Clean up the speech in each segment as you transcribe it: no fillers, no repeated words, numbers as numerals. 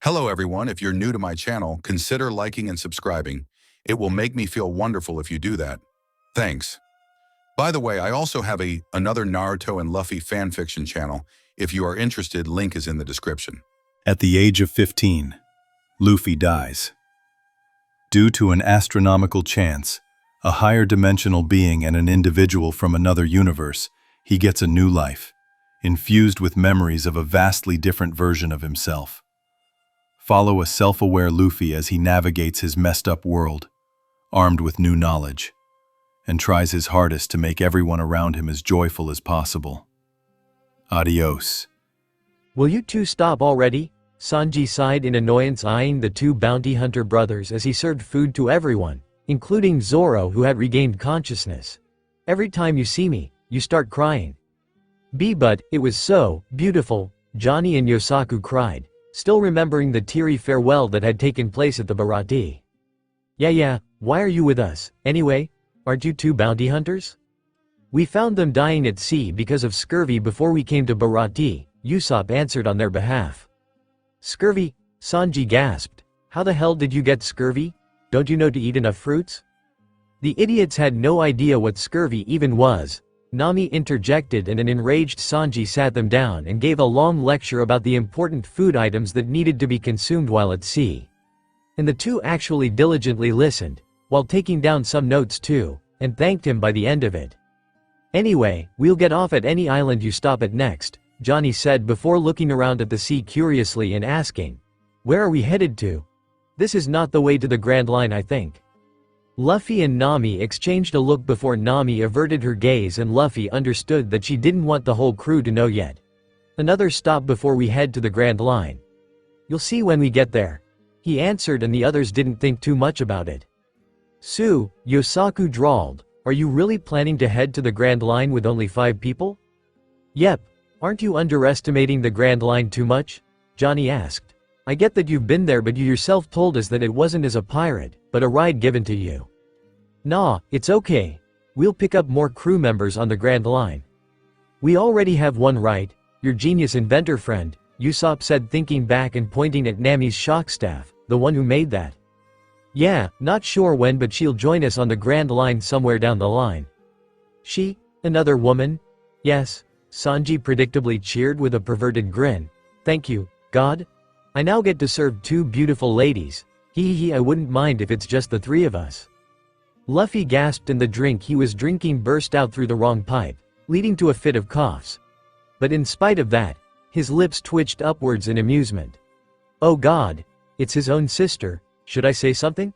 Hello everyone, if you're new to my channel, consider liking and subscribing. It will make me feel wonderful if you do that. Thanks. By the way, I also have another Naruto and Luffy fanfiction channel. If you are interested, link is in the description. At the age of 15, Luffy dies. Due to an astronomical chance, a higher dimensional being and an individual from another universe, he gets a new life, infused with memories of a vastly different version of himself. Follow a self-aware Luffy as he navigates his messed-up world, armed with new knowledge, and tries his hardest to make everyone around him as joyful as possible. Adios. Will you two stop already? Sanji sighed in annoyance, eyeing the two bounty hunter brothers as he served food to everyone, including Zoro, who had regained consciousness. Every time you see me, you start crying. But it was so beautiful, Johnny and Yosaku cried, still remembering the teary farewell that had taken place at the Baratie. Yeah, why are you with us, anyway? Aren't you two bounty hunters? We found them dying at sea because of scurvy before we came to Baratie, Usopp answered on their behalf. Scurvy? Sanji gasped. How the hell did you get scurvy? Don't you know to eat enough fruits? The idiots had no idea what scurvy even was. Nami interjected, and an enraged Sanji sat them down and gave a long lecture about the important food items that needed to be consumed while at sea. And the two actually diligently listened, while taking down some notes too, and thanked him by the end of it. Anyway, we'll get off at any island you stop at next, Johnny said before looking around at the sea curiously and asking, where are we headed to? This is not the way to the Grand Line, I think. Luffy and Nami exchanged a look before Nami averted her gaze, and Luffy understood that she didn't want the whole crew to know yet. Another stop before we head to the Grand Line. You'll see when we get there, he answered, and the others didn't think too much about it. Sue, Yosaku drawled, are you really planning to head to the Grand Line with only 5 people? Yep, aren't you underestimating the Grand Line too much? Johnny asked. I get that you've been there, but you yourself told us that it wasn't as a pirate, but a ride given to you. Nah, it's okay. We'll pick up more crew members on the Grand Line. We already have one, right? Your genius inventor friend, Usopp said, thinking back and pointing at Nami's shock staff, the one who made that. Yeah, not sure when, but she'll join us on the Grand Line somewhere down the line. She? Another woman? Yes, Sanji predictably cheered with a perverted grin. Thank you, God. I now get to serve 2 beautiful ladies. I wouldn't mind if it's just the 3 of us. Luffy gasped, and the drink he was drinking burst out through the wrong pipe, leading to a fit of coughs. But in spite of that, his lips twitched upwards in amusement. Oh God, it's his own sister. Should I say something?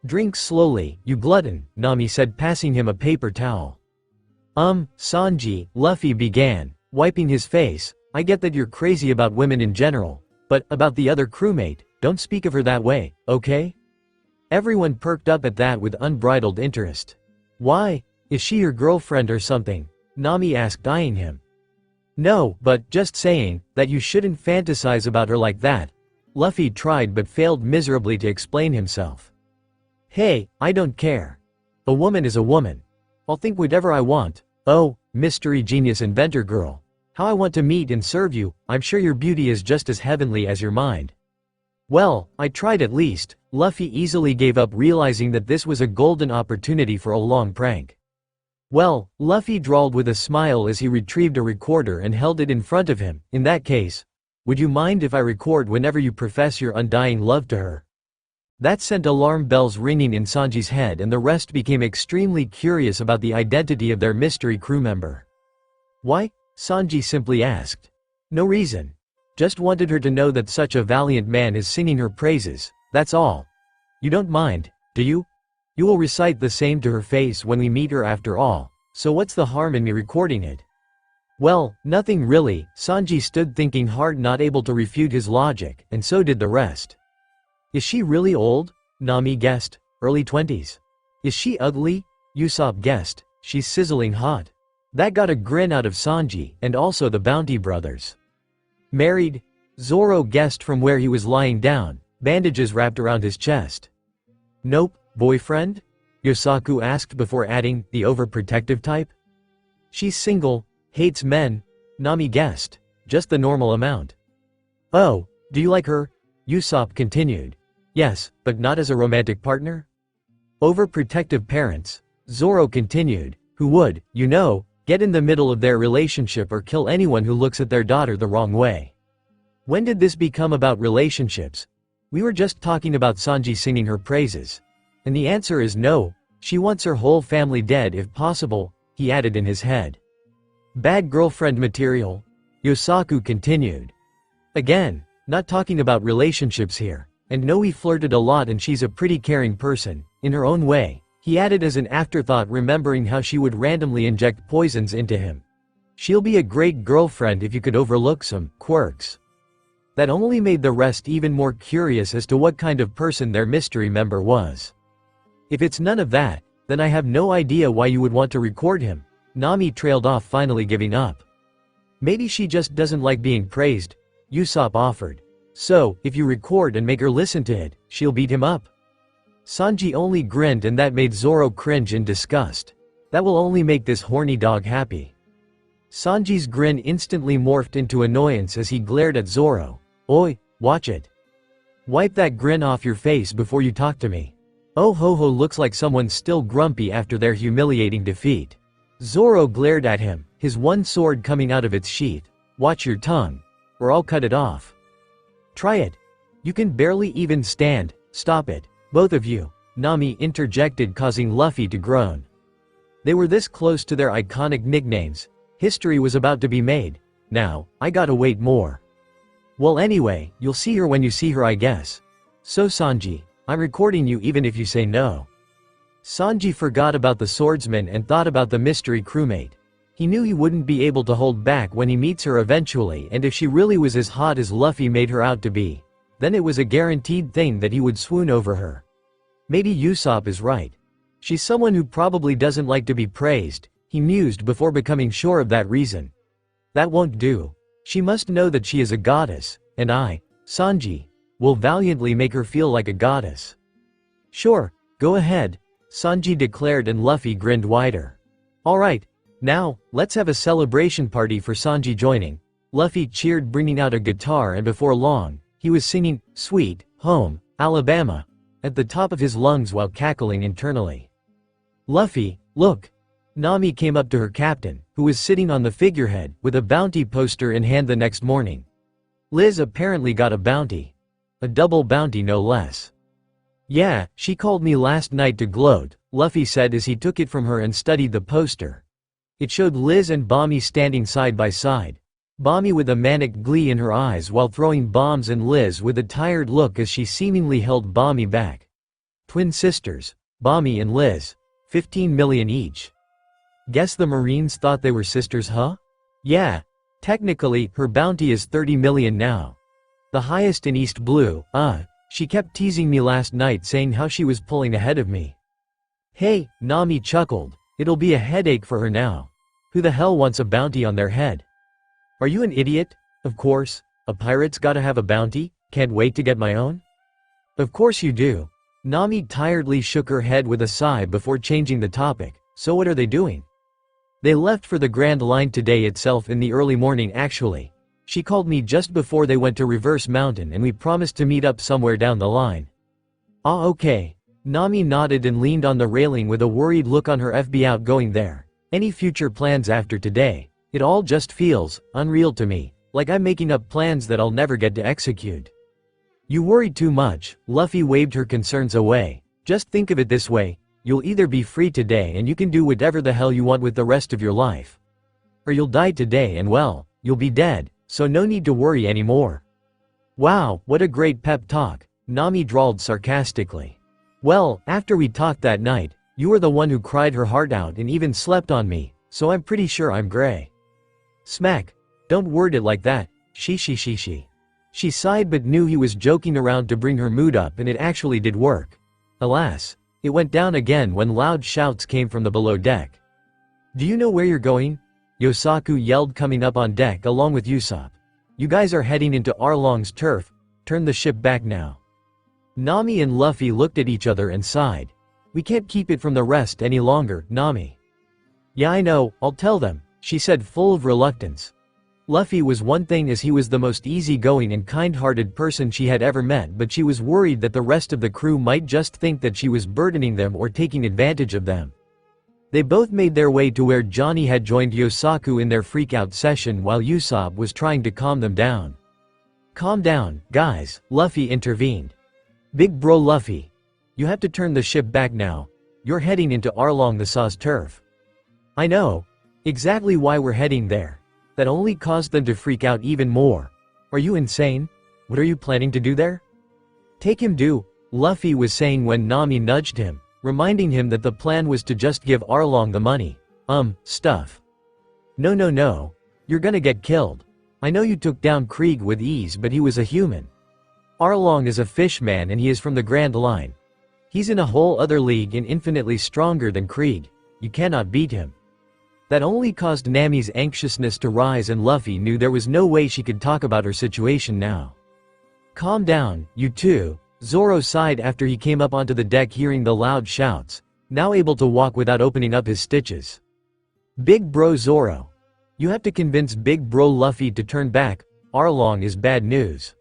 Drink slowly, you glutton, Nami said, passing him a paper towel. Sanji, Luffy began, wiping his face. I get that you're crazy about women in general, but about the other crewmate, don't speak of her that way, okay? Everyone perked up at that with unbridled interest. Why? Is she your girlfriend or something? Nami asked, eyeing him. No, but just saying that you shouldn't fantasize about her like that. Luffy tried but failed miserably to explain himself. Hey, I don't care. A woman is a woman. I'll think whatever I want. Oh, mystery genius inventor girl. How I want to meet and serve you. I'm sure your beauty is just as heavenly as your mind. Well, I tried at least. Luffy easily gave up, realizing that this was a golden opportunity for a long prank. Well, Luffy drawled with a smile as he retrieved a recorder and held it in front of him. In that case, would you mind if I record whenever you profess your undying love to her? That sent alarm bells ringing in Sanji's head, and the rest became extremely curious about the identity of their mystery crew member. Why? Sanji simply asked. No reason. Just wanted her to know that such a valiant man is singing her praises, that's all. You don't mind, do you? You will recite the same to her face when we meet her after all, so what's the harm in me recording it? Well, nothing really. Sanji stood thinking hard, not able to refute his logic, and so did the rest. Is she really old? Nami guessed, early 20s. Is she ugly? Usopp guessed, she's sizzling hot. That got a grin out of Sanji, and also the bounty brothers. Married? Zoro guessed from where he was lying down, bandages wrapped around his chest. Nope. Boyfriend? Yosaku asked before adding, the overprotective type? She's single, hates men, Nami guessed, just the normal amount. Oh, do you like her? Usopp continued. Yes, but not as a romantic partner? Overprotective parents. Zoro continued, who would, you know, get in the middle of their relationship or kill anyone who looks at their daughter the wrong way. When did this become about relationships? We were just talking about Sanji singing her praises. And the answer is no, she wants her whole family dead if possible, he added in his head. Bad girlfriend material? Yosaku continued. Again, not talking about relationships here. And no, we flirted a lot and she's a pretty caring person, in her own way, he added as an afterthought, remembering how she would randomly inject poisons into him. She'll be a great girlfriend if you could overlook some quirks. That only made the rest even more curious as to what kind of person their mystery member was. If it's none of that, then I have no idea why you would want to record him. Nami trailed off, finally giving up. Maybe she just doesn't like being praised, Usopp offered. So, if you record and make her listen to it, she'll beat him up. Sanji only grinned, and that made Zoro cringe in disgust. That will only make this horny dog happy. Sanji's grin instantly morphed into annoyance as he glared at Zoro. Oi, watch it. Wipe that grin off your face before you talk to me. Oh ho ho, looks like someone's still grumpy after their humiliating defeat. Zoro glared at him, his one sword coming out of its sheath. Watch your tongue, or I'll cut it off. Try it. You can barely even stand, stop it, both of you, Nami interjected, causing Luffy to groan. They were this close to their iconic nicknames. History was about to be made. Now, I gotta wait more. Well anyway, you'll see her when you see her, I guess. So Sanji, I'm recording you even if you say no. Sanji forgot about the swordsman and thought about the mystery crewmate. He knew he wouldn't be able to hold back when he meets her eventually, and if she really was as hot as Luffy made her out to be, then it was a guaranteed thing that he would swoon over her. Maybe Usopp is right. She's someone who probably doesn't like to be praised, he mused before becoming sure of that reason. That won't do. She must know that she is a goddess, and I, Sanji, will valiantly make her feel like a goddess. Sure, go ahead, Sanji declared, and Luffy grinned wider. Alright, now, let's have a celebration party for Sanji joining. Luffy cheered, bringing out a guitar, and before long, he was singing, Sweet Home, Alabama, at the top of his lungs while cackling internally. Luffy, look! Nami came up to her captain, who was sitting on the figurehead, with a bounty poster in hand the next morning. Liz apparently got a bounty. A double bounty, no less. Yeah, she called me last night to gloat, Luffy said as he took it from her and studied the poster. It showed Liz and Bami standing side by side. Bami with a manic glee in her eyes while throwing bombs, and Liz with a tired look as she seemingly held Bami back. Twin sisters, Bami and Liz. 15 million each. Guess the Marines thought they were sisters, huh? Yeah. Technically, her bounty is 30 million now. The highest in East Blue, she kept teasing me last night, saying how she was pulling ahead of me. Hey, Nami chuckled, it'll be a headache for her now. Who the hell wants a bounty on their head? Are you an idiot? Of course, a pirate's gotta have a bounty, can't wait to get my own? Of course you do. Nami tiredly shook her head with a sigh before changing the topic. So what are they doing? They left for the Grand Line today itself in the early morning actually. She called me just before they went to Reverse Mountain, and we promised to meet up somewhere down the line. Ah, okay. Nami nodded and leaned on the railing with a worried look on her FB. Out going there. Any future plans after today? It all just feels unreal to me, like I'm making up plans that I'll never get to execute. You worry too much, Luffy waved her concerns away. Just think of it this way, you'll either be free today and you can do whatever the hell you want with the rest of your life. Or you'll die today and well, you'll be dead, so no need to worry anymore. Wow, what a great pep talk, Nami drawled sarcastically. Well, after we talked that night, you were the one who cried her heart out and even slept on me, so I'm pretty sure I'm gray. Smack. Don't word it like that, she. She sighed but knew he was joking around to bring her mood up, and it actually did work. Alas, it went down again when loud shouts came from the below deck. Do you know where you're going? Yosaku yelled, coming up on deck along with Usopp. You guys are heading into Arlong's turf, turn the ship back now. Nami and Luffy looked at each other and sighed. We can't keep it from the rest any longer, Nami. Yeah I know, I'll tell them, she said full of reluctance. Luffy was one thing as he was the most easygoing and kind-hearted person she had ever met, but she was worried that the rest of the crew might just think that she was burdening them or taking advantage of them. They both made their way to where Johnny had joined Yosaku in their freak-out session while Usopp was trying to calm them down. "Calm down, guys," Luffy intervened. "Big bro Luffy. You have to turn the ship back now. You're heading into Arlong the Saw's turf." "I know exactly why we're heading there." That only caused them to freak out even more. "Are you insane? What are you planning to do there?" "Take him do," Luffy was saying when Nami nudged him, reminding him that the plan was to just give Arlong the money. Stuff. No no no. You're gonna get killed. I know you took down Krieg with ease, but he was a human. Arlong is a fish man and he is from the Grand Line. He's in a whole other league and infinitely stronger than Krieg. You cannot beat him." That only caused Nami's anxiousness to rise, and Luffy knew there was no way she could talk about her situation now. "Calm down, you two," Zoro sighed after he came up onto the deck hearing the loud shouts, now able to walk without opening up his stitches. "Big bro Zoro. You have to convince big bro Luffy to turn back. Arlong is bad news.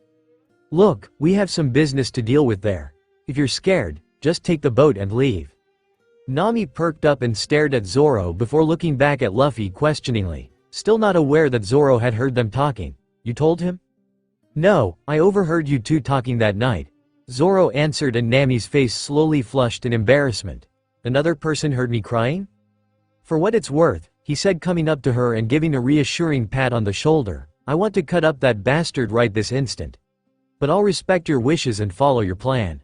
Look, we have some business to deal with there. If you're scared, just take the boat and leave." Nami perked up and stared at Zoro before looking back at Luffy questioningly, still not aware that Zoro had heard them talking. "You told him?" "No, I overheard you two talking that night," Zoro answered, and Nami's face slowly flushed in embarrassment. "Another person heard me crying?" "For what it's worth," he said, coming up to her and giving a reassuring pat on the shoulder, "I want to cut up that bastard right this instant. But I'll respect your wishes and follow your plan."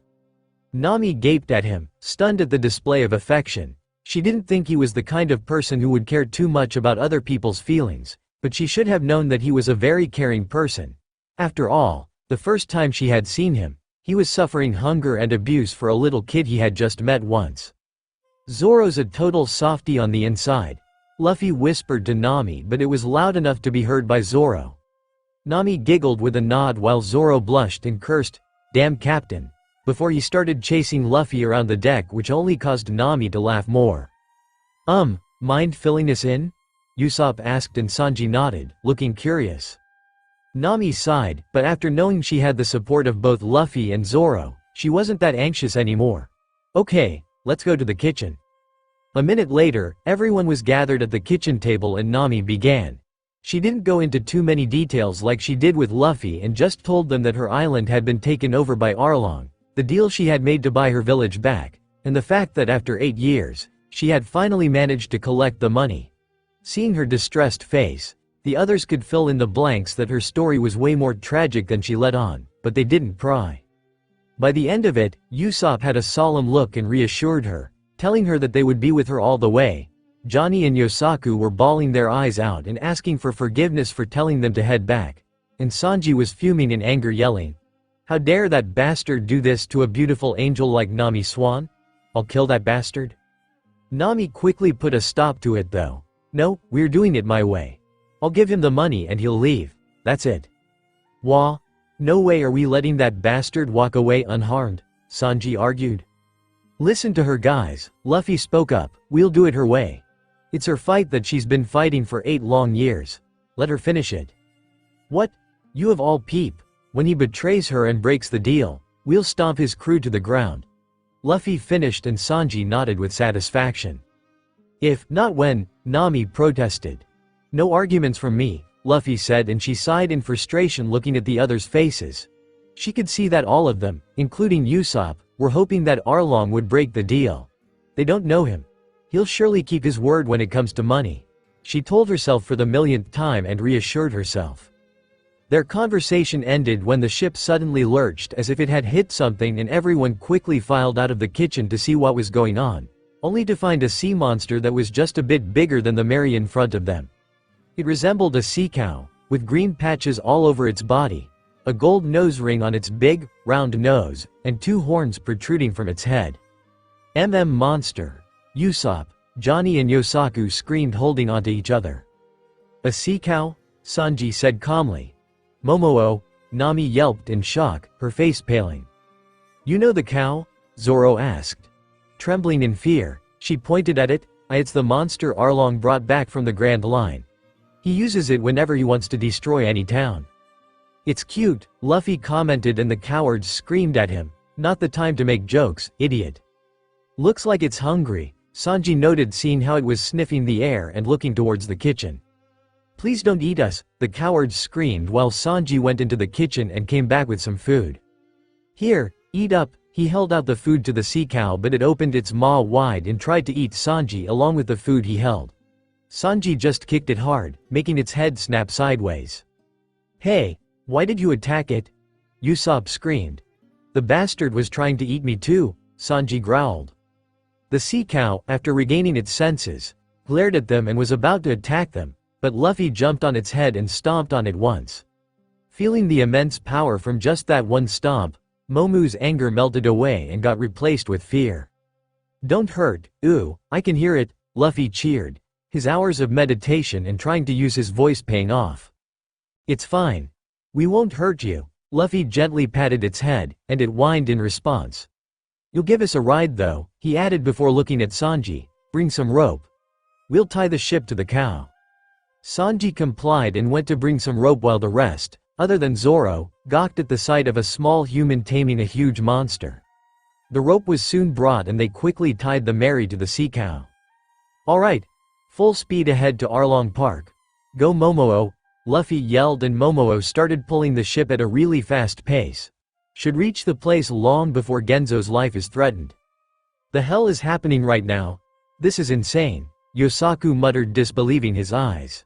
Nami gaped at him, stunned at the display of affection. She didn't think he was the kind of person who would care too much about other people's feelings, but she should have known that he was a very caring person. After all, the first time she had seen him, he was suffering hunger and abuse for a little kid he had just met once. "Zoro's a total softie on the inside," Luffy whispered to Nami, but it was loud enough to be heard by Zoro. Nami giggled with a nod while Zoro blushed and cursed, "Damn captain," before he started chasing Luffy around the deck, which only caused Nami to laugh more. Mind filling us in?" Usopp asked, and Sanji nodded, looking curious. Nami sighed, but after knowing she had the support of both Luffy and Zoro, she wasn't that anxious anymore. "Okay, let's go to the kitchen." A minute later, everyone was gathered at the kitchen table and Nami began. She didn't go into too many details like she did with Luffy, and just told them that her island had been taken over by Arlong, the deal she had made to buy her village back, and the fact that after 8 years, she had finally managed to collect the money. Seeing her distressed face, the others could fill in the blanks that her story was way more tragic than she let on, but they didn't pry. By the end of it, Usopp had a solemn look and reassured her, telling her that they would be with her all the way. Johnny and Yosaku were bawling their eyes out and asking for forgiveness for telling them to head back, and Sanji was fuming in anger, yelling, "How dare that bastard do this to a beautiful angel like Nami Swan? I'll kill that bastard." Nami quickly put a stop to it though. "No, we're doing it my way. I'll give him the money and he'll leave. That's it." "Wah? No way are we letting that bastard walk away unharmed," Sanji argued. "Listen to her, guys," Luffy spoke up, "we'll do it her way. It's her fight that she's been fighting for 8 long years. Let her finish it." "What? You of all peep. When he betrays her and breaks the deal, we'll stomp his crew to the ground." Luffy finished and Sanji nodded with satisfaction. "If not when," Nami protested. "No arguments from me," Luffy said, and she sighed in frustration looking at the others' faces. She could see that all of them, including Usopp, were hoping that Arlong would break the deal. They don't know him. He'll surely keep his word when it comes to money. She told herself for the millionth time and reassured herself. Their conversation ended when the ship suddenly lurched as if it had hit something, and everyone quickly filed out of the kitchen to see what was going on, only to find a sea monster that was just a bit bigger than the Mary in front of them. It resembled a sea cow, with green patches all over its body, a gold nose ring on its big, round nose, and 2 horns protruding from its head. Monster. Usopp, Johnny and Yosaku screamed, holding onto each other. "A sea cow?" Sanji said calmly. "Momo," Nami yelped in shock, her face paling. "You know the cow?" Zoro asked. Trembling in fear, she pointed at it. "It's the monster Arlong brought back from the Grand Line." He uses it whenever he wants to destroy any town. It's cute, Luffy commented, and the cowards screamed at him. Not the time to make jokes, idiot. Looks like it's hungry, Sanji noted, seeing how it was sniffing the air and looking towards the kitchen. Please don't eat us, the cowards screamed while Sanji went into the kitchen and came back with some food. Here, eat up. He held out the food to the sea cow, but it opened its maw wide and tried to eat Sanji along with the food he held. Sanji just kicked it hard, making its head snap sideways. Hey, why did you attack it? Usopp screamed. The bastard was trying to eat me too, Sanji growled. The sea cow, after regaining its senses, glared at them and was about to attack them, but Luffy jumped on its head and stomped on it once. Feeling the immense power from just that one stomp, Momu's anger melted away and got replaced with fear. Don't hurt, ooh, I can hear it, Luffy cheered, his hours of meditation and trying to use his voice paying off. It's fine. We won't hurt you. Luffy gently patted its head, and it whined in response. You'll give us a ride though, he added before looking at Sanji. Bring some rope. We'll tie the ship to the cow. Sanji complied and went to bring some rope while the rest, other than Zoro, gawked at the sight of a small human taming a huge monster. The rope was soon brought and they quickly tied the Mary to the sea cow. Alright. Full speed ahead to Arlong Park. Go Momo! Luffy yelled and Momo started pulling the ship at a really fast pace. Should reach the place long before Genzo's life is threatened. The hell is happening right now? This is insane, Yosaku muttered, disbelieving his eyes.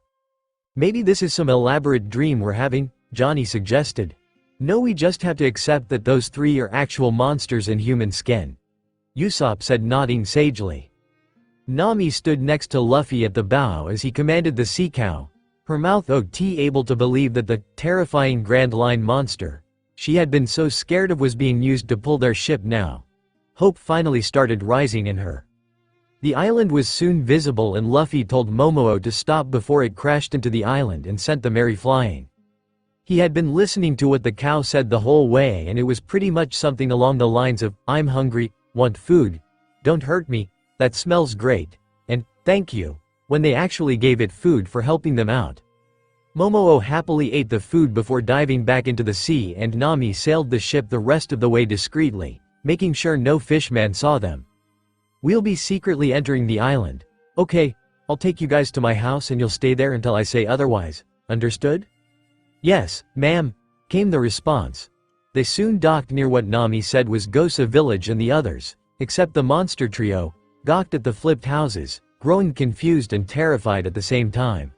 Maybe this is some elaborate dream we're having, Johnny suggested. No, we just have to accept that those three are actual monsters in human skin, Usopp said, nodding sagely. Nami stood next to Luffy at the bow as he commanded the sea cow, her mouth OT able to believe that the terrifying Grand Line monster she had been so scared of was being used to pull their ship now. Hope finally started rising in her. The island was soon visible and Luffy told Momo to stop before it crashed into the island and sent the Mary flying. He had been listening to what the cow said the whole way and it was pretty much something along the lines of, I'm hungry, want food, don't hurt me, that smells great, and, thank you, when they actually gave it food for helping them out. Momo happily ate the food before diving back into the sea and Nami sailed the ship the rest of the way discreetly, making sure no fishman saw them. We'll be secretly entering the island. Okay, I'll take you guys to my house and you'll stay there until I say otherwise, understood? Yes, ma'am, came the response. They soon docked near what Nami said was Gosa village and the others, except the monster trio, gawked at the flipped houses, growing confused and terrified at the same time.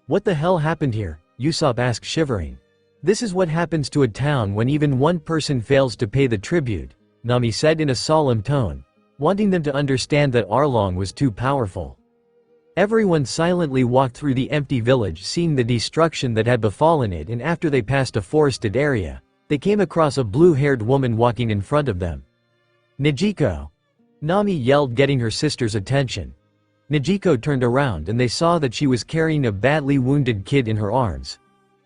What the hell happened here? Usopp asked, shivering. This is what happens to a town when even one person fails to pay the tribute, Nami said in a solemn tone, wanting them to understand that Arlong was too powerful. Everyone silently walked through the empty village, seeing the destruction that had befallen it, and after they passed a forested area, they came across a blue-haired woman walking in front of them. Nijiko! Nami yelled, getting her sister's attention. Nijiko turned around and they saw that she was carrying a badly wounded kid in her arms.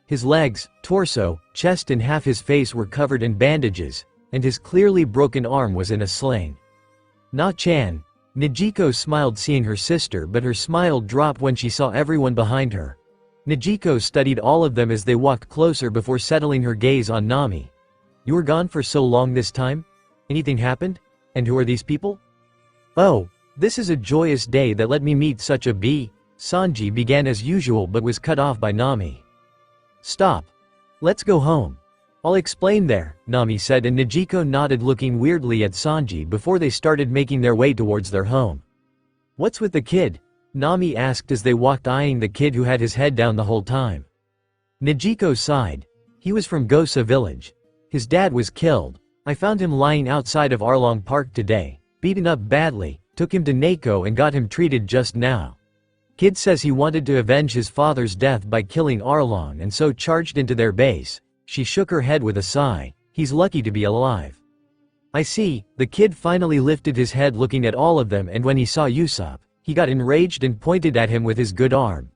His legs, torso, chest and half his face were covered in bandages, and his clearly broken arm was in a sling. Na-chan. Nijiko smiled seeing her sister, but her smile dropped when she saw everyone behind her. Nijiko studied all of them as they walked closer before settling her gaze on Nami. You were gone for so long this time? Anything happened? And who are these people? Oh. This is a joyous day that let me meet such a bee, Sanji began as usual but was cut off by Nami. Stop. Let's go home. I'll explain there, Nami said, and Nijiko nodded, looking weirdly at Sanji before they started making their way towards their home. What's with the kid? Nami asked as they walked, eyeing the kid who had his head down the whole time. Nijiko sighed. He was from Gosa village. His dad was killed. I found him lying outside of Arlong Park today, beaten up badly. Took him to Nako and got him treated just now. Kid says he wanted to avenge his father's death by killing Arlong and so charged into their base. She shook her head with a sigh. He's lucky to be alive. I see. The kid finally lifted his head, looking at all of them, and when he saw Usopp, he got enraged and pointed at him with his good arm.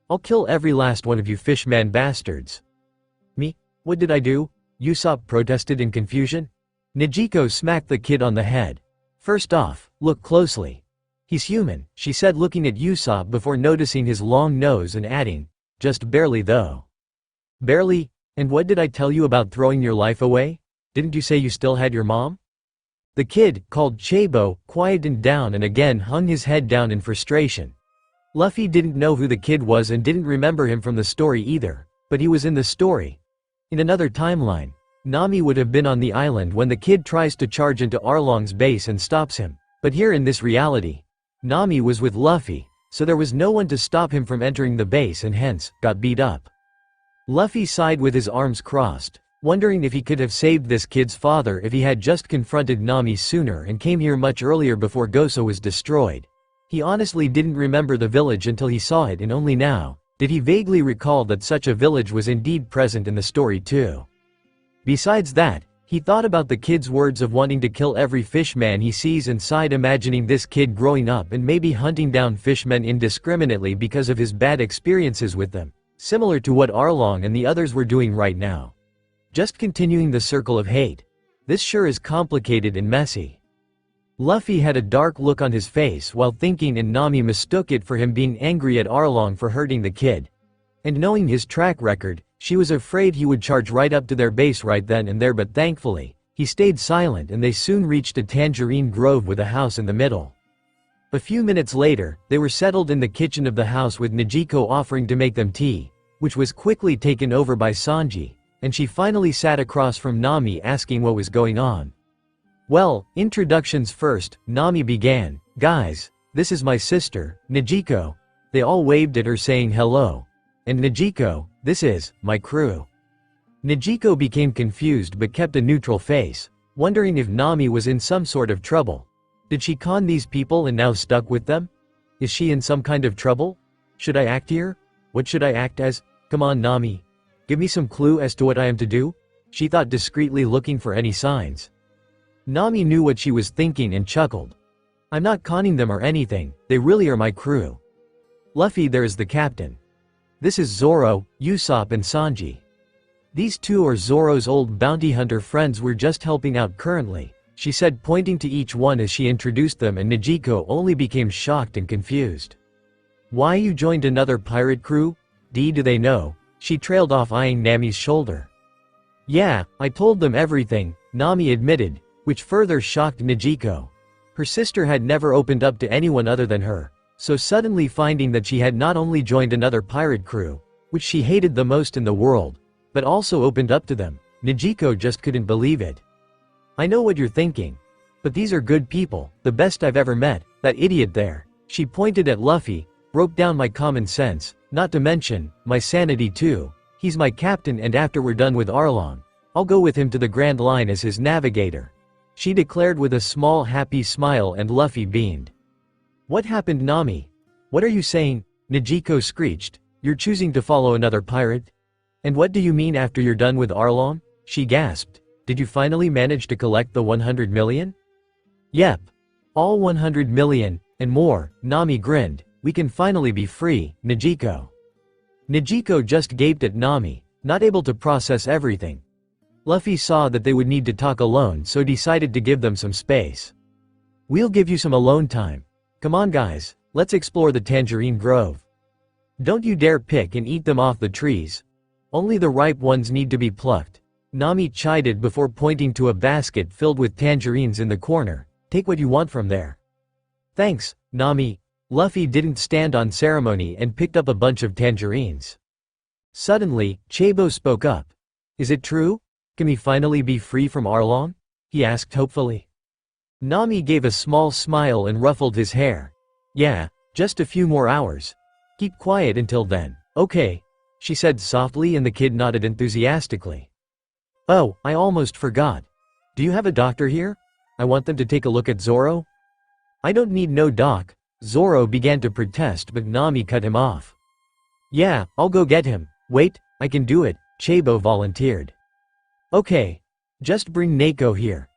I'll kill every last one of you fishman bastards. Me? What did I do? Usopp protested in confusion. Nijiko smacked the kid on the head. First off, look closely. He's human, she said looking at Usopp before noticing his long nose and adding, just barely though. Barely? And what did I tell you about throwing your life away? Didn't you say you still had your mom? The kid, called Chabo, quieted down and again hung his head down in frustration. Luffy didn't know who the kid was and didn't remember him from the story either, but he was in the story. In another timeline, Nami would have been on the island when the kid tries to charge into Arlong's base and stops him, but here in this reality, Nami was with Luffy, so there was no one to stop him from entering the base and hence, got beat up. Luffy sighed with his arms crossed, wondering if he could have saved this kid's father if he had just confronted Nami sooner and came here much earlier before Goso was destroyed. He honestly didn't remember the village until he saw it, and only now did he vaguely recall that such a village was indeed present in the story too. Besides that, he thought about the kid's words of wanting to kill every fishman he sees and sighed, imagining this kid growing up and maybe hunting down fishmen indiscriminately because of his bad experiences with them, similar to what Arlong and the others were doing right now. Just continuing the circle of hate. This sure is complicated and messy. Luffy had a dark look on his face while thinking, and Nami mistook it for him being angry at Arlong for hurting the kid. And knowing his track record, she was afraid he would charge right up to their base right then and there, but thankfully, he stayed silent and they soon reached a tangerine grove with a house in the middle. A few minutes later, they were settled in the kitchen of the house with Nezuko offering to make them tea, which was quickly taken over by Sanji, and she finally sat across from Nami asking what was going on. Well, introductions first, Nami began. Guys, this is my sister, Nezuko. They all waved at her saying hello. And Nezuko, this is my crew. Nezuko became confused but kept a neutral face, wondering if Nami was in some sort of trouble. Did she con these people and now stuck with them? Is she in some kind of trouble? Should I act here? What should I act as? Come on, Nami. Give me some clue as to what I am to do? She thought discreetly, looking for any signs. Nami knew what she was thinking and chuckled. I'm not conning them or anything, they really are my crew. Luffy, there is the captain. This is Zoro, Usopp and Sanji. These two are Zoro's old bounty hunter friends, we're just helping out currently, she said, pointing to each one as she introduced them, and Nezuko only became shocked and confused. Why, you joined another pirate crew? Do they know? She trailed off, eyeing Nami's shoulder. Yeah, I told them everything, Nami admitted, which further shocked Nezuko. Her sister had never opened up to anyone other than her, so suddenly finding that she had not only joined another pirate crew, which she hated the most in the world, but also opened up to them, Nezuko just couldn't believe it. I know what you're thinking. But these are good people, the best I've ever met. That idiot there, she pointed at Luffy, broke down my common sense, not to mention my sanity too. He's my captain, and after we're done with Arlong, I'll go with him to the Grand Line as his navigator, she declared with a small happy smile, and Luffy beamed. What happened, Nami? What are you saying? Nezuko screeched. You're choosing to follow another pirate? And what do you mean after you're done with Arlong? She gasped. Did you finally manage to collect the 100 million? Yep. All 100 million, and more, Nami grinned. We can finally be free, Nezuko. Nezuko just gaped at Nami, not able to process everything. Luffy saw that they would need to talk alone, so decided to give them some space. We'll give you some alone time. Come on guys, let's explore the Tangerine Grove. Don't you dare pick and eat them off the trees. Only the ripe ones need to be plucked, Nami chided before pointing to a basket filled with tangerines in the corner. Take what you want from there. Thanks, Nami. Luffy didn't stand on ceremony and picked up a bunch of tangerines. Suddenly, Chabo spoke up. Is it true? Can we finally be free from Arlong? He asked hopefully. Nami gave a small smile and ruffled his hair. Yeah, just a few more hours. Keep quiet until then, okay? She said softly, and the kid nodded enthusiastically. Oh, I almost forgot. Do you have a doctor here? I want them to take a look at Zoro. I don't need no doc. Zoro began to protest, but Nami cut him off. Yeah, I'll go get him. Wait, I can do it, Chabo volunteered. Okay. Just bring Neko here.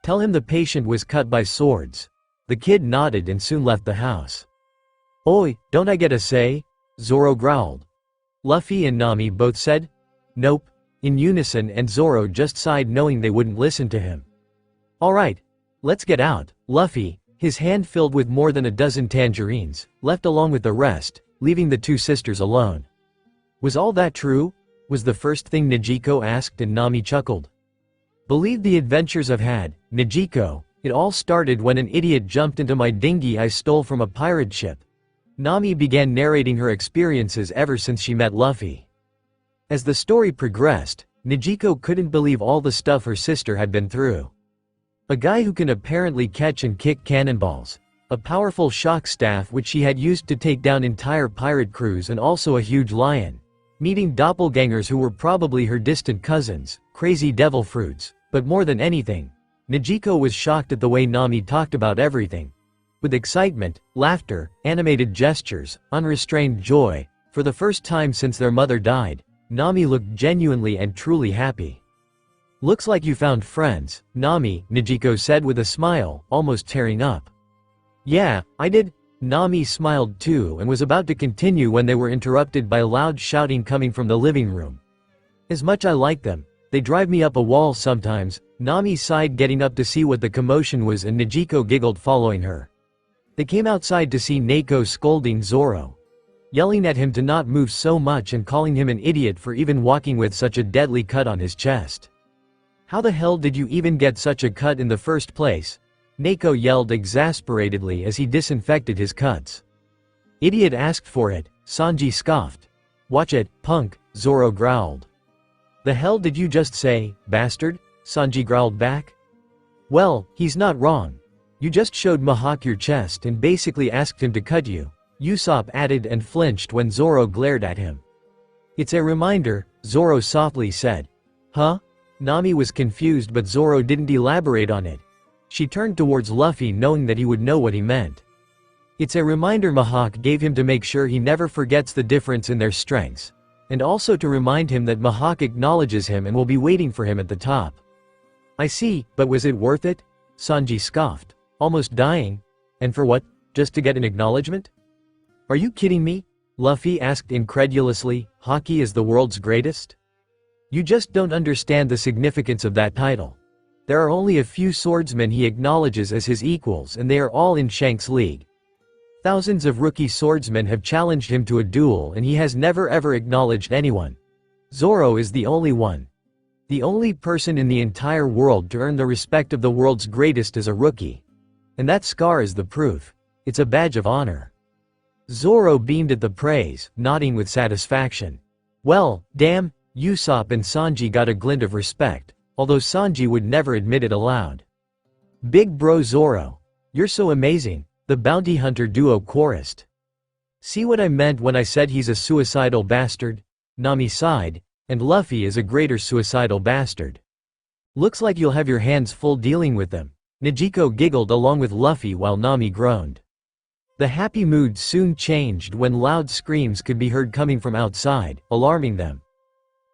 Tell him the patient was cut by swords. The kid nodded and soon left the house. Oi, don't I get a say? Zoro growled. Luffy and Nami both said, nope, in unison, and Zoro just sighed knowing they wouldn't listen to him. Alright, let's get out. Luffy, His hand filled with more than a dozen tangerines, left along with the rest, leaving the two sisters alone. Was all that true? Was the first thing Nijiko asked, and Nami chuckled. Believe the adventures I've had, Nijiko. It all started when an idiot jumped into my dinghy I stole from a pirate ship. Nami began narrating her experiences ever since she met Luffy. As the story progressed, Nijiko couldn't believe all the stuff her sister had been through. A guy who can apparently catch and kick cannonballs, a powerful shock staff which she had used to take down entire pirate crews, and also a huge lion. Meeting doppelgangers who were probably her distant cousins, crazy devil fruits, but more than anything, Nijiko was shocked at the way Nami talked about everything. With excitement, laughter, animated gestures, unrestrained joy. For the first time since their mother died, Nami looked genuinely and truly happy. Looks like you found friends, Nami, Nijiko said with a smile, almost tearing up. Yeah, I did. Nami smiled too and was about to continue when they were interrupted by loud shouting coming from the living room. As much I like them, they drive me up a wall sometimes. Nami sighed, getting up to see what the commotion was, and Nijiko giggled following her. They came outside to see Neko scolding Zoro, yelling at him to not move so much and calling him an idiot for even walking with such a deadly cut on his chest. How the hell did you even get such a cut in the first place? Neko yelled exasperatedly as he disinfected his cuts. Idiot asked for it, Sanji scoffed. Watch it, punk, Zoro growled. The hell did you just say, bastard? Sanji growled back. Well, he's not wrong. You just showed Mihawk your chest and basically asked him to cut you, Usopp added, and flinched when Zoro glared at him. It's a reminder, Zoro softly said. Huh? Nami was confused, but Zoro didn't elaborate on it. She turned towards Luffy, knowing that he would know what he meant. It's a reminder Mihawk gave him to make sure he never forgets the difference in their strengths, and also to remind him that Mihawk acknowledges him and will be waiting for him at the top. I see, but was it worth it? Sanji scoffed. Almost dying? And for what? Just to get an acknowledgement? Are you kidding me? Luffy asked incredulously. Haki is the world's greatest? You just don't understand the significance of that title. There are only a few swordsmen he acknowledges as his equals, and they are all in Shanks' league. Thousands of rookie swordsmen have challenged him to a duel, and he has never ever acknowledged anyone. Zoro is the only one. The only person in the entire world to earn the respect of the world's greatest as a rookie. And that scar is the proof. It's a badge of honor. Zoro beamed at the praise, nodding with satisfaction. Well, damn, Usopp and Sanji got a glint of respect, although Sanji would never admit it aloud. Big bro Zoro. You're so amazing, the bounty hunter duo chorused. See what I meant when I said he's a suicidal bastard? Nami sighed, and Luffy is a greater suicidal bastard. Looks like you'll have your hands full dealing with them. Nijiko giggled along with Luffy while Nami groaned. The happy mood soon changed when loud screams could be heard coming from outside, alarming them.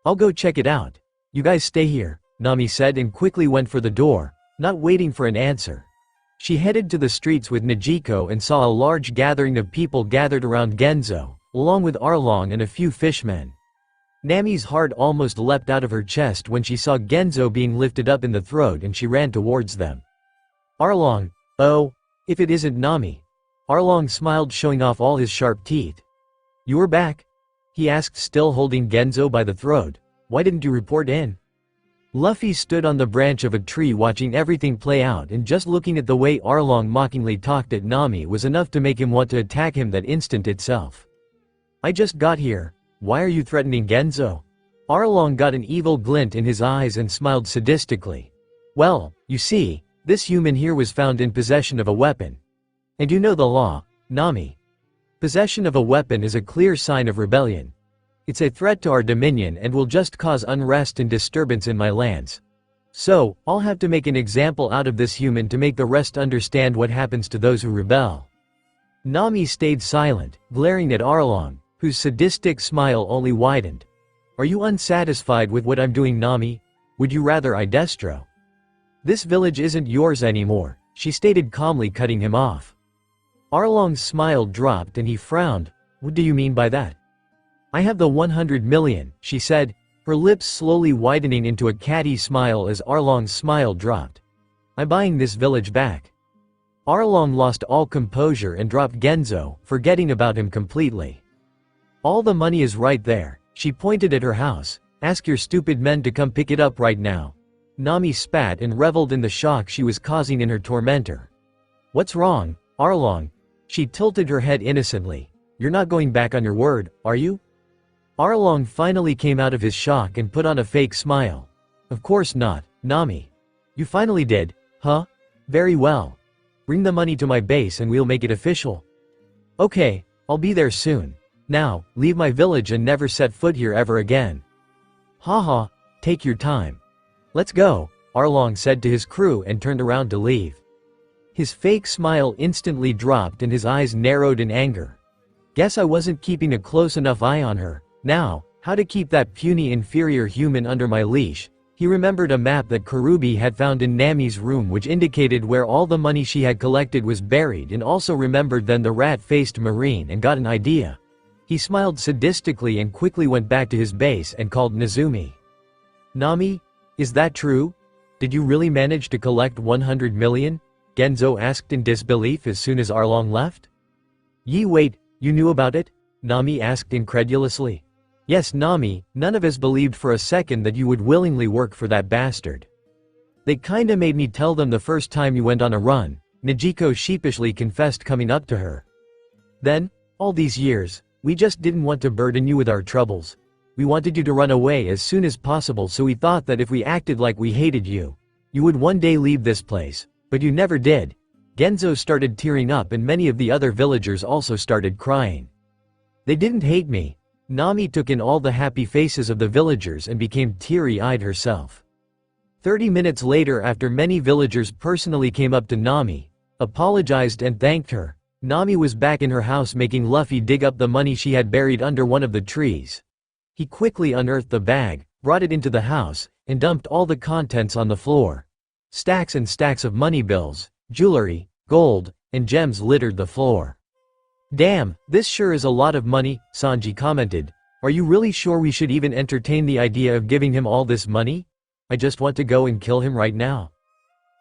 I'll go check it out. You guys stay here, Nami said, and quickly went for the door, not waiting for an answer. She headed to the streets with Nijiko and saw a large gathering of people gathered around Genzo, along with Arlong and a few fishmen. Nami's heart almost leapt out of her chest when she saw Genzo being lifted up in the throat, and she ran towards them. Arlong, oh, if it isn't Nami. Arlong smiled, showing off all his sharp teeth. You were back? He asked, still holding Genzo by the throat. Why didn't you report in? Luffy stood on the branch of a tree watching everything play out, and just looking at the way Arlong mockingly talked at Nami was enough to make him want to attack him that instant itself. I just got here. Why are you threatening Genzo? Arlong got an evil glint in his eyes and smiled sadistically. Well, you see, this human here was found in possession of a weapon. And you know the law, Nami. Possession of a weapon is a clear sign of rebellion. It's a threat to our dominion and will just cause unrest and disturbance in my lands. So, I'll have to make an example out of this human to make the rest understand what happens to those who rebel. Nami stayed silent, glaring at Arlong, whose sadistic smile only widened. Are you unsatisfied with what I'm doing, Nami? Would you rather I destro? This village isn't yours anymore, she stated calmly, cutting him off. Arlong's smile dropped and he frowned. What do you mean by that? I have the 100 million, she said, her lips slowly widening into a catty smile as Arlong's smile dropped. I'm buying this village back. Arlong lost all composure and dropped Genzo, forgetting about him completely. All the money is right there. She pointed at her house. Ask your stupid men to come pick it up right now. Nami spat and reveled in the shock she was causing in her tormentor. What's wrong, Arlong? She tilted her head innocently. You're not going back on your word, are you? Arlong finally came out of his shock and put on a fake smile. Of course not, Nami. You finally did, huh? Very well. Bring the money to my base and we'll make it official. Okay, I'll be there soon. Now, leave my village and never set foot here ever again. Haha, take your time. Let's go, Arlong said to his crew and turned around to leave. His fake smile instantly dropped and his eyes narrowed in anger. Guess I wasn't keeping a close enough eye on her. Now, how to keep that puny inferior human under my leash? He remembered a map that Karubi had found in Nami's room which indicated where all the money she had collected was buried, and also remembered then the rat-faced marine, and got an idea. He smiled sadistically and quickly went back to his base and called Nezumi. Nami, is that true? Did you really manage to collect 100 million? Genzo asked in disbelief as soon as Arlong left. Wait, you knew about it? Nami asked incredulously. Yes, Nami, none of us believed for a second that you would willingly work for that bastard. They kinda made me tell them the first time you went on a run, Nijiko sheepishly confessed, coming up to her. Then, all these years, we just didn't want to burden you with our troubles. We wanted you to run away as soon as possible, so we thought that if we acted like we hated you, you would one day leave this place, but you never did. Genzo started tearing up and many of the other villagers also started crying. They didn't hate me. Nami took in all the happy faces of the villagers and became teary-eyed herself. 30 minutes later, after many villagers personally came up to Nami, apologized and thanked her, Nami was back in her house making Luffy dig up the money she had buried under one of the trees. He quickly unearthed the bag, brought it into the house, and dumped all the contents on the floor. Stacks and stacks of money bills, jewelry, gold, and gems littered the floor. Damn, this sure is a lot of money, Sanji commented. Are you really sure we should even entertain the idea of giving him all this money? I just want to go and kill him right now.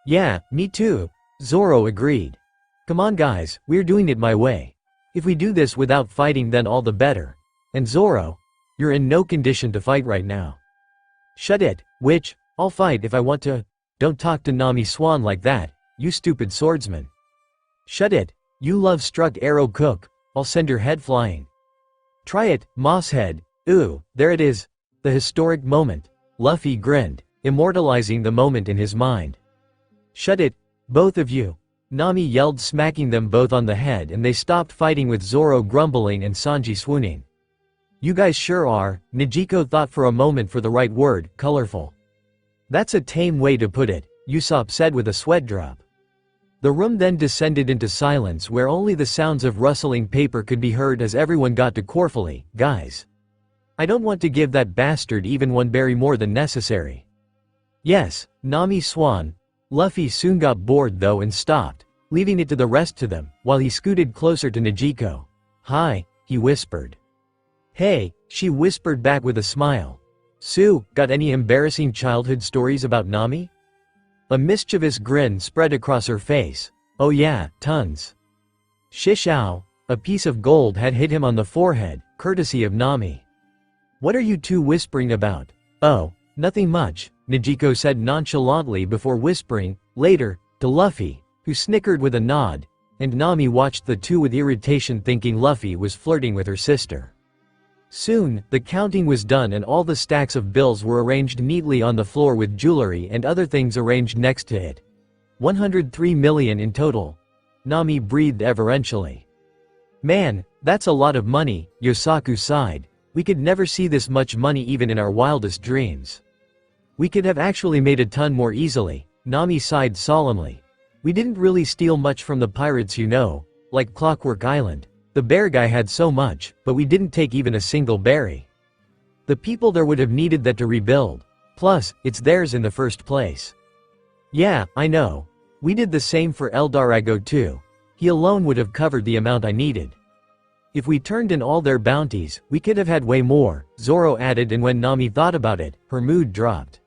Yeah, me too, Zoro agreed. Come on guys, we're doing it my way. If we do this without fighting, then all the better. And Zoro, you're in no condition to fight right now. Shut it, witch, I'll fight if I want to. Don't talk to Nami Swan like that, you stupid swordsman. Shut it, you love-struck arrow cook, I'll send your head flying. Try it, Mosshead. Ooh, there it is. The historic moment. Luffy grinned, immortalizing the moment in his mind. Shut it, both of you. Nami yelled, smacking them both on the head, and they stopped fighting with Zoro grumbling and Sanji swooning. You guys sure are, Nijiko thought for a moment for the right word, colorful. That's a tame way to put it, Usopp said with a sweat drop. The room then descended into silence where only the sounds of rustling paper could be heard as everyone got to Corfully. Guys, I don't want to give that bastard even one berry more than necessary. Yes, Nami Swan. Luffy soon got bored though and stopped, leaving it to the rest to them, while he scooted closer to Nijiko. Hi, he whispered. Hey, she whispered back with a smile. Sue, got any embarrassing childhood stories about Nami? A mischievous grin spread across her face. Oh yeah, tons. Shishao, a piece of gold had hit him on the forehead, courtesy of Nami. What are you two whispering about? Oh, nothing much, Nijiko said nonchalantly before whispering, later, to Luffy, who snickered with a nod, and Nami watched the two with irritation, thinking Luffy was flirting with her sister. Soon, the counting was done and all the stacks of bills were arranged neatly on the floor with jewelry and other things arranged next to it. 103 million in total. Nami breathed reverentially. Man, that's a lot of money, Yosaku sighed. We could never see this much money even in our wildest dreams. We could have actually made a ton more easily, Nami sighed solemnly. We didn't really steal much from the pirates, you know, like Clockwork Island. The bear guy had so much, but we didn't take even a single berry. The people there would have needed that to rebuild. Plus, it's theirs in the first place. Yeah, I know. We did the same for Eldarago too. He alone would have covered the amount I needed. If we turned in all their bounties, we could have had way more, Zoro added, and when Nami thought about it, her mood dropped.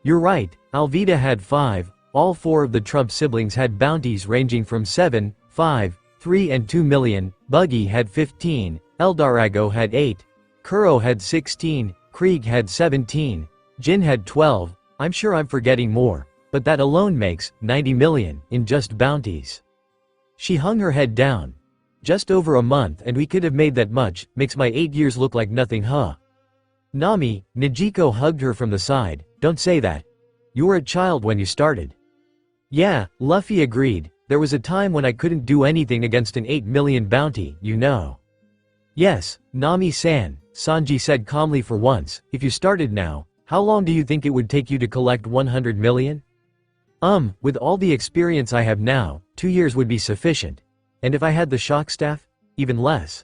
You're right, Alvida had 5, All four of the Trump siblings had bounties ranging from 7, 5, 3 and 2 million, Buggy had 15, Eldarago had 8, Kuro had 16, Krieg had 17, Jin had 12, I'm sure I'm forgetting more, but that alone makes 90 million in just bounties. She hung her head down. Just over a month and we could have made that much, makes my 8 years look like nothing, huh? Nami, Nijiko hugged her from the side, don't say that. You were a child when you started. Yeah, Luffy agreed, there was a time when I couldn't do anything against an 8 million bounty, you know. Yes, Nami-san, Sanji said calmly for once, if you started now, how long do you think it would take you to collect 100 million? With all the experience I have now, 2 years would be sufficient. And if I had the shock staff? Even less.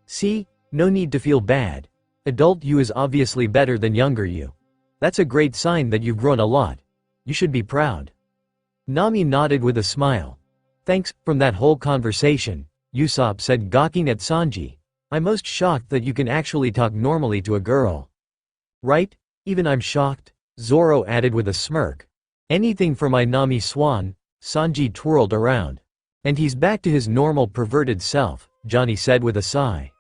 See? No need to feel bad. Adult you is obviously better than younger you. That's a great sign that you've grown a lot. You should be proud. Nami nodded with a smile. Thanks, from that whole conversation, Usopp said gawking at Sanji. I'm most shocked that you can actually talk normally to a girl. Right? Even I'm shocked, Zoro added with a smirk. Anything for my Nami swan, Sanji twirled around. And he's back to his normal perverted self, Johnny said with a sigh.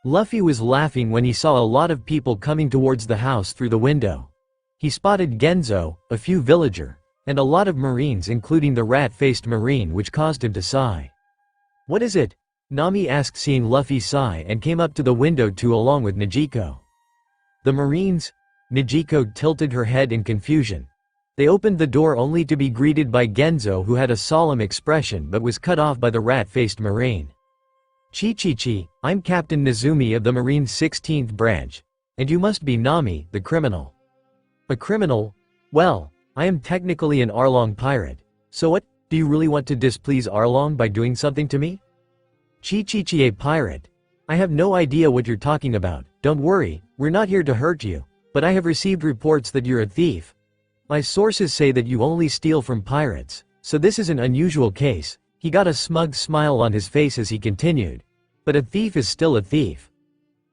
Luffy was laughing when he saw a lot of people coming towards the house through the window. He spotted Genzo, a few villager, and a lot of marines including the rat-faced marine, which caused him to sigh. What is it? Nami asked seeing Luffy sigh and came up to the window too along with Nijiko. The marines? Nijiko tilted her head in confusion. They opened the door only to be greeted by Genzo, who had a solemn expression but was cut off by the rat-faced marine. Chi, I'm Captain Nezumi of the Marine's 16th branch. And you must be Nami, the criminal. A criminal? Well, I am technically an Arlong pirate. So what, do you really want to displease Arlong by doing something to me? Chi, a pirate? I have no idea what you're talking about. Don't worry, we're not here to hurt you. But I have received reports that you're a thief. My sources say that you only steal from pirates, so this is an unusual case. He got a smug smile on his face as he continued. But a thief is still a thief.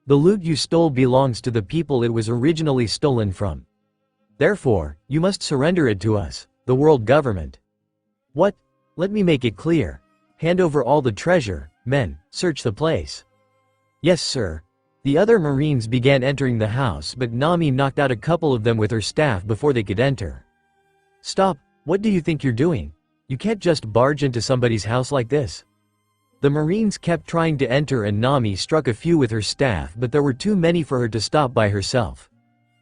The loot you stole belongs to the people it was originally stolen from. Therefore, you must surrender it to us, the world government. What? Let me make it clear. Hand over all the treasure, men, search the place. Yes, sir. The other marines began entering the house, but Nami knocked out a couple of them with her staff before they could enter. Stop, what do you think you're doing? You can't just barge into somebody's house like this. The marines kept trying to enter and Nami struck a few with her staff, but there were too many for her to stop by herself.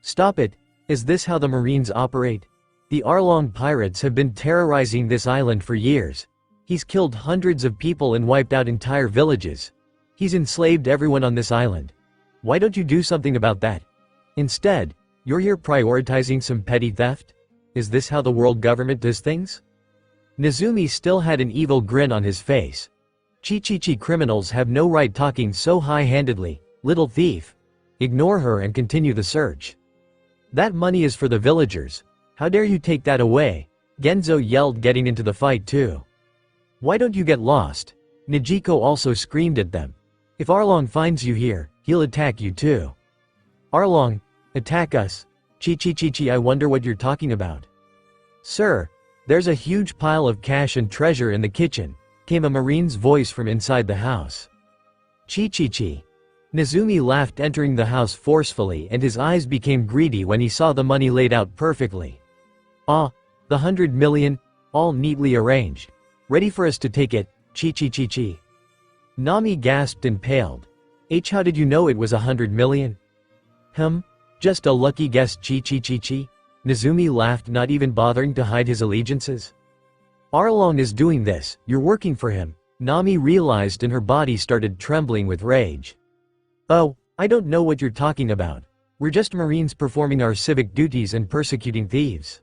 Stop it, is this how the marines operate? The Arlong pirates have been terrorizing this island for years. He's killed hundreds of people and wiped out entire villages. He's enslaved everyone on this island. Why don't you do something about that? Instead, you're here prioritizing some petty theft? Is this how the world government does things? Nezumi still had an evil grin on his face. Chi, criminals have no right talking so high-handedly, little thief. Ignore her and continue the search. That money is for the villagers. How dare you take that away? Genzo yelled, getting into the fight too. Why don't you get lost? Nijiko also screamed at them. If Arlong finds you here, he'll attack you too. Arlong, attack us. Chi, I wonder what you're talking about. Sir, there's a huge pile of cash and treasure in the kitchen, came a marine's voice from inside the house. Chi. Nezumi laughed, entering the house forcefully, and his eyes became greedy when he saw the money laid out perfectly. Ah, the 100 million, all neatly arranged. Ready for us to take it, Chi. Nami gasped and paled. How did you know it was 100 million? Just a lucky guess, Chi. Nezumi laughed, not even bothering to hide his allegiances. Arlong is doing this, you're working for him, Nami realized, and her body started trembling with rage. Oh, I don't know what you're talking about. We're just marines performing our civic duties and persecuting thieves.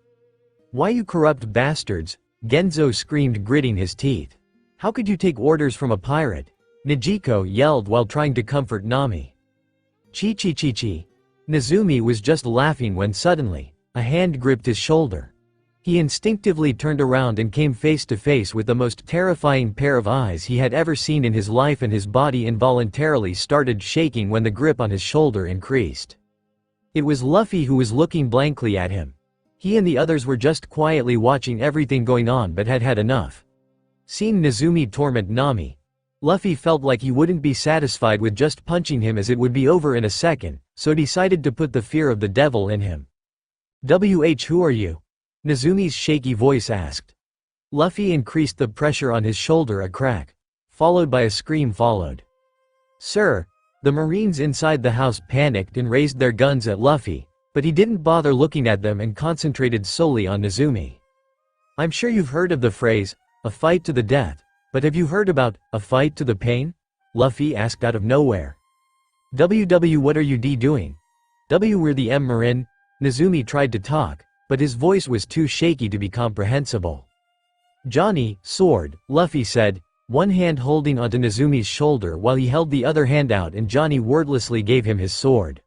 Why, you corrupt bastards, Genzo screamed, gritting his teeth. How could you take orders from a pirate? Nijiko yelled while trying to comfort Nami. Chi. Nezumi was just laughing when suddenly, a hand gripped his shoulder. He instinctively turned around and came face to face with the most terrifying pair of eyes he had ever seen in his life, and his body involuntarily started shaking when the grip on his shoulder increased. It was Luffy, who was looking blankly at him. He and the others were just quietly watching everything going on but had had enough. Seeing Nezumi torment Nami, Luffy felt like he wouldn't be satisfied with just punching him as it would be over in a second, so decided to put the fear of the devil in him. Who are you? Nezumi's shaky voice asked. Luffy increased the pressure on his shoulder a crack, followed by a scream followed. Sir, the Marines inside the house panicked and raised their guns at Luffy, but he didn't bother looking at them and concentrated solely on Nezumi. I'm sure you've heard of the phrase, a fight to the death, but have you heard about a fight to the pain? Luffy asked out of nowhere. What are you doing? We're the Marin. Nezumi tried to talk, but his voice was too shaky to be comprehensible. Johnny, sword, Luffy said, one hand holding onto Nezumi's shoulder while he held the other hand out and Johnny wordlessly gave him his sword.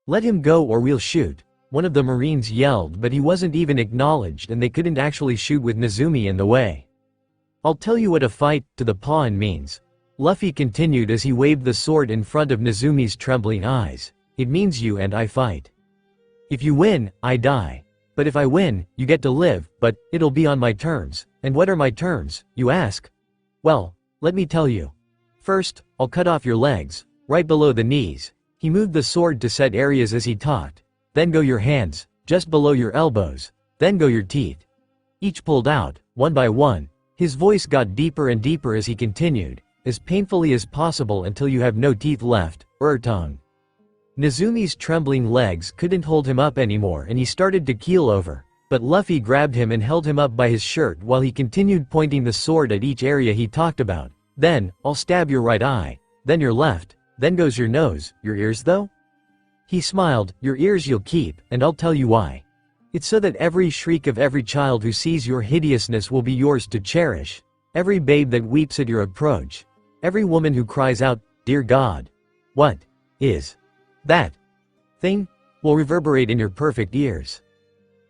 Let him go or we'll shoot, one of the Marines yelled, but he wasn't even acknowledged and they couldn't actually shoot with Nezumi in the way. I'll tell you what a fight to the pawn means. Luffy continued as he waved the sword in front of Nezumi's trembling eyes. It means you and I fight. If you win, I die. But if I win, you get to live, but it'll be on my terms. And what are my terms, you ask? Well, let me tell you. First, I'll cut off your legs, right below the knees. He moved the sword to set areas as he talked. Then go your hands, just below your elbows. Then go your teeth. Each pulled out, one by one. His voice got deeper and deeper as he continued, as painfully as possible until you have no teeth left, or tongue. Nezumi's trembling legs couldn't hold him up anymore and he started to keel over, but Luffy grabbed him and held him up by his shirt while he continued pointing the sword at each area he talked about. Then, I'll stab your right eye, then your left, then goes your nose, your ears though? He smiled, your ears you'll keep, and I'll tell you why. It's so that every shriek of every child who sees your hideousness will be yours to cherish, every babe that weeps at your approach, every woman who cries out, Dear God. What is that thing? Will reverberate in your perfect ears.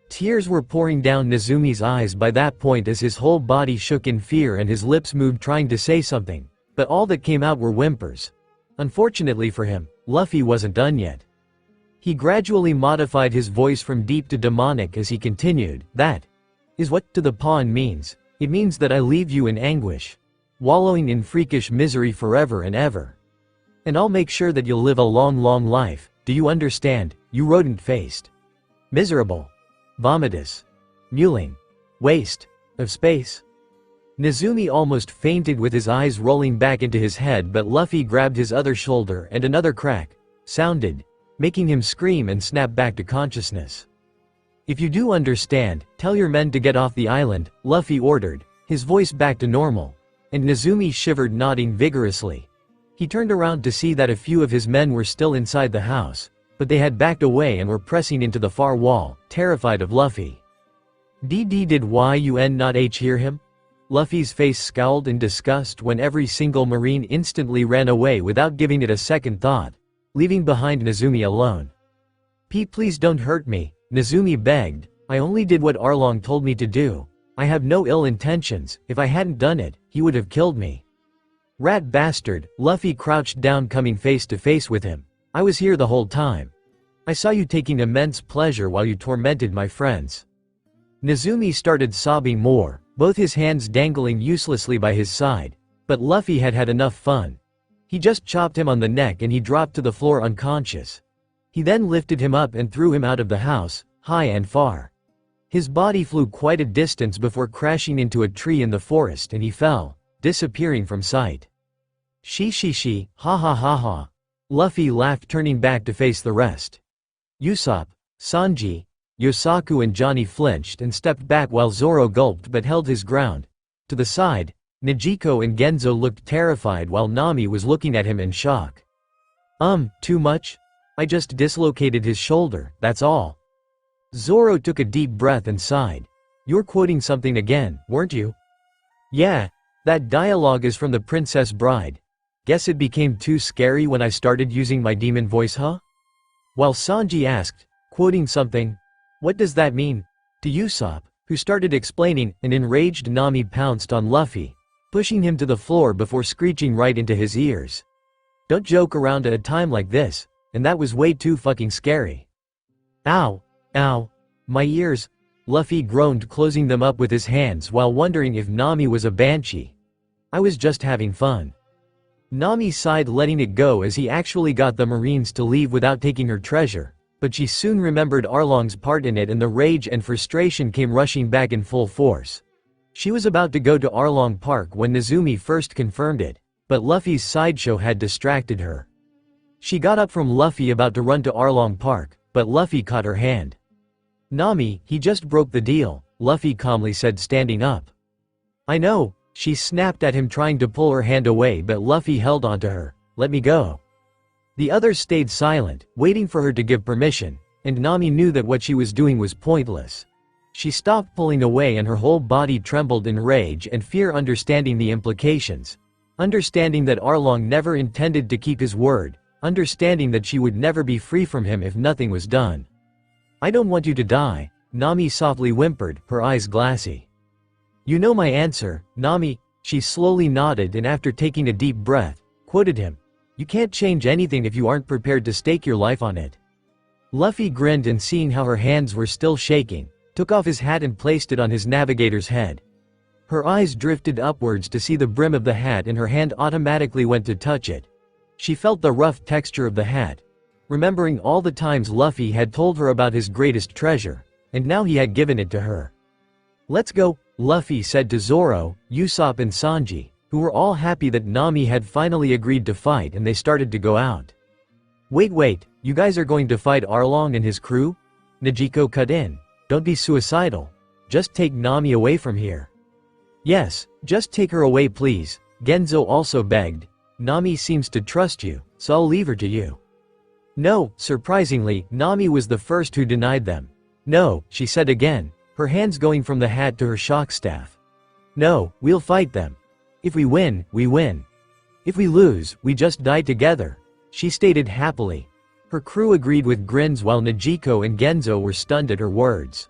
Tears were pouring down Nezumi's eyes by that point as his whole body shook in fear and his lips moved trying to say something, but all that came out were whimpers. Unfortunately for him, Luffy wasn't done yet. He gradually modified his voice from deep to demonic as he continued, that is what to the pawn means. It means that I leave you in anguish, wallowing in freakish misery forever and ever. And I'll make sure that you'll live a long, long life, do you understand, you rodent-faced, miserable, vomitous, mewling waste of space. Nezumi almost fainted with his eyes rolling back into his head, but Luffy grabbed his other shoulder and another crack sounded, making him scream and snap back to consciousness. If you do understand, tell your men to get off the island, Luffy ordered, his voice back to normal, and Nezumi shivered, nodding vigorously. He turned around to see that a few of his men were still inside the house, but they had backed away and were pressing into the far wall, terrified of Luffy. Did YUN not hear him? Luffy's face scowled in disgust when every single Marine instantly ran away without giving it a second thought, leaving behind Nezumi alone. Please don't hurt me, Nezumi begged. I only did what Arlong told me to do. I have no ill intentions. If I hadn't done it, he would have killed me. Rat bastard, Luffy crouched down, coming face to face with him. I was here the whole time. I saw you taking immense pleasure while you tormented my friends. Nezumi started sobbing more, both his hands dangling uselessly by his side, but Luffy had had enough fun. He just chopped him on the neck and he dropped to the floor unconscious. He then lifted him up and threw him out of the house, high and far. His body flew quite a distance before crashing into a tree in the forest and he fell, disappearing from sight. She, ha ha ha ha. Luffy laughed, turning back to face the rest. Usopp, Sanji, Yosaku and Johnny flinched and stepped back while Zoro gulped but held his ground. To the side, Nejico and Genzo looked terrified while Nami was looking at him in shock. Too much? I just dislocated his shoulder, that's all. Zoro took a deep breath and sighed. You're quoting something again, weren't you? Yeah, that dialogue is from The Princess Bride. Guess it became too scary when I started using my demon voice, huh? While Sanji asked, quoting something? What does that mean? To Usopp, who started explaining, an enraged Nami pounced on Luffy, pushing him to the floor before screeching right into his ears. Don't joke around at a time like this, and that was way too fucking scary. Ow, ow, my ears, Luffy groaned, closing them up with his hands while wondering if Nami was a banshee. I was just having fun. Nami sighed, letting it go as he actually got the Marines to leave without taking her treasure, but she soon remembered Arlong's part in it and the rage and frustration came rushing back in full force. She was about to go to Arlong Park when Nezumi first confirmed it, but Luffy's sideshow had distracted her. She got up from Luffy about to run to Arlong Park, but Luffy caught her hand. "Nami, he just broke the deal," Luffy calmly said, standing up. "I know," she snapped at him, trying to pull her hand away, but Luffy held onto her. "Let me go." The others stayed silent, waiting for her to give permission, and Nami knew that what she was doing was pointless. She stopped pulling away and her whole body trembled in rage and fear, understanding the implications. Understanding that Arlong never intended to keep his word, understanding that she would never be free from him if nothing was done. "I don't want you to die," Nami softly whimpered, her eyes glassy. "You know my answer, Nami," she slowly nodded and after taking a deep breath, quoted him. "You can't change anything if you aren't prepared to stake your life on it." Luffy grinned and seeing how her hands were still shaking, took off his hat and placed it on his navigator's head. Her eyes drifted upwards to see the brim of the hat and her hand automatically went to touch it. She felt the rough texture of the hat, remembering all the times Luffy had told her about his greatest treasure, and now he had given it to her. "Let's go," Luffy said to Zoro, Usopp and Sanji, who were all happy that Nami had finally agreed to fight, and they started to go out. Wait, you guys are going to fight Arlong and his crew?" Nejico cut in. "Don't be suicidal. Just take Nami away from here." "Yes, just take her away please," Genzo also begged. "Nami seems to trust you, so I'll leave her to you." No, surprisingly, Nami was the first who denied them. "No," she said again, her hands going from the hat to her shock staff. "No, we'll fight them. If we win, we win. If we lose, we just die together," she stated happily. Her crew agreed with grins while Nejico and Genzo were stunned at her words.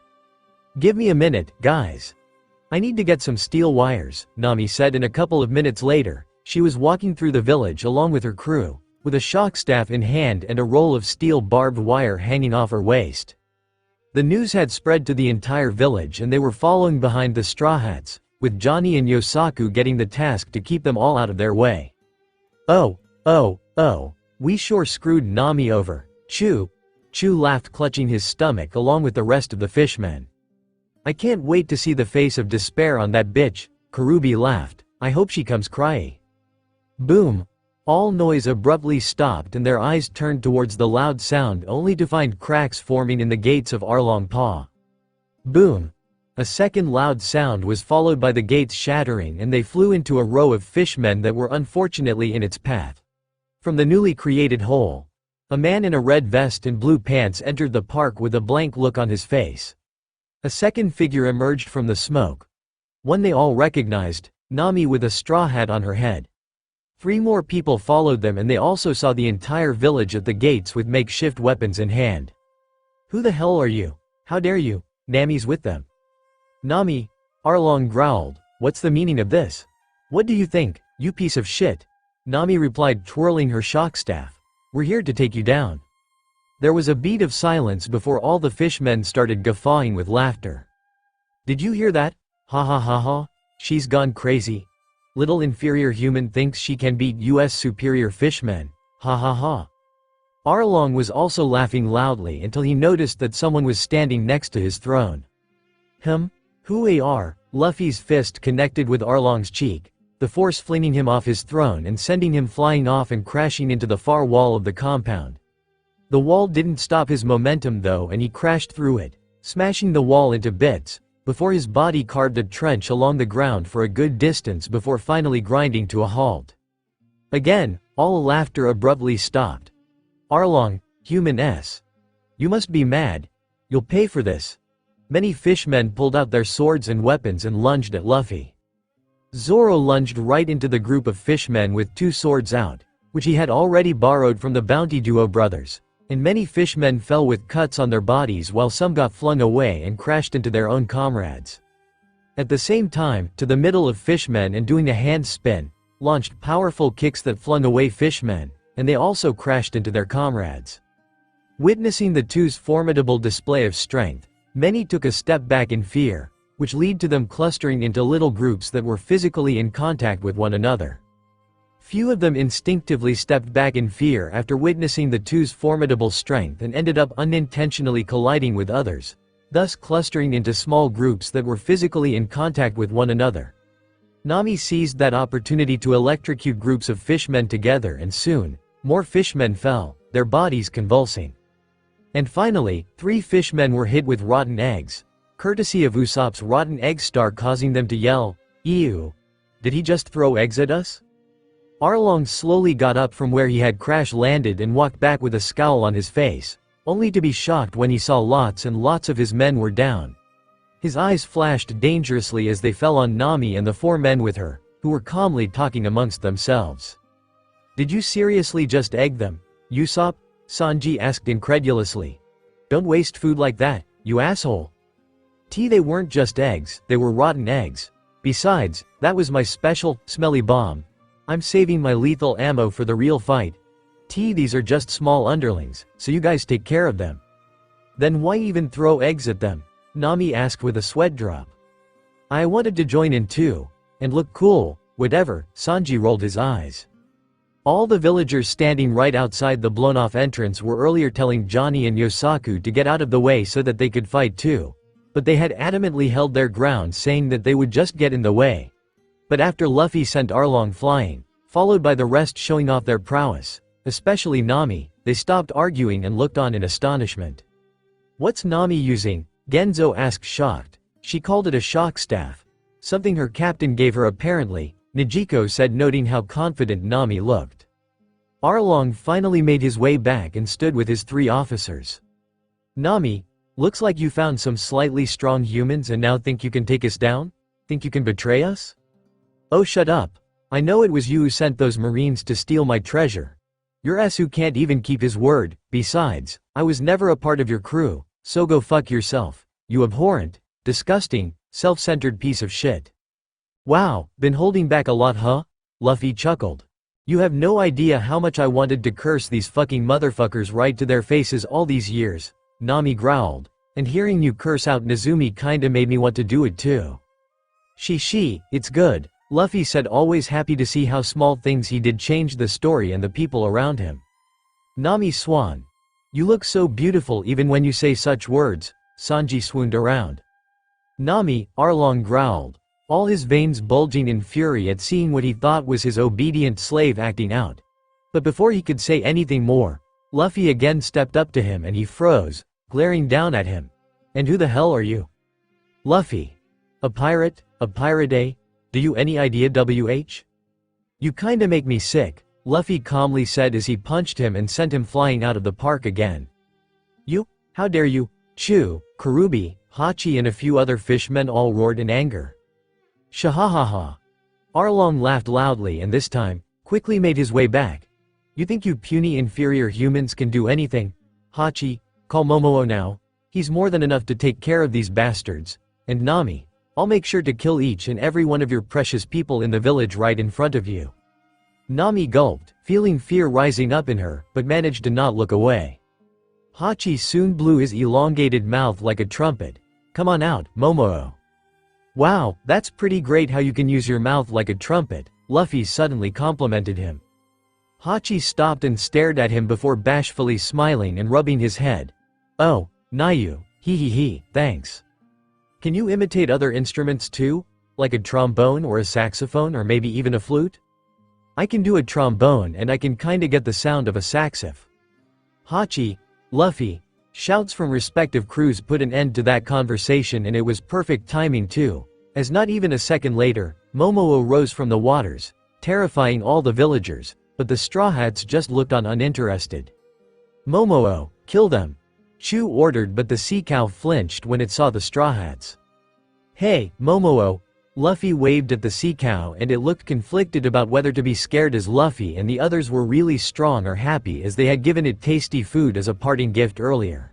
"Give me a minute, guys. I need to get some steel wires," Nami said, and a couple of minutes later, she was walking through the village along with her crew, with a shock staff in hand and a roll of steel barbed wire hanging off her waist. The news had spread to the entire village and they were following behind the Straw Hats, with Johnny and Yosaku getting the task to keep them all out of their way. Oh, we sure screwed Nami over. Chu laughed, clutching his stomach along with the rest of the fishmen. "I can't wait to see the face of despair on that bitch," Karubi laughed. "I hope she comes crying." Boom! All noise abruptly stopped and their eyes turned towards the loud sound only to find cracks forming in the gates of Arlong Pa. Boom! A second loud sound was followed by the gates shattering and they flew into a row of fishmen that were unfortunately in its path. From the newly created hole, a man in a red vest and blue pants entered the park with a blank look on his face. A second figure emerged from the smoke. One they all recognized, Nami with a straw hat on her head. 3 more people followed them and they also saw the entire village at the gates with makeshift weapons in hand. "Who the hell are you? How dare you?" Nami's with them. "Nami," Arlong growled, "what's the meaning of this?" "What do you think, you piece of shit?" Nami replied, twirling her shock staff. "We're here to take you down." There was a beat of silence before all the fishmen started guffawing with laughter. "Did you hear that? Ha ha ha ha, she's gone crazy. Little inferior human thinks she can beat US superior fishmen. Ha ha ha." Arlong was also laughing loudly until he noticed that someone was standing next to his throne. Who are? Luffy's fist connected with Arlong's cheek, the force flinging him off his throne and sending him flying off and crashing into the far wall of the compound. The wall didn't stop his momentum though and he crashed through it, smashing the wall into bits, before his body carved a trench along the ground for a good distance before finally grinding to a halt. Again, all laughter abruptly stopped. "Arlong, human S. You must be mad. You'll pay for this." Many fishmen pulled out their swords and weapons and lunged at Luffy. Zoro lunged right into the group of fishmen with 2 swords out, which he had already borrowed from the Bounty Duo brothers, and many fishmen fell with cuts on their bodies while some got flung away and crashed into their own comrades. At the same time, to the middle of fishmen and doing a hand spin, launched powerful kicks that flung away fishmen, and they also crashed into their comrades. Witnessing the two's formidable display of strength, Many took a step back in fear, which led to them clustering into little groups that were physically in contact with one another. Few of them instinctively stepped back in fear after witnessing the two's formidable strength and ended up unintentionally colliding with others, thus clustering into small groups that were physically in contact with one another. Nami seized that opportunity to electrocute groups of fishmen together, and soon, more fishmen fell, their bodies convulsing. And finally, 3 fishmen were hit with rotten eggs, courtesy of Usopp's rotten egg star, causing them to yell, "Ew! Did he just throw eggs at us?" Arlong slowly got up from where he had crash-landed and walked back with a scowl on his face, only to be shocked when he saw lots and lots of his men were down. His eyes flashed dangerously as they fell on Nami and the 4 men with her, who were calmly talking amongst themselves. "Did you seriously just egg them, Usopp?" Sanji asked incredulously. "Don't waste food like that, you asshole." They weren't just eggs, they were rotten eggs. Besides, that was my special, smelly bomb. I'm saving my lethal ammo for the real fight. These are just small underlings, so you guys take care of them. "Then why even throw eggs at them?" Nami asked with a sweat drop. "I wanted to join in too, and look cool, whatever." Sanji rolled his eyes. All the villagers standing right outside the blown-off entrance were earlier telling Johnny and Yosaku to get out of the way so that they could fight too, but they had adamantly held their ground, saying that they would just get in the way. But after Luffy sent Arlong flying, followed by the rest showing off their prowess, especially Nami, they stopped arguing and looked on in astonishment. "What's Nami using?" Genzo asked, shocked. "She called it a shock staff. Something her captain gave her apparently," Nijiko said, noting how confident Nami looked. Arlong finally made his way back and stood with his 3 officers. "Nami, looks like you found some slightly strong humans and now think you can take us down? Think you can betray us?" "Oh, shut up. I know it was you who sent those Marines to steal my treasure. Your ass who can't even keep his word. Besides, I was never a part of your crew, so go fuck yourself, you abhorrent, disgusting, self-centered piece of shit." "Wow, been holding back a lot, huh?" Luffy chuckled. "You have no idea how much I wanted to curse these fucking motherfuckers right to their faces all these years," Nami growled, "and hearing you curse out Nezumi kinda made me want to do it too." She, it's good," Luffy said, always happy to see how small things he did change the story and the people around him. "Nami Swan. You look so beautiful even when you say such words," Sanji swooned around. "Nami," Arlong growled, all his veins bulging in fury at seeing what he thought was his obedient slave acting out. But before he could say anything more, Luffy again stepped up to him and he froze, glaring down at him. "And who the hell are you?" "Luffy. A pirate, eh? Do you any idea, WH? You kinda make me sick," Luffy calmly said as he punched him and sent him flying out of the park again. "You? How dare you?" Chu, Karubi, Hachi and a few other fishmen all roared in anger. "Shahahaha." Arlong laughed loudly and this time, quickly made his way back. "You think you puny inferior humans can do anything? Hachi, call Momoa now. He's more than enough to take care of these bastards. And Nami, I'll make sure to kill each and every one of your precious people in the village right in front of you." Nami gulped, feeling fear rising up in her, but managed to not look away. Hachi soon blew his elongated mouth like a trumpet. "Come on out, Momoa." "Wow, that's pretty great how you can use your mouth like a trumpet," Luffy suddenly complimented him. Hachi stopped and stared at him before bashfully smiling and rubbing his head. "Oh, Nayu, thanks. Can you imitate other instruments too? Like a trombone or a saxophone or maybe even a flute?" "I can do a trombone and I can kinda get the sound of a saxophone." Hachi, Luffy, shouts from respective crews put an end to that conversation, and it was perfect timing too, as not even a second later, Momoa rose from the waters, terrifying all the villagers, but the Straw Hats just looked on uninterested. "Momoa, kill them," Chu ordered, but the sea cow flinched when it saw the Straw Hats. "Hey, Momoa," Luffy waved at the sea cow and it looked conflicted about whether to be scared as Luffy and the others were really strong or happy as they had given it tasty food as a parting gift earlier.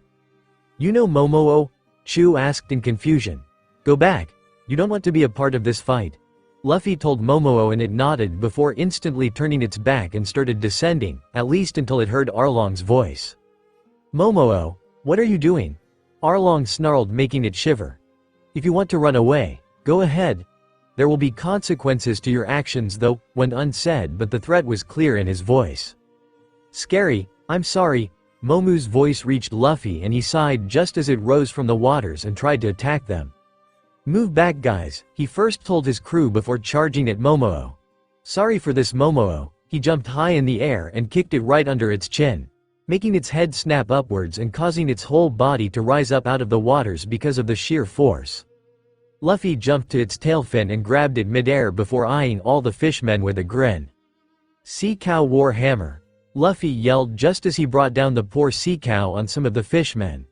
"You know Momoa?" Chu asked in confusion. "Go back. You don't want to be a part of this fight," Luffy told Momoa, and it nodded before instantly turning its back and started descending, at least until it heard Arlong's voice. "Momoa, what are you doing?" Arlong snarled, making it shiver. If you want to run away, go ahead. There will be consequences to your actions though, went unsaid, but the threat was clear in his voice. Scary, I'm sorry. Momu's voice reached Luffy and he sighed just as it rose from the waters and tried to attack them. Move back guys, he first told his crew before charging at Momo. Sorry for this Momo, he jumped high in the air and kicked it right under its chin, making its head snap upwards and causing its whole body to rise up out of the waters because of the sheer force. Luffy jumped to its tail fin and grabbed it mid-air before eyeing all the fishmen with a grin. Sea Cow War Hammer, Luffy yelled just as he brought down the poor sea cow on some of the fishmen.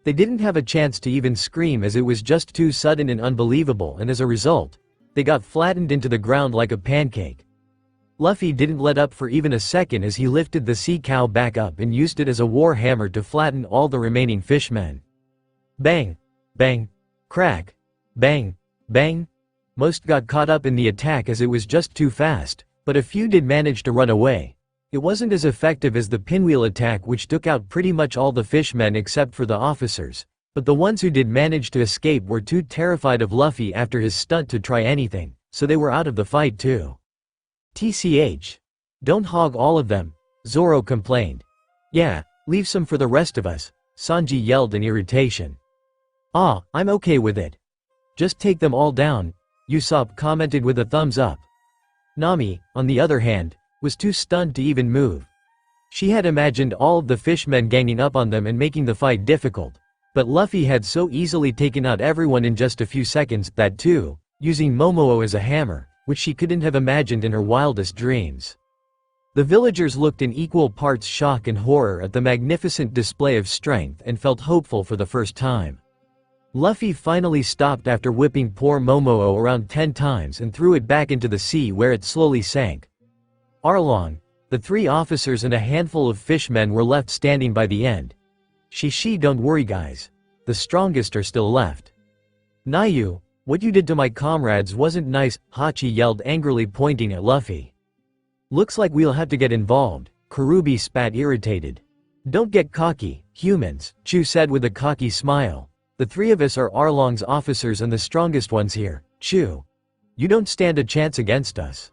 They didn't have a chance to even scream as it was just too sudden and unbelievable, and as a result, they got flattened into the ground like a pancake. Luffy didn't let up for even a second as he lifted the sea cow back up and used it as a war hammer to flatten all the remaining fishmen. Bang! Bang! Crack! Bang! Bang! Most got caught up in the attack as it was just too fast, but a few did manage to run away. It wasn't as effective as the pinwheel attack, which took out pretty much all the fishmen except for the officers, but the ones who did manage to escape were too terrified of Luffy after his stunt to try anything, so they were out of the fight too. TCH. Don't hog all of them, Zoro complained. Yeah, leave some for the rest of us, Sanji yelled in irritation. Ah, I'm okay with it. Just take them all down, Usopp commented with a thumbs up. Nami, on the other hand, was too stunned to even move. She had imagined all of the fishmen ganging up on them and making the fight difficult, but Luffy had so easily taken out everyone in just a few seconds, that too, using Momo as a hammer, which she couldn't have imagined in her wildest dreams. The villagers looked in equal parts shock and horror at the magnificent display of strength and felt hopeful for the first time. Luffy finally stopped after whipping poor Momo around 10 times and threw it back into the sea where it slowly sank. Arlong, the 3 officers and a handful of fishmen were left standing by the end. She don't worry guys. The strongest are still left. Nayu, what you did to my comrades wasn't nice, Hachi yelled angrily pointing at Luffy. Looks like we'll have to get involved, Karubi spat irritated. Don't get cocky, humans, Chu said with a cocky smile. The 3 of us are Arlong's officers and the strongest ones here, Chu. You don't stand a chance against us.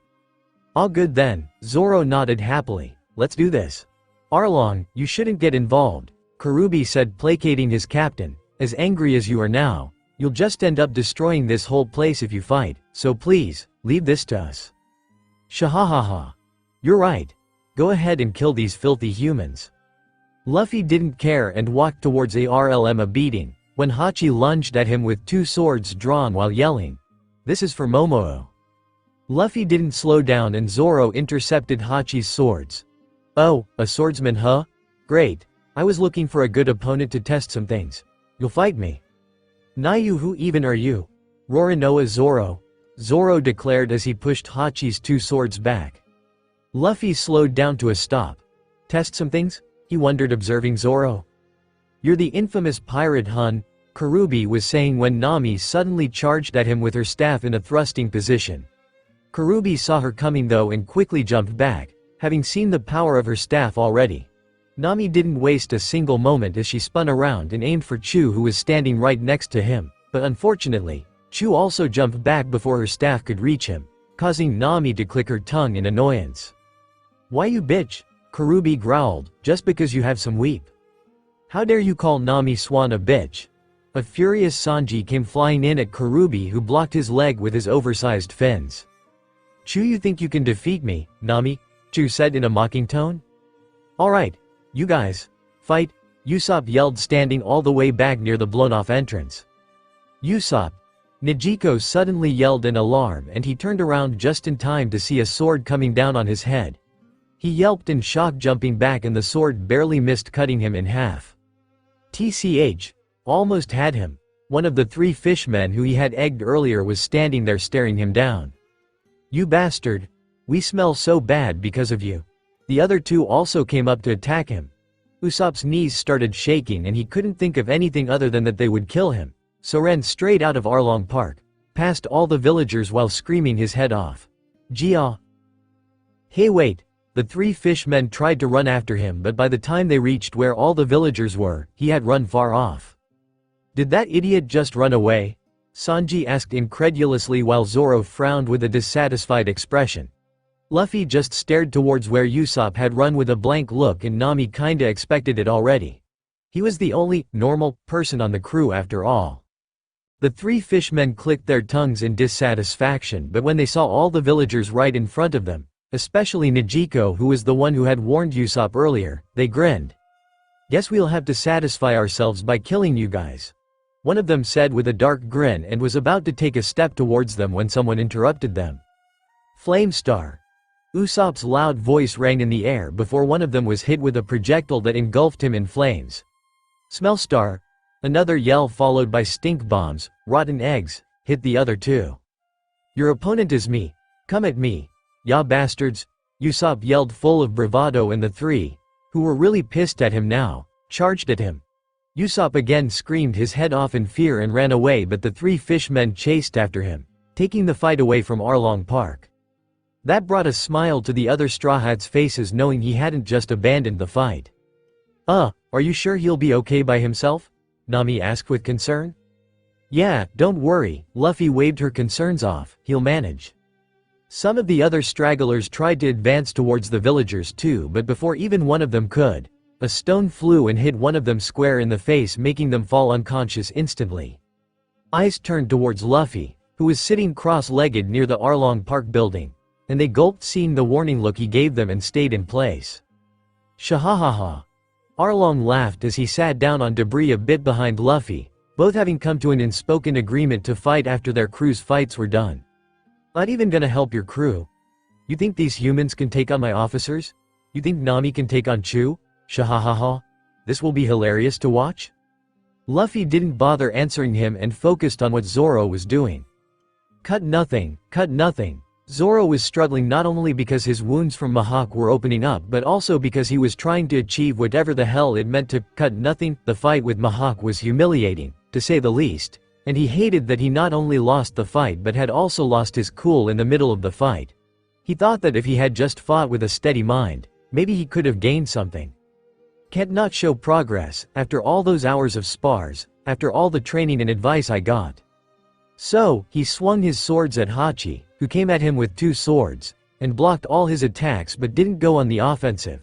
All good then, Zoro nodded happily. Let's do this. Arlong, you shouldn't get involved, Karubi said, placating his captain. As angry as you are now, you'll just end up destroying this whole place if you fight, so please, leave this to us. Shahahaha. You're right. Go ahead and kill these filthy humans. Luffy didn't care and walked towards Arlm beating, when Hachi lunged at him with 2 swords drawn while yelling, "This is for Momo." Luffy didn't slow down and Zoro intercepted Hachi's swords. Oh, a swordsman huh? Great. I was looking for a good opponent to test some things. You'll fight me. Nayu, who even are you? Roronoa Zoro, Zoro declared as he pushed Hachi's 2 swords back. Luffy slowed down to a stop. Test some things? He wondered, observing Zoro. You're the infamous pirate Hun, Karubi was saying when Nami suddenly charged at him with her staff in a thrusting position. Karubi saw her coming though and quickly jumped back, having seen the power of her staff already. Nami didn't waste a single moment as she spun around and aimed for Chu, who was standing right next to him, but unfortunately, Chu also jumped back before her staff could reach him, causing Nami to click her tongue in annoyance. Why you bitch? Karubi growled, just because you have some weep. How dare you call Nami Swan a bitch? A furious Sanji came flying in at Karubi, who blocked his leg with his oversized fins. Chu, you think you can defeat me, Nami? Chu said in a mocking tone. Alright, you guys, fight, Usopp yelled, standing all the way back near the blown-off entrance. Usopp! Nijiko suddenly yelled in alarm and he turned around just in time to see a sword coming down on his head. He yelped in shock, jumping back, and the sword barely missed cutting him in half. TCH, almost had him. One of the 3 fishmen who he had egged earlier was standing there staring him down. You bastard! We smell so bad because of you. The other 2 also came up to attack him. Usopp's knees started shaking and he couldn't think of anything other than that they would kill him, so ran straight out of Arlong Park, past all the villagers while screaming his head off. Jia! Hey wait! The 3 fishmen tried to run after him, but by the time they reached where all the villagers were, he had run far off. Did that idiot just run away? Sanji asked incredulously while Zoro frowned with a dissatisfied expression. Luffy just stared towards where Usopp had run with a blank look, and Nami kinda expected it already. He was the only normal person on the crew after all. The three fishmen clicked their tongues in dissatisfaction, but when they saw all the villagers right in front of them, especially Nijiko, who was the one who had warned Usopp earlier, they grinned. "Guess we'll have to satisfy ourselves by killing you guys," one of them said with a dark grin, and was about to take a step towards them when someone interrupted them. "Flame Star." Usopp's loud voice rang in the air before one of them was hit with a projectile that engulfed him in flames. "Smell Star." Another yell followed by stink bombs, rotten eggs, hit the other two. "Your opponent is me. Come at me. Ya bastards," Usopp yelled full of bravado, and the three, who were really pissed at him now, charged at him. Usopp again screamed his head off in fear and ran away, but the three fishmen chased after him, taking the fight away from Arlong Park. That brought a smile to the other Straw Hats' faces, knowing he hadn't just abandoned the fight. Are you sure he'll be okay by himself?" Nami asked with concern. "Yeah, don't worry," Luffy waved her concerns off, "he'll manage." Some of the other stragglers tried to advance towards the villagers too, but before even one of them could, a stone flew and hit one of them square in the face, making them fall unconscious instantly. Eyes turned towards Luffy, who was sitting cross-legged near the Arlong Park building, and they gulped seeing the warning look he gave them and stayed in place. Shahahaha. Arlong laughed as he sat down on debris a bit behind Luffy, both having come to an unspoken agreement to fight after their crew's fights were done. "Not even gonna help your crew? You think these humans can take on my officers? You think Nami can take on Chu? Shahahaha. This will be hilarious to watch." Luffy didn't bother answering him and focused on what Zoro was doing. Cut nothing, cut nothing. Zoro was struggling not only because his wounds from Mihawk were opening up, but also because he was trying to achieve whatever the hell it meant to cut nothing. The fight with Mihawk was humiliating, to say the least, and he hated that he not only lost the fight but had also lost his cool in the middle of the fight. He thought that if he had just fought with a steady mind, maybe he could have gained something. Can't not show progress, after all those hours of spars, after all the training and advice I got. So, he swung his swords at Hachi, who came at him with two swords, and blocked all his attacks but didn't go on the offensive.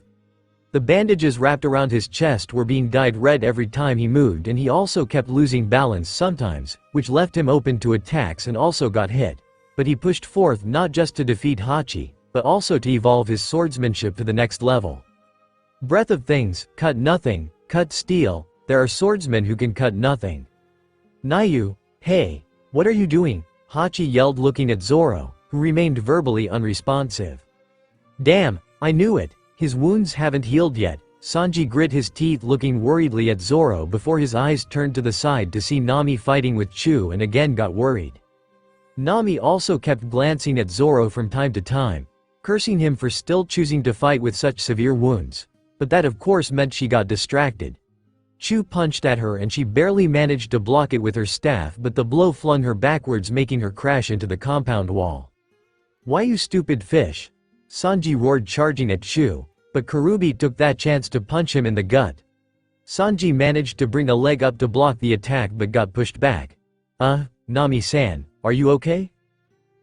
The bandages wrapped around his chest were being dyed red every time he moved, and he also kept losing balance sometimes, which left him open to attacks and also got hit. But he pushed forth not just to defeat Hachi, but also to evolve his swordsmanship to the next level. Breath of things, cut nothing, cut steel, there are swordsmen who can cut nothing. Nayu, hey, what are you doing? Hachi yelled, looking at Zoro, who remained verbally unresponsive. Damn, I knew it, his wounds haven't healed yet. Sanji grit his teeth, looking worriedly at Zoro before his eyes turned to the side to see Nami fighting with Chu and again got worried. Nami also kept glancing at Zoro from time to time, cursing him for still choosing to fight with such severe wounds. But that of course meant she got distracted. Chu punched at her and she barely managed to block it with her staff, but the blow flung her backwards, making her crash into the compound wall. Why, you stupid fish? Sanji roared, charging at Chu, but Karubi took that chance to punch him in the gut. Sanji managed to bring a leg up to block the attack but got pushed back. Nami-san, are you okay?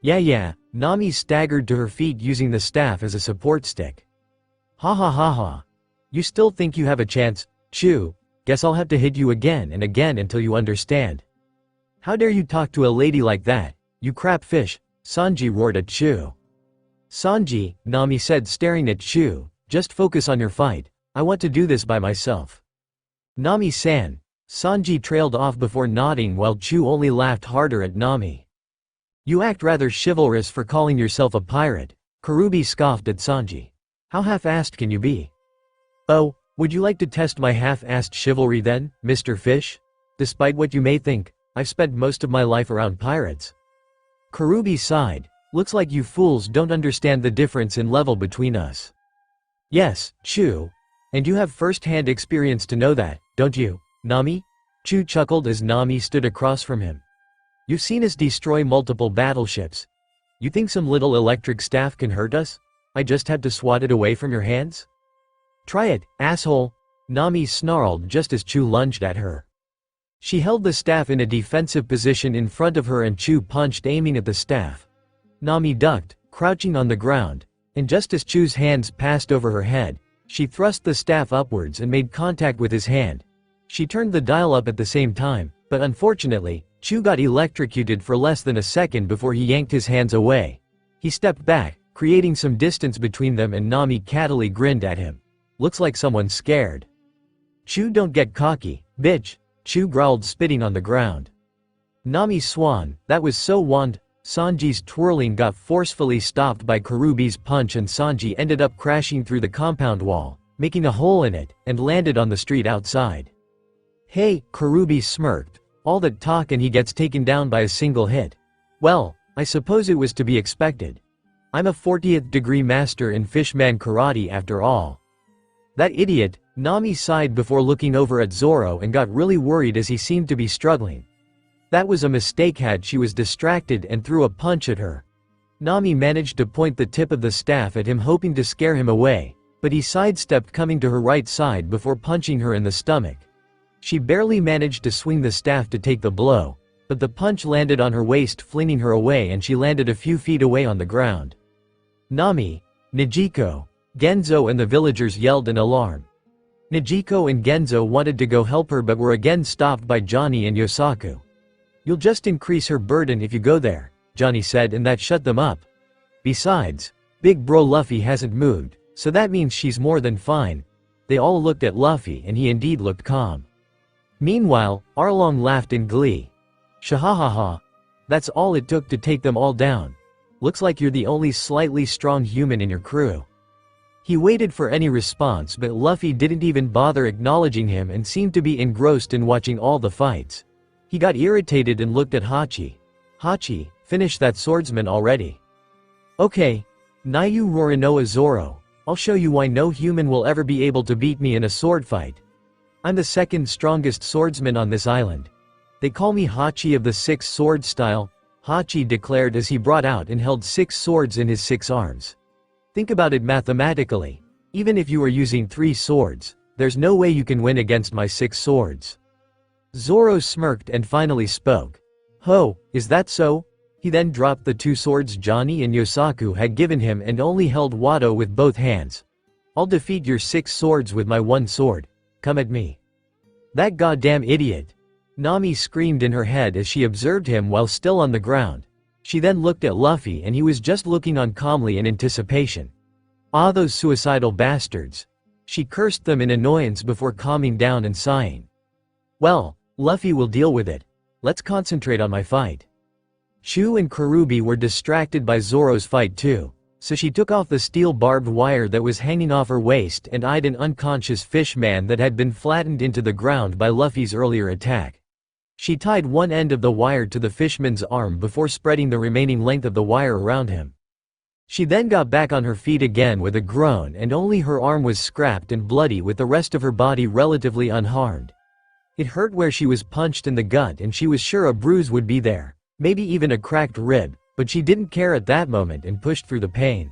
Yeah, Nami staggered to her feet using the staff as a support stick. Ha ha ha ha. You still think you have a chance, Chu? Guess I'll have to hit you again and again until you understand. How dare you talk to a lady like that, you crap fish, Sanji roared at Chu. Sanji, Nami said, staring at Chu, just focus on your fight, I want to do this by myself. Nami-san. Sanji trailed off before nodding while Chu only laughed harder at Nami. You act rather chivalrous for calling yourself a pirate, Karubi scoffed at Sanji. How half-assed can you be? Oh, would you like to test my half-assed chivalry then, Mr. Fish? Despite what you may think, I've spent most of my life around pirates. Karubi sighed. Looks like you fools don't understand the difference in level between us. Yes, Chu. And you have first-hand experience to know that, don't you, Nami? Chu chuckled as Nami stood across from him. You've seen us destroy multiple battleships. You think some little electric staff can hurt us? I just have to swat it away from your hands? Try it, asshole! Nami snarled just as Chu lunged at her. She held the staff in a defensive position in front of her and Chu punched aiming at the staff. Nami ducked, crouching on the ground, and just as Chu's hands passed over her head, she thrust the staff upwards and made contact with his hand. She turned the dial up at the same time, but unfortunately, Chu got electrocuted for less than a second before he yanked his hands away. He stepped back, creating some distance between them, and Nami cattily grinned at him. Looks like someone's scared. Chu, don't get cocky, bitch, Chu growled, spitting on the ground. Nami swan, that was so wand. Sanji's twirling got forcefully stopped by Karubi's punch and Sanji ended up crashing through the compound wall, making a hole in it, and landed on the street outside. Hey, Karubi smirked. All that talk and he gets taken down by a single hit. Well, I suppose it was to be expected. I'm a 40th degree master in fishman karate after all. That idiot, Nami sighed before looking over at Zoro and got really worried as he seemed to be struggling. That was a mistake. She was distracted and threw a punch at her. Nami managed to point the tip of the staff at him, hoping to scare him away, but he sidestepped, coming to her right side before punching her in the stomach. She barely managed to swing the staff to take the blow, but the punch landed on her waist, flinging her away, and she landed a few feet away on the ground. Nami, Nijiko, Genzo and the villagers yelled in alarm. Nijiko and Genzo wanted to go help her but were again stopped by Johnny and Yosaku. You'll just increase her burden if you go there, Johnny said, and that shut them up. Besides, big bro Luffy hasn't moved, so that means she's more than fine. They all looked at Luffy and he indeed looked calm. Meanwhile, Arlong laughed in glee. Shahahaha. That's all it took to take them all down. Looks like you're the only slightly strong human in your crew. He waited for any response, but Luffy didn't even bother acknowledging him and seemed to be engrossed in watching all the fights. He got irritated and looked at Hachi. Hachi, finish that swordsman already. Okay. Nayu Rorinoa Zoro, I'll show you why no human will ever be able to beat me in a sword fight. I'm the second strongest swordsman on this island. They call me Hachi of the 6 sword style, Hachi declared as he brought out and held 6 swords in his 6 arms. Think about it mathematically. Even if you are using 3 swords, there's no way you can win against my 6 swords. Zoro smirked and finally spoke. Ho, is that so? He then dropped the 2 swords Johnny and Yosaku had given him and only held Wado with both hands. I'll defeat your 6 swords with my 1 sword. Come at me. That goddamn idiot. Nami screamed in her head as she observed him while still on the ground. She then looked at Luffy and he was just looking on calmly in anticipation. Ah, those suicidal bastards. She cursed them in annoyance before calming down and sighing. Well, Luffy will deal with it. Let's concentrate on my fight. Chu and Karubi were distracted by Zoro's fight too, so she took off the steel barbed wire that was hanging off her waist and eyed an unconscious fishman that had been flattened into the ground by Luffy's earlier attack. She tied one end of the wire to the fishman's arm before spreading the remaining length of the wire around him. She then got back on her feet again with a groan, and only her arm was scrapped and bloody, with the rest of her body relatively unharmed. It hurt where she was punched in the gut and she was sure a bruise would be there, maybe even a cracked rib, but she didn't care at that moment and pushed through the pain.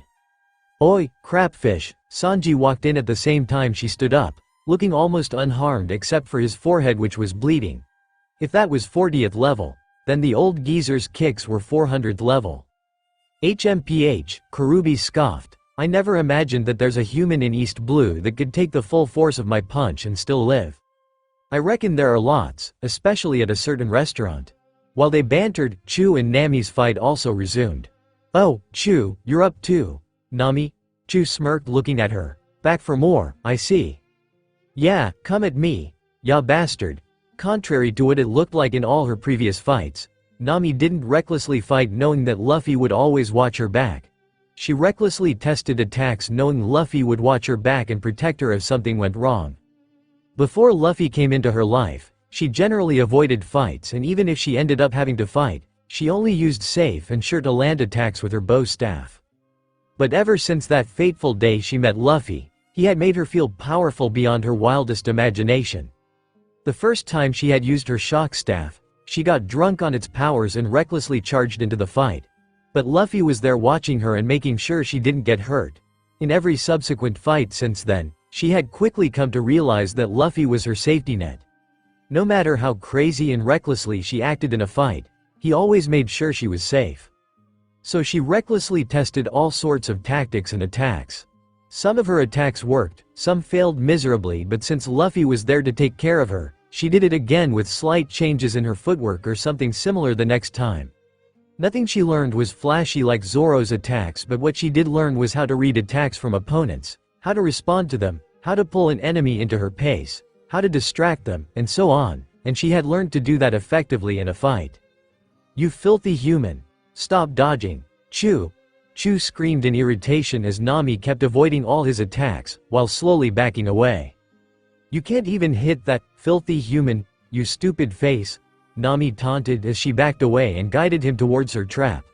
Oi, crapfish, Sanji walked in at the same time she stood up, looking almost unharmed except for his forehead, which was bleeding. If that was 40th level, then the old geezer's kicks were 400th level. HMPH, Karubi scoffed. I never imagined that there's a human in East Blue that could take the full force of my punch and still live. I reckon there are lots, especially at a certain restaurant. While they bantered, Chu and Nami's fight also resumed. Oh, Chu, you're up too. Nami? Chu smirked, looking at her. Back for more, I see. Yeah, come at me. Ya bastard. Contrary to what it looked like in all her previous fights, Nami didn't recklessly fight knowing that Luffy would always watch her back. She recklessly tested attacks knowing Luffy would watch her back and protect her if something went wrong. Before Luffy came into her life, she generally avoided fights, and even if she ended up having to fight, she only used safe and sure-to-land attacks with her bow staff. But ever since that fateful day she met Luffy, he had made her feel powerful beyond her wildest imagination. The first time she had used her shock staff, she got drunk on its powers and recklessly charged into the fight. But Luffy was there watching her and making sure she didn't get hurt. In every subsequent fight since then, she had quickly come to realize that Luffy was her safety net. No matter how crazy and recklessly she acted in a fight, he always made sure she was safe. So she recklessly tested all sorts of tactics and attacks. Some of her attacks worked, some failed miserably, but since Luffy was there to take care of her, she did it again with slight changes in her footwork or something similar the next time. Nothing she learned was flashy like Zoro's attacks, but what she did learn was how to read attacks from opponents, how to respond to them, how to pull an enemy into her pace, how to distract them, and so on, and she had learned to do that effectively in a fight. "You filthy human! Stop dodging! Chew!" Chew screamed in irritation as Nami kept avoiding all his attacks, while slowly backing away. "You can't even hit that, filthy human, you stupid face," Nami taunted as she backed away and guided him towards her trap.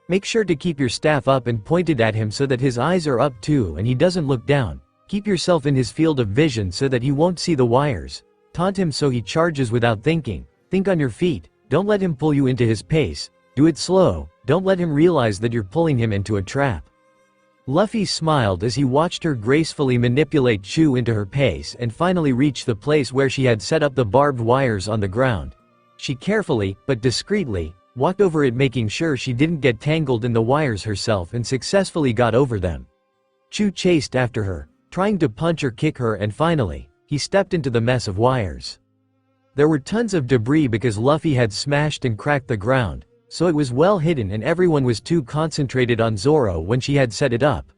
"Make sure to keep your staff up and pointed at him so that his eyes are up too and he doesn't look down. Keep yourself in his field of vision so that he won't see the wires. Taunt him so he charges without thinking. Think on your feet, don't let him pull you into his pace. Do it slow, don't let him realize that you're pulling him into a trap." Luffy smiled as he watched her gracefully manipulate Chew into her pace and finally reach the place where she had set up the barbed wires on the ground. She carefully, but discreetly, walked over it, making sure she didn't get tangled in the wires herself, and successfully got over them. Chew chased after her, trying to punch or kick her, and finally, he stepped into the mess of wires. There were tons of debris because Luffy had smashed and cracked the ground, so it was well hidden and everyone was too concentrated on Zoro when she had set it up.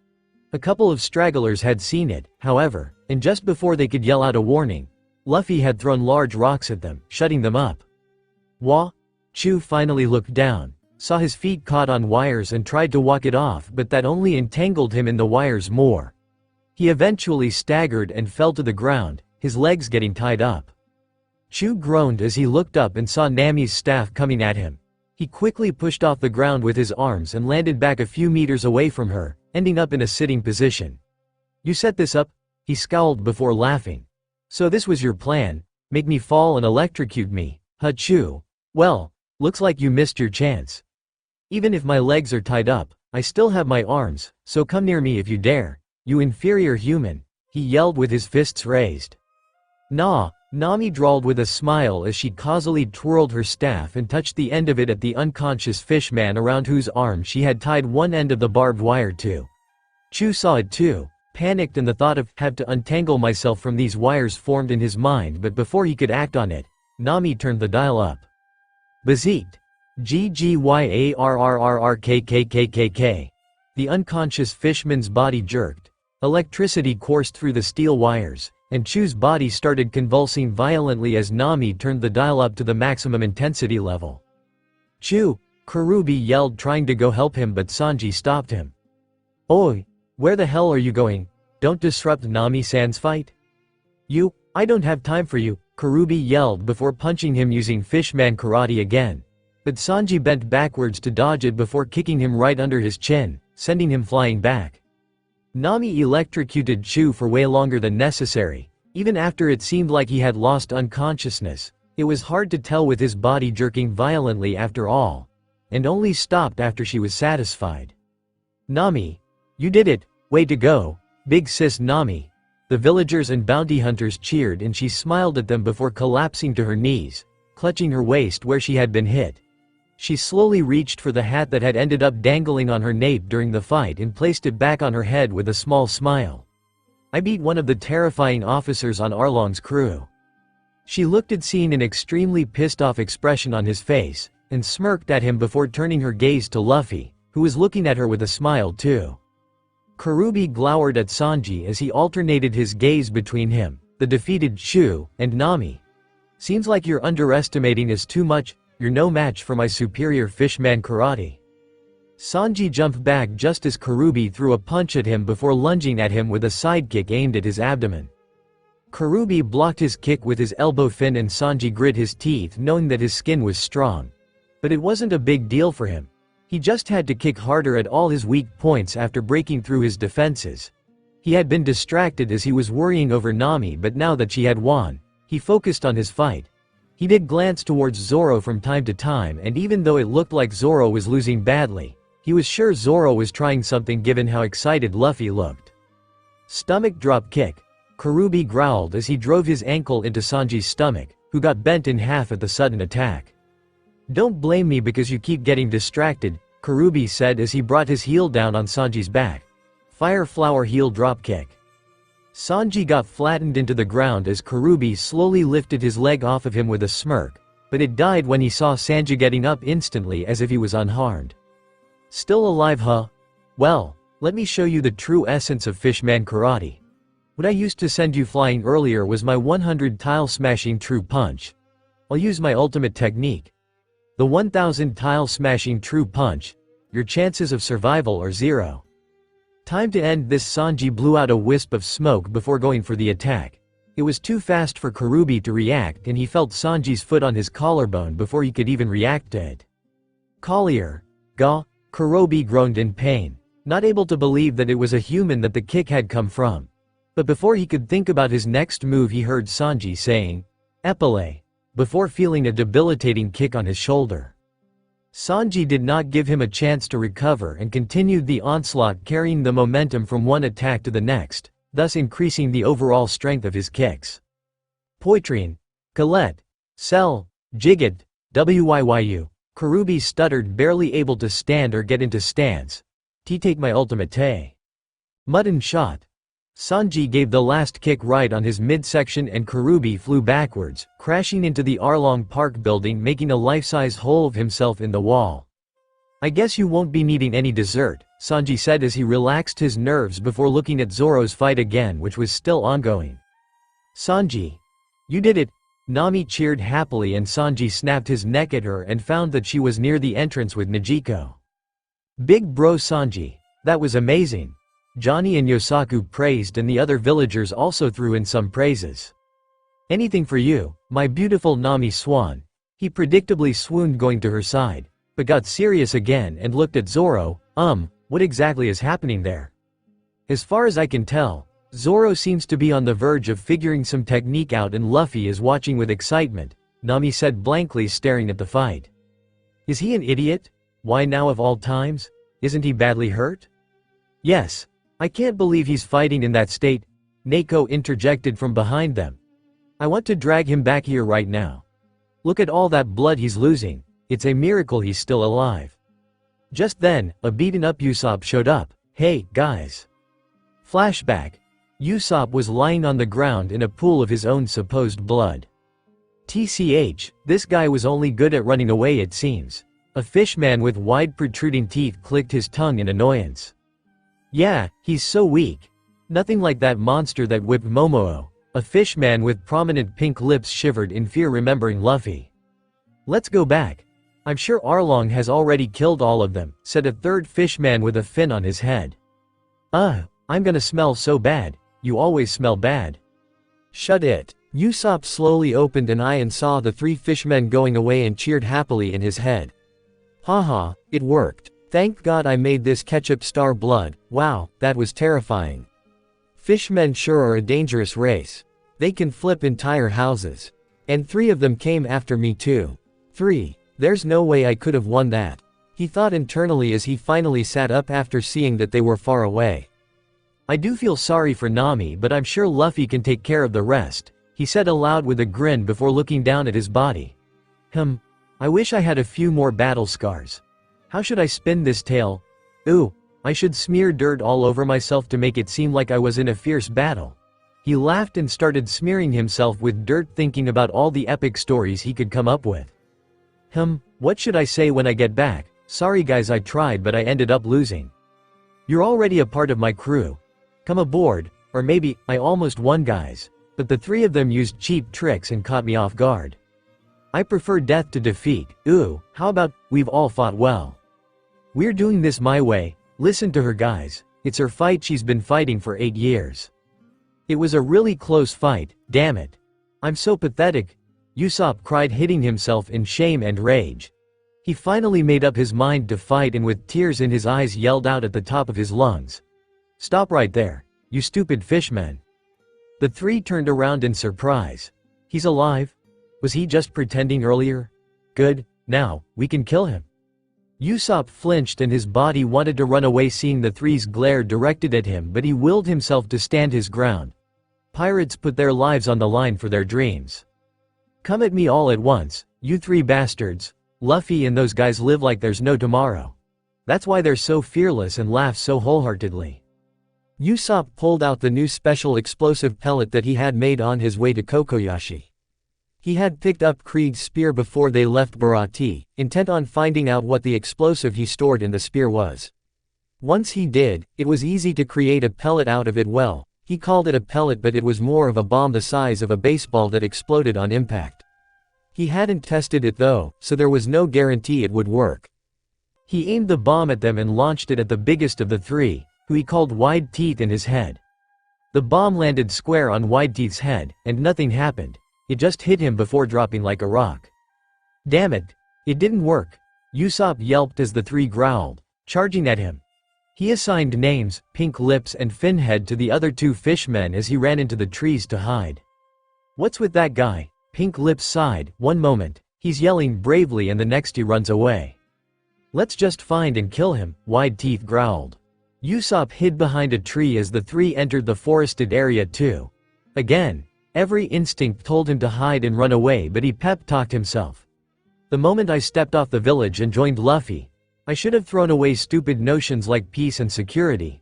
A couple of stragglers had seen it, however, and just before they could yell out a warning, Luffy had thrown large rocks at them, shutting them up. "Wah?" Chew finally looked down, saw his feet caught on wires and tried to walk it off, but that only entangled him in the wires more. He eventually staggered and fell to the ground, his legs getting tied up. Chew groaned as he looked up and saw Nami's staff coming at him. He quickly pushed off the ground with his arms and landed back a few meters away from her, ending up in a sitting position. "You set this up?" He scowled before laughing. "So this was your plan? Make me fall and electrocute me, huh, Chew? Well, looks like you missed your chance. Even if my legs are tied up, I still have my arms, so come near me if you dare, you inferior human," he yelled with his fists raised. "Nah," Nami drawled with a smile as she causally twirled her staff and touched the end of it at the unconscious fishman around whose arm she had tied one end of the barbed wire to. Chew saw it too, panicked, and the thought of "have to untangle myself from these wires" formed in his mind, but before he could act on it, Nami turned the dial up. Bazeet. GGYARRRRKKKKK. The unconscious fishman's body jerked. Electricity coursed through the steel wires, and Chew's body started convulsing violently as Nami turned the dial up to the maximum intensity level. "Chew!" Karubi yelled, trying to go help him, but Sanji stopped him. "Oi! Where the hell are you going? Don't disrupt Nami-san's fight." I don't have time for you," Karubi yelled before punching him using fishman karate again. But Sanji bent backwards to dodge it before kicking him right under his chin, sending him flying back. Nami electrocuted Chew for way longer than necessary. Even after it seemed like he had lost unconsciousness, it was hard to tell with his body jerking violently after all, and only stopped after she was satisfied. "Nami, you did it, way to go, big sis Nami." The villagers and bounty hunters cheered and she smiled at them before collapsing to her knees, clutching her waist where she had been hit. She slowly reached for the hat that had ended up dangling on her nape during the fight and placed it back on her head with a small smile. "I beat one of the terrifying officers on Arlong's crew." She looked at, seeing an extremely pissed off expression on his face, and smirked at him before turning her gaze to Luffy, who was looking at her with a smile too. Karubi glowered at Sanji as he alternated his gaze between him, the defeated Chew, and Nami. "Seems like you're underestimating us too much. You're no match for my superior fishman karate." Sanji jumped back just as Karubi threw a punch at him before lunging at him with a sidekick aimed at his abdomen. Karubi blocked his kick with his elbow fin and Sanji grit his teeth, knowing that his skin was strong. But it wasn't a big deal for him. He just had to kick harder at all his weak points after breaking through his defenses. He had been distracted as he was worrying over Nami, but now that she had won, he focused on his fight. He did glance towards Zoro from time to time, and even though it looked like Zoro was losing badly, he was sure Zoro was trying something given how excited Luffy looked. Stomach drop kick. Karubi growled as he drove his ankle into Sanji's stomach, who got bent in half at the sudden attack. "Don't blame me because you keep getting distracted," Karubi said as he brought his heel down on Sanji's back. Fire flower heel dropkick. Sanji got flattened into the ground as Karubi slowly lifted his leg off of him with a smirk, but it died when he saw Sanji getting up instantly as if he was unharmed. "Still alive, huh? Well, let me show you the true essence of fishman karate. What I used to send you flying earlier was my 100 tile smashing true punch. I'll use my ultimate technique. The 1000 tile smashing true punch. Your chances of survival are 0. Time to end this." Sanji blew out a wisp of smoke before going for the attack. It was too fast for Karubi to react and he felt Sanji's foot on his collarbone before he could even react to it. "Collier. Gah." Karubi groaned in pain, not able to believe that it was a human that the kick had come from. But before he could think about his next move he heard Sanji saying, "Epile," before feeling a debilitating kick on his shoulder. Sanji did not give him a chance to recover and continued the onslaught, carrying the momentum from one attack to the next, thus increasing the overall strength of his kicks. "Poitrine. Colette. Sell. Jigget. Wyu." Karubi stuttered, barely able to stand or get into stance. "Take my ultimate te." Mutton shot. Sanji gave the last kick right on his midsection and Karubi flew backwards, crashing into the Arlong Park building, making a life-size hole of himself in the wall. "I guess you won't be needing any dessert," Sanji said as he relaxed his nerves before looking at Zoro's fight again, which was still ongoing. "Sanji. You did it." Nami cheered happily and Sanji snapped his neck at her and found that she was near the entrance with Najiko. "Big bro Sanji. That was amazing." Johnny and Yosaku praised and the other villagers also threw in some praises. "Anything for you, my beautiful Nami Swan." He predictably swooned going to her side, but got serious again and looked at Zoro. What exactly is happening there?" "As far as I can tell, Zoro seems to be on the verge of figuring some technique out and Luffy is watching with excitement," Nami said, blankly staring at the fight. "Is he an idiot? Why now of all times? Isn't he badly hurt?" "Yes. I can't believe he's fighting in that state," Neko interjected from behind them. "I want to drag him back here right now. Look at all that blood he's losing. It's a miracle he's still alive." Just then, a beaten-up Usopp showed up. "Hey, guys." Flashback. Usopp was lying on the ground in a pool of his own supposed blood. TCH, this guy was only good at running away it seems. A fishman with wide protruding teeth clicked his tongue in annoyance. "Yeah, he's so weak. Nothing like that monster that whipped Momoa." A fishman with prominent pink lips shivered in fear remembering Luffy. "Let's go back. I'm sure Arlong has already killed all of them," said a third fishman with a fin on his head. I'm gonna smell so bad." "You always smell bad." "Shut it." Usopp slowly opened an eye and saw the 3 fishmen going away and cheered happily in his head. "Haha, it worked. Thank God I made this ketchup star blood. Wow, that was terrifying. Fishmen sure are a dangerous race. They can flip entire houses. And 3 of them came after me too. 3. There's no way I could have won that," he thought internally as he finally sat up after seeing that they were far away. "I do feel sorry for Nami, but I'm sure Luffy can take care of the rest," he said aloud with a grin before looking down at his body. I wish I had a few more battle scars. How should I spin this tale? Ooh, I should smear dirt all over myself to make it seem like I was in a fierce battle." He laughed and started smearing himself with dirt, thinking about all the epic stories he could come up with. What should I say when I get back? Sorry guys, I tried but I ended up losing. You're already a part of my crew. Come aboard, or maybe, I almost won guys, but the 3 of them used cheap tricks and caught me off guard. I prefer death to defeat. Ooh, how about, we've all fought well. We're doing this my way. Listen to her guys, it's her fight she's been fighting for 8 years. It was a really close fight, damn it. I'm so pathetic. Usopp cried, hitting himself in shame and rage. He finally made up his mind to fight and with tears in his eyes yelled out at the top of his lungs. Stop right there, you stupid fishman. The 3 turned around in surprise. He's alive? Was he just pretending earlier? Good, now, we can kill him. Usopp flinched and his body wanted to run away seeing the 3's glare directed at him, but he willed himself to stand his ground. Pirates put their lives on the line for their dreams. Come at me all at once, you three bastards. Luffy and those guys live like there's no tomorrow. That's why they're so fearless and laugh so wholeheartedly. Usopp pulled out the new special explosive pellet that he had made on his way to Kokoyashi. He had picked up Krieg's spear before they left Baratie, intent on finding out what the explosive he stored in the spear was. Once he did, it was easy to create a pellet out of it. Well, he called it a pellet, but it was more of a bomb the size of a baseball that exploded on impact. He hadn't tested it though, so there was no guarantee it would work. He aimed the bomb at them and launched it at the biggest of the three, who he called Wide Teeth, in his head. The bomb landed square on Wide Teeth's head, and nothing happened. It just hit him before dropping like a rock. Damn it! It didn't work! Usopp yelped as the three growled, charging at him. He assigned names, Pink Lips and Finhead, to the other two fishmen as he ran into the trees to hide. What's with that guy? Pink Lips sighed. One moment, he's yelling bravely and the next he runs away. Let's just find and kill him, Wide Teeth growled. Usopp hid behind a tree as the three entered the forested area too. Again, every instinct told him to hide and run away, but he pep-talked himself. The moment I stepped off the village and joined Luffy, I should have thrown away stupid notions like peace and security.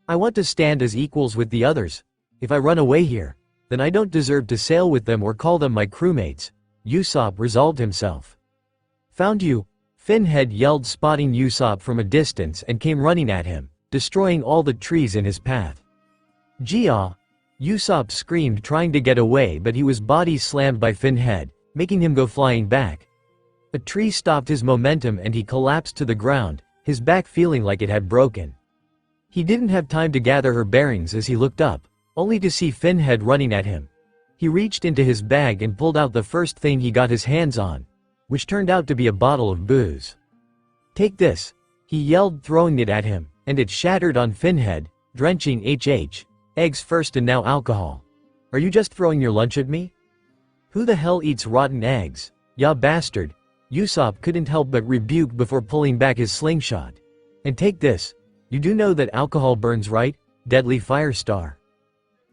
I want to stand as equals with the others. If I run away here, then I don't deserve to sail with them or call them my crewmates, Usopp resolved himself. Found you! Finhead yelled, spotting Usopp from a distance, and came running at him, destroying all the trees in his path. Gia! Usopp screamed, trying to get away, but he was body slammed by Finhead, making him go flying back. A tree stopped his momentum and he collapsed to the ground, his back feeling like it had broken. He didn't have time to gather her bearings as he looked up, only to see Finhead running at him. He reached into his bag and pulled out the first thing he got his hands on, which turned out to be a bottle of booze. Take this! He yelled, throwing it at him, and it shattered on Finhead, drenching eggs first and now alcohol. Are you just throwing your lunch at me? Who the hell eats rotten eggs? Ya bastard! Usopp couldn't help but rebuke before pulling back his slingshot. And take this. You do know that alcohol burns, right? Deadly Firestar.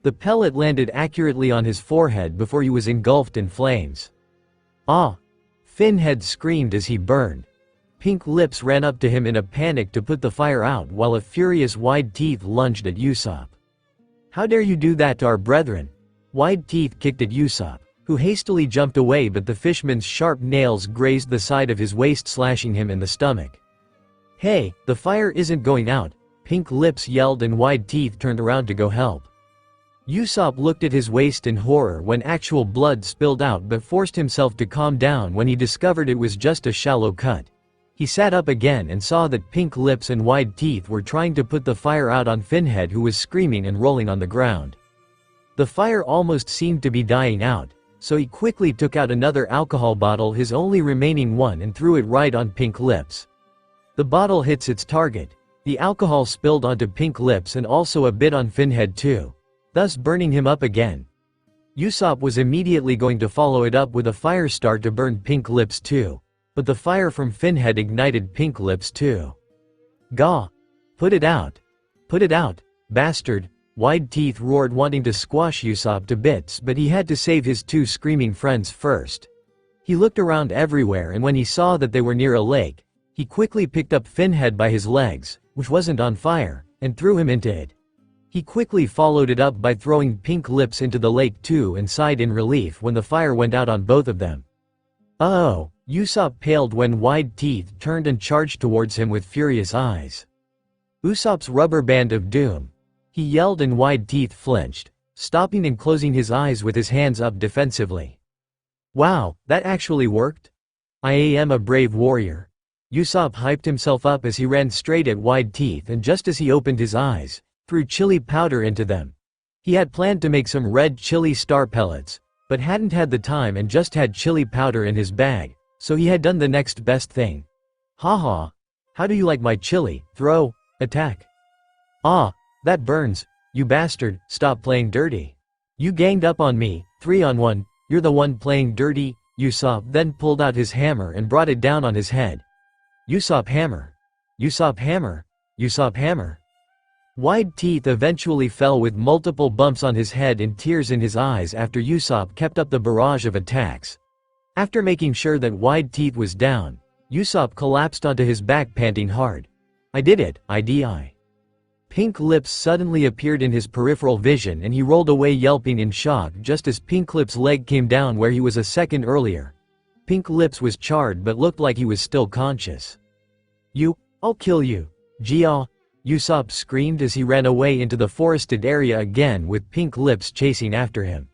The pellet landed accurately on his forehead before he was engulfed in flames. Ah! Finhead screamed as he burned. Pink Lips ran up to him in a panic to put the fire out, while a furious Wide Teeth lunged at Usopp. How dare you do that to our brethren? Wide Teeth kicked at Usopp, who hastily jumped away, but the fishman's sharp nails grazed the side of his waist, slashing him in the stomach. Hey, the fire isn't going out, Pink Lips yelled, and Wide Teeth turned around to go help. Usopp looked at his waist in horror when actual blood spilled out, but forced himself to calm down when he discovered it was just a shallow cut. He sat up again and saw that Pink Lips and Wide Teeth were trying to put the fire out on Finhead, who was screaming and rolling on the ground. The fire almost seemed to be dying out, so he quickly took out another alcohol bottle, his only remaining one, and threw it right on Pink Lips. The bottle hits its target. The alcohol spilled onto Pink Lips and also a bit on Finhead too, thus burning him up again. Usopp was immediately going to follow it up with a firestar to burn Pink Lips too, but the fire from Finhead ignited Pink Lips too. Gah! Put it out! Put it out, bastard! Wide Teeth roared, wanting to squash Usopp to bits, but he had to save his two screaming friends first. He looked around everywhere, and when he saw that they were near a lake, he quickly picked up Finhead by his legs, which wasn't on fire, and threw him into it. He quickly followed it up by throwing Pink Lips into the lake too, and sighed in relief when the fire went out on both of them. Uh-oh! Usopp paled when Wide Teeth turned and charged towards him with furious eyes. Usopp's rubber band of doom! He yelled, and Wide Teeth flinched, stopping and closing his eyes with his hands up defensively. Wow, that actually worked? I am a brave warrior. Usopp hyped himself up as he ran straight at Wide Teeth, and just as he opened his eyes, threw chili powder into them. He had planned to make some red chili star pellets, but hadn't had the time and just had chili powder in his bag, so he had done the next best thing. Haha! How do you like my chili? Throw! Attack! Ah! That burns! You bastard, stop playing dirty! You ganged up on me, 3-on-1, you're the one playing dirty! Usopp then pulled out his hammer and brought it down on his head. Usopp hammer! Usopp hammer! Usopp hammer! Wide Teeth eventually fell with multiple bumps on his head and tears in his eyes after Usopp kept up the barrage of attacks, After making sure that wide teeth was down, Usopp collapsed onto his back panting hard. I did it, I. Pink Lips suddenly appeared in his peripheral vision and he rolled away yelping in shock just as Pink Lips' leg came down where he was a second earlier. Pink Lips was charred but looked like he was still conscious. I'll kill you. Gia! Usopp screamed as he ran away into the forested area again with Pink Lips chasing after him.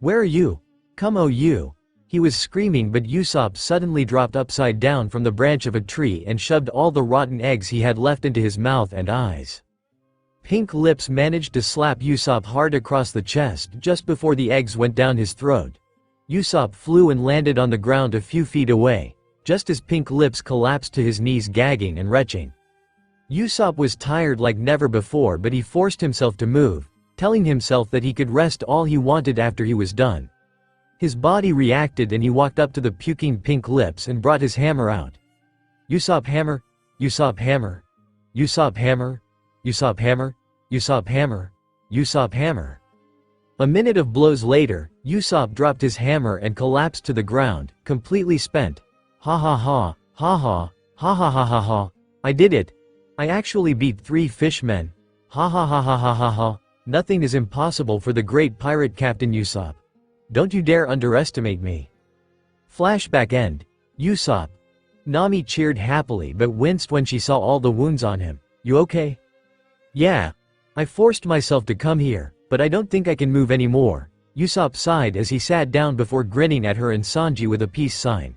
Where are you? Come you! He was screaming but Usopp suddenly dropped upside down from the branch of a tree and shoved all the rotten eggs he had left into his mouth and eyes. Pink Lips managed to slap Usopp hard across the chest just before the eggs went down his throat. Usopp flew and landed on the ground a few feet away, just as Pink Lips collapsed to his knees gagging and retching. Usopp was tired like never before but he forced himself to move, telling himself that he could rest all he wanted after he was done. His body reacted and he walked up to the puking Pink Lips and brought his hammer out. Usopp hammer, Usopp hammer, Usopp hammer, Usopp hammer, Usopp hammer, Usopp hammer. A minute of blows later, Usopp dropped his hammer and collapsed to the ground, completely spent. Ha ha ha, ha ha, ha ha ha ha ha. I did it. I actually beat 3 fishmen. Ha ha ha ha ha ha ha. Nothing is impossible for the great pirate Captain Usopp. Don't you dare underestimate me. Flashback end. Usopp. Nami cheered happily but winced when she saw all the wounds on him. You okay? Yeah. I forced myself to come here, but I don't think I can move anymore. Usopp sighed as he sat down before grinning at her and Sanji with a peace sign.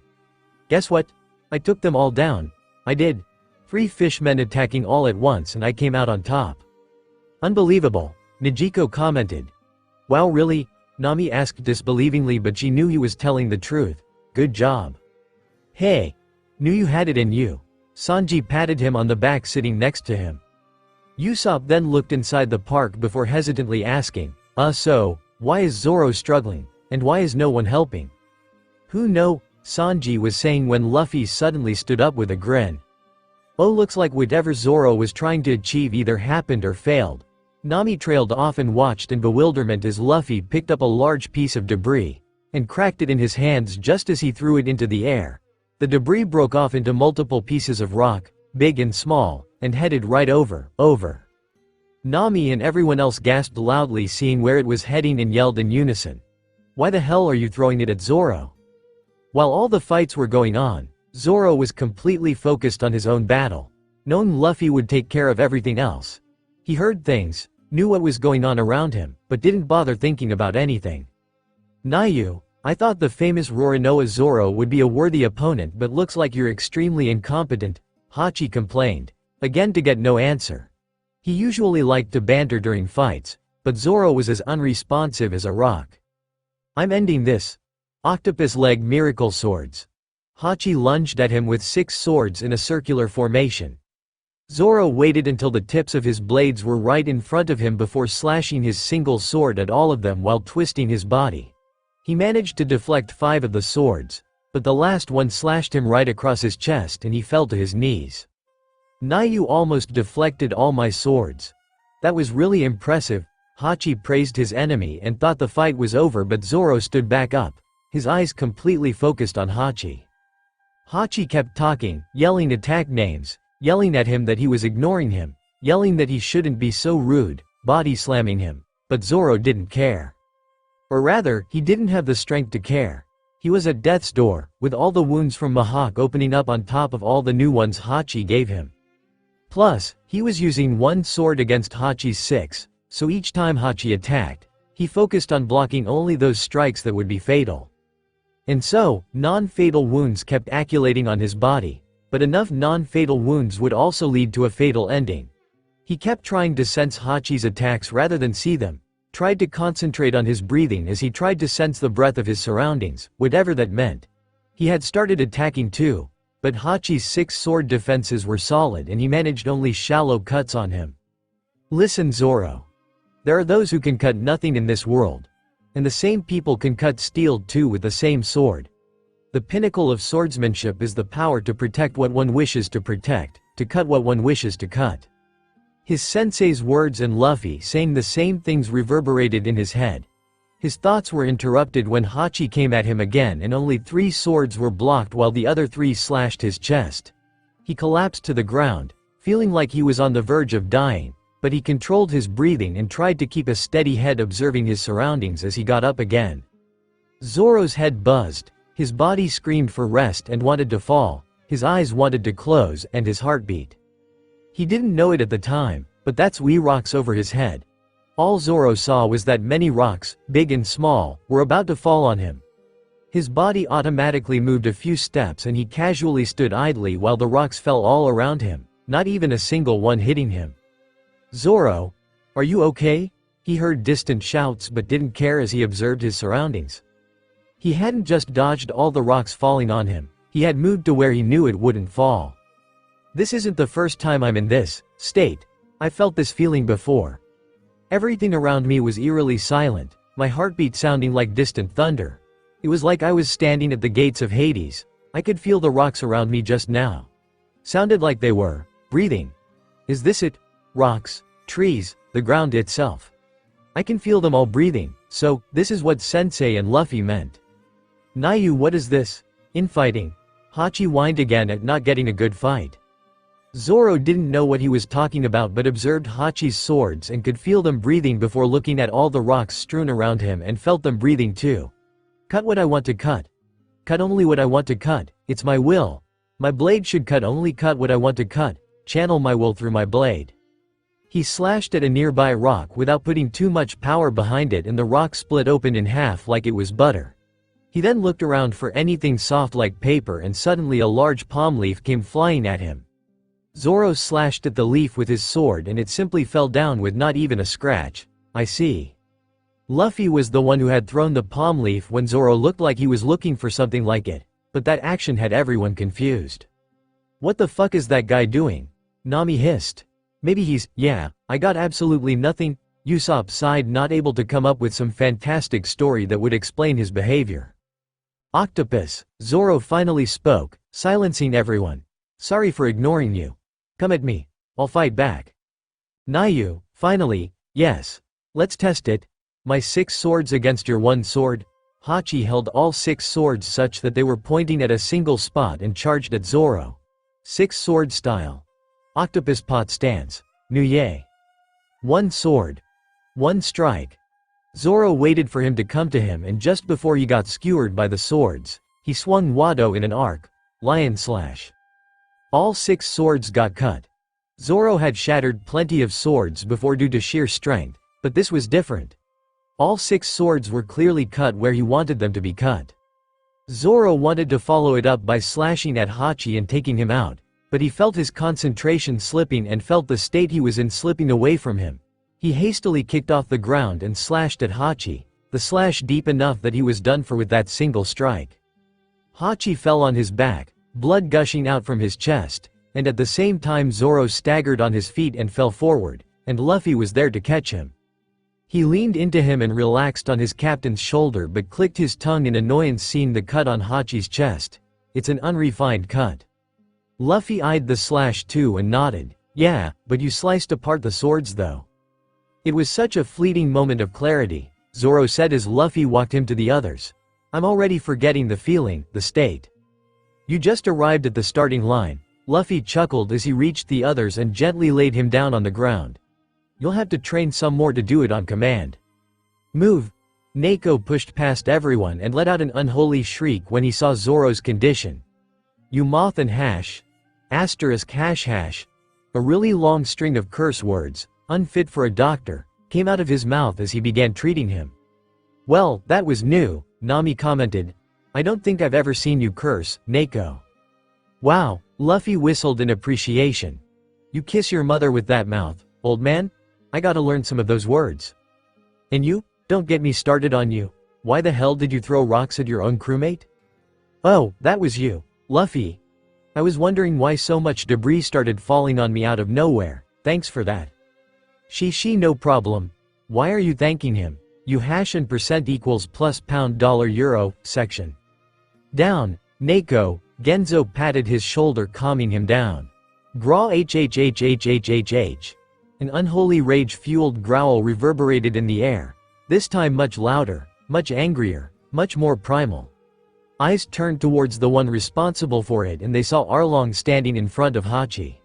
Guess what? I took them all down. I did. 3 fishmen attacking all at once and I came out on top. Unbelievable, Nijiko commented. Wow really? Nami asked disbelievingly but she knew he was telling the truth. Good job. Hey. Knew you had it in you. Sanji patted him on the back sitting next to him. Usopp then looked inside the park before hesitantly asking, so, why is Zoro struggling, and why is no one helping? Who know? Sanji was saying when Luffy suddenly stood up with a grin. Oh looks like whatever Zoro was trying to achieve either happened or failed. Nami trailed off and watched in bewilderment as Luffy picked up a large piece of debris and cracked it in his hands just as he threw it into the air. The debris broke off into multiple pieces of rock, big and small, and headed right over. Nami and everyone else gasped loudly seeing where it was heading and yelled in unison. Why the hell are you throwing it at Zoro? While all the fights were going on, Zoro was completely focused on his own battle. Knowing Luffy would take care of everything else. He heard things, knew what was going on around him, but didn't bother thinking about anything. Nayu, I thought the famous Roronoa Zoro would be a worthy opponent but looks like you're extremely incompetent, Hachi complained, again to get no answer. He usually liked to banter during fights, but Zoro was as unresponsive as a rock. I'm ending this. Octopus leg miracle swords. Hachi lunged at him with 6 swords in a circular formation. Zoro waited until the tips of his blades were right in front of him before slashing his single sword at all of them while twisting his body. He managed to deflect 5 of the swords, but the last one slashed him right across his chest and he fell to his knees. Nayu almost deflected all my swords. That was really impressive. Hachi praised his enemy and thought the fight was over but Zoro stood back up, his eyes completely focused on Hachi. Hachi kept talking, yelling attack names, yelling at him that he was ignoring him, yelling that he shouldn't be so rude, body slamming him, but Zoro didn't care. Or rather, he didn't have the strength to care. He was at death's door, with all the wounds from Mihawk opening up on top of all the new ones Hachi gave him. Plus, he was using 1 sword against Hachi's 6, so each time Hachi attacked, he focused on blocking only those strikes that would be fatal. And so, non-fatal wounds kept accumulating on his body, but enough non-fatal wounds would also lead to a fatal ending. He kept trying to sense Hachi's attacks rather than see them, tried to concentrate on his breathing as he tried to sense the breath of his surroundings, whatever that meant. He had started attacking too, but Hachi's 6 sword defenses were solid and he managed only shallow cuts on him. Listen Zoro. There are those who can cut nothing in this world. And the same people can cut steel too with the same sword. The pinnacle of swordsmanship is the power to protect what one wishes to protect, to cut what one wishes to cut. His sensei's words and Luffy saying the same things reverberated in his head. His thoughts were interrupted when Hachi came at him again and only 3 swords were blocked while the other 3 slashed his chest. He collapsed to the ground, feeling like he was on the verge of dying, but he controlled his breathing and tried to keep a steady head observing his surroundings as he got up again. Zoro's head buzzed, his body screamed for rest and wanted to fall, his eyes wanted to close and his heart beat. He didn't know it at the time, but that's wee rocks over his head. All Zoro saw was that many rocks, big and small, were about to fall on him. His body automatically moved a few steps and he casually stood idly while the rocks fell all around him, not even a single one hitting him. "Zoro, are you okay?" He heard distant shouts but didn't care as he observed his surroundings. He hadn't just dodged all the rocks falling on him, he had moved to where he knew it wouldn't fall. "This isn't the first time I'm in this state. I felt this feeling before." Everything around me was eerily silent, my heartbeat sounding like distant thunder. It was like I was standing at the gates of Hades. I could feel the rocks around me just now. Sounded like they were breathing. Is this it? Rocks, trees, the ground itself. I can feel them all breathing, so this is what Sensei and Luffy meant. "Nayu, what is this? Infighting?" Hachi whined again at not getting a good fight. Zoro didn't know what he was talking about but observed Hachi's swords and could feel them breathing before looking at all the rocks strewn around him and felt them breathing too. "Cut what I want to cut. Cut only what I want to cut, it's my will. My blade should only cut what I want to cut, channel my will through my blade." He slashed at a nearby rock without putting too much power behind it and the rock split open in half like it was butter. He then looked around for anything soft like paper and suddenly a large palm leaf came flying at him. Zoro slashed at the leaf with his sword and it simply fell down with not even a scratch. "I see." Luffy was the one who had thrown the palm leaf when Zoro looked like he was looking for something like it, but that action had everyone confused. "What the fuck is that guy doing?" Nami hissed. "Maybe yeah, I got absolutely nothing." Usopp sighed, not able to come up with some fantastic story that would explain his behavior. "Octopus," Zoro finally spoke, silencing everyone. "Sorry for ignoring you. Come at me. I'll fight back." "Nayu, finally, yes. Let's test it. My 6 swords against your 1 sword." Hachi held all 6 swords such that they were pointing at a single spot and charged at Zoro. 6 sword style. Octopus pot stance. Nuye. 1 sword. 1 strike. Zoro waited for him to come to him and just before he got skewered by the swords, he swung Wado in an arc. Lion slash. All 6 swords got cut. Zoro had shattered plenty of swords before due to sheer strength, but this was different. All 6 swords were clearly cut where he wanted them to be cut. Zoro wanted to follow it up by slashing at Hachi and taking him out, but he felt his concentration slipping and felt the state he was in slipping away from him. He hastily kicked off the ground and slashed at Hachi, the slash deep enough that he was done for with that single strike. Hachi fell on his back, blood gushing out from his chest, and at the same time Zoro staggered on his feet and fell forward, and Luffy was there to catch him. He leaned into him and relaxed on his captain's shoulder but clicked his tongue in annoyance seeing the cut on Hachi's chest. "It's an unrefined cut." Luffy eyed the slash too and nodded. "Yeah, but you sliced apart the swords though." It was such a fleeting moment of clarity, Zoro said as Luffy walked him to the others. "I'm already forgetting the feeling, the state." "You just arrived at the starting line," Luffy chuckled as he reached the others and gently laid him down on the ground. "You'll have to train some more to do it on command." "Move." Neko pushed past everyone and let out an unholy shriek when he saw Zoro's condition. "You moth and hash. Asterisk hash hash." A really long string of curse words, unfit for a doctor, came out of his mouth as he began treating him. "Well, that was new," Nami commented. "I don't think I've ever seen you curse, Neko." "Wow," Luffy whistled in appreciation. "You kiss your mother with that mouth, old man? I gotta learn some of those words." "And you? Don't get me started on you. Why the hell did you throw rocks at your own crewmate?" "Oh, that was you, Luffy. I was wondering why so much debris started falling on me out of nowhere. Thanks for that." She no problem. Why are you thanking him? You hash and percent equals plus pound dollar euro, section. Down, Neko, Genzo patted his shoulder calming him down. Graw hhhhhhh. An unholy rage-fueled growl reverberated in the air, this time much louder, much angrier, much more primal. Eyes turned towards the one responsible for it and they saw Arlong standing in front of Hachi.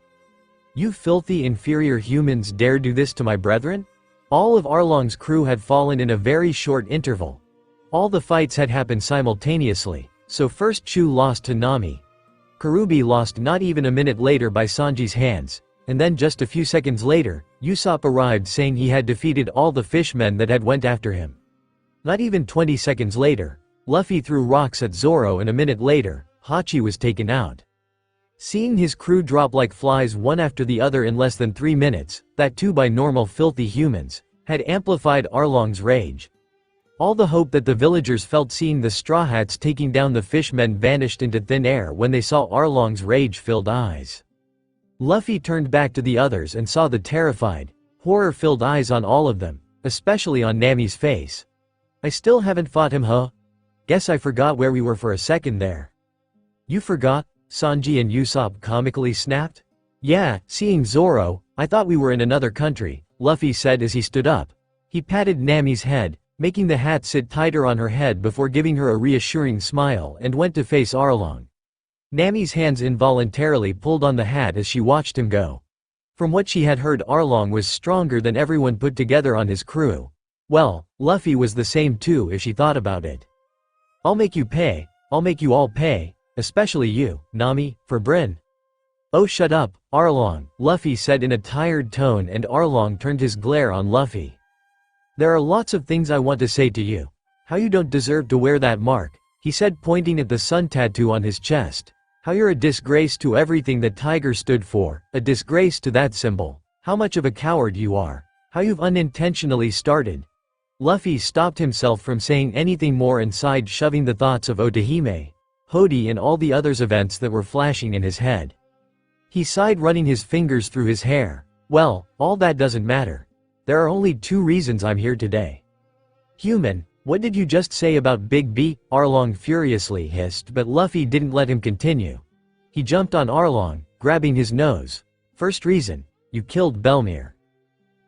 "You filthy inferior humans dare do this to my brethren?" All of Arlong's crew had fallen in a very short interval. All the fights had happened simultaneously, so first Chu lost to Nami. Karubi lost not even a minute later by Sanji's hands, and then just a few seconds later, Usopp arrived saying he had defeated all the fishmen that had went after him. Not even 20 seconds later, Luffy threw rocks at Zoro and a minute later, Hachi was taken out. Seeing his crew drop like flies one after the other in less than 3 minutes, that too by normal filthy humans, had amplified Arlong's rage. All the hope that the villagers felt seeing the Straw Hats taking down the fishmen vanished into thin air when they saw Arlong's rage-filled eyes. Luffy turned back to the others and saw the terrified, horror-filled eyes on all of them, especially on Nami's face. "I still haven't fought him, huh? Guess I forgot where we were for a second there." "You forgot?" Sanji and Usopp comically snapped. "Yeah, seeing Zoro, I thought we were in another country," Luffy said as he stood up. He patted Nami's head, making the hat sit tighter on her head before giving her a reassuring smile and went to face Arlong. Nami's hands involuntarily pulled on the hat as she watched him go. From what she had heard, Arlong was stronger than everyone put together on his crew. Well, Luffy was the same too if she thought about it. "I'll make you pay, I'll make you all pay, especially you, Nami, for Bryn." "Oh shut up, Arlong," Luffy said in a tired tone and Arlong turned his glare on Luffy. "There are lots of things I want to say to you. How you don't deserve to wear that mark," he said pointing at the sun tattoo on his chest. "How you're a disgrace to everything that Tiger stood for, a disgrace to that symbol. How much of a coward you are. How you've unintentionally started." Luffy stopped himself from saying anything more and sighed, shoving the thoughts of Otahime, Hody and all the others events that were flashing in his head. He sighed, running his fingers through his hair. "Well, all that doesn't matter. There are only 2 reasons I'm here today." "Human, what did you just say about Big B?" Arlong furiously hissed, but Luffy didn't let him continue. He jumped on Arlong, grabbing his nose. "First reason, you killed Belmere."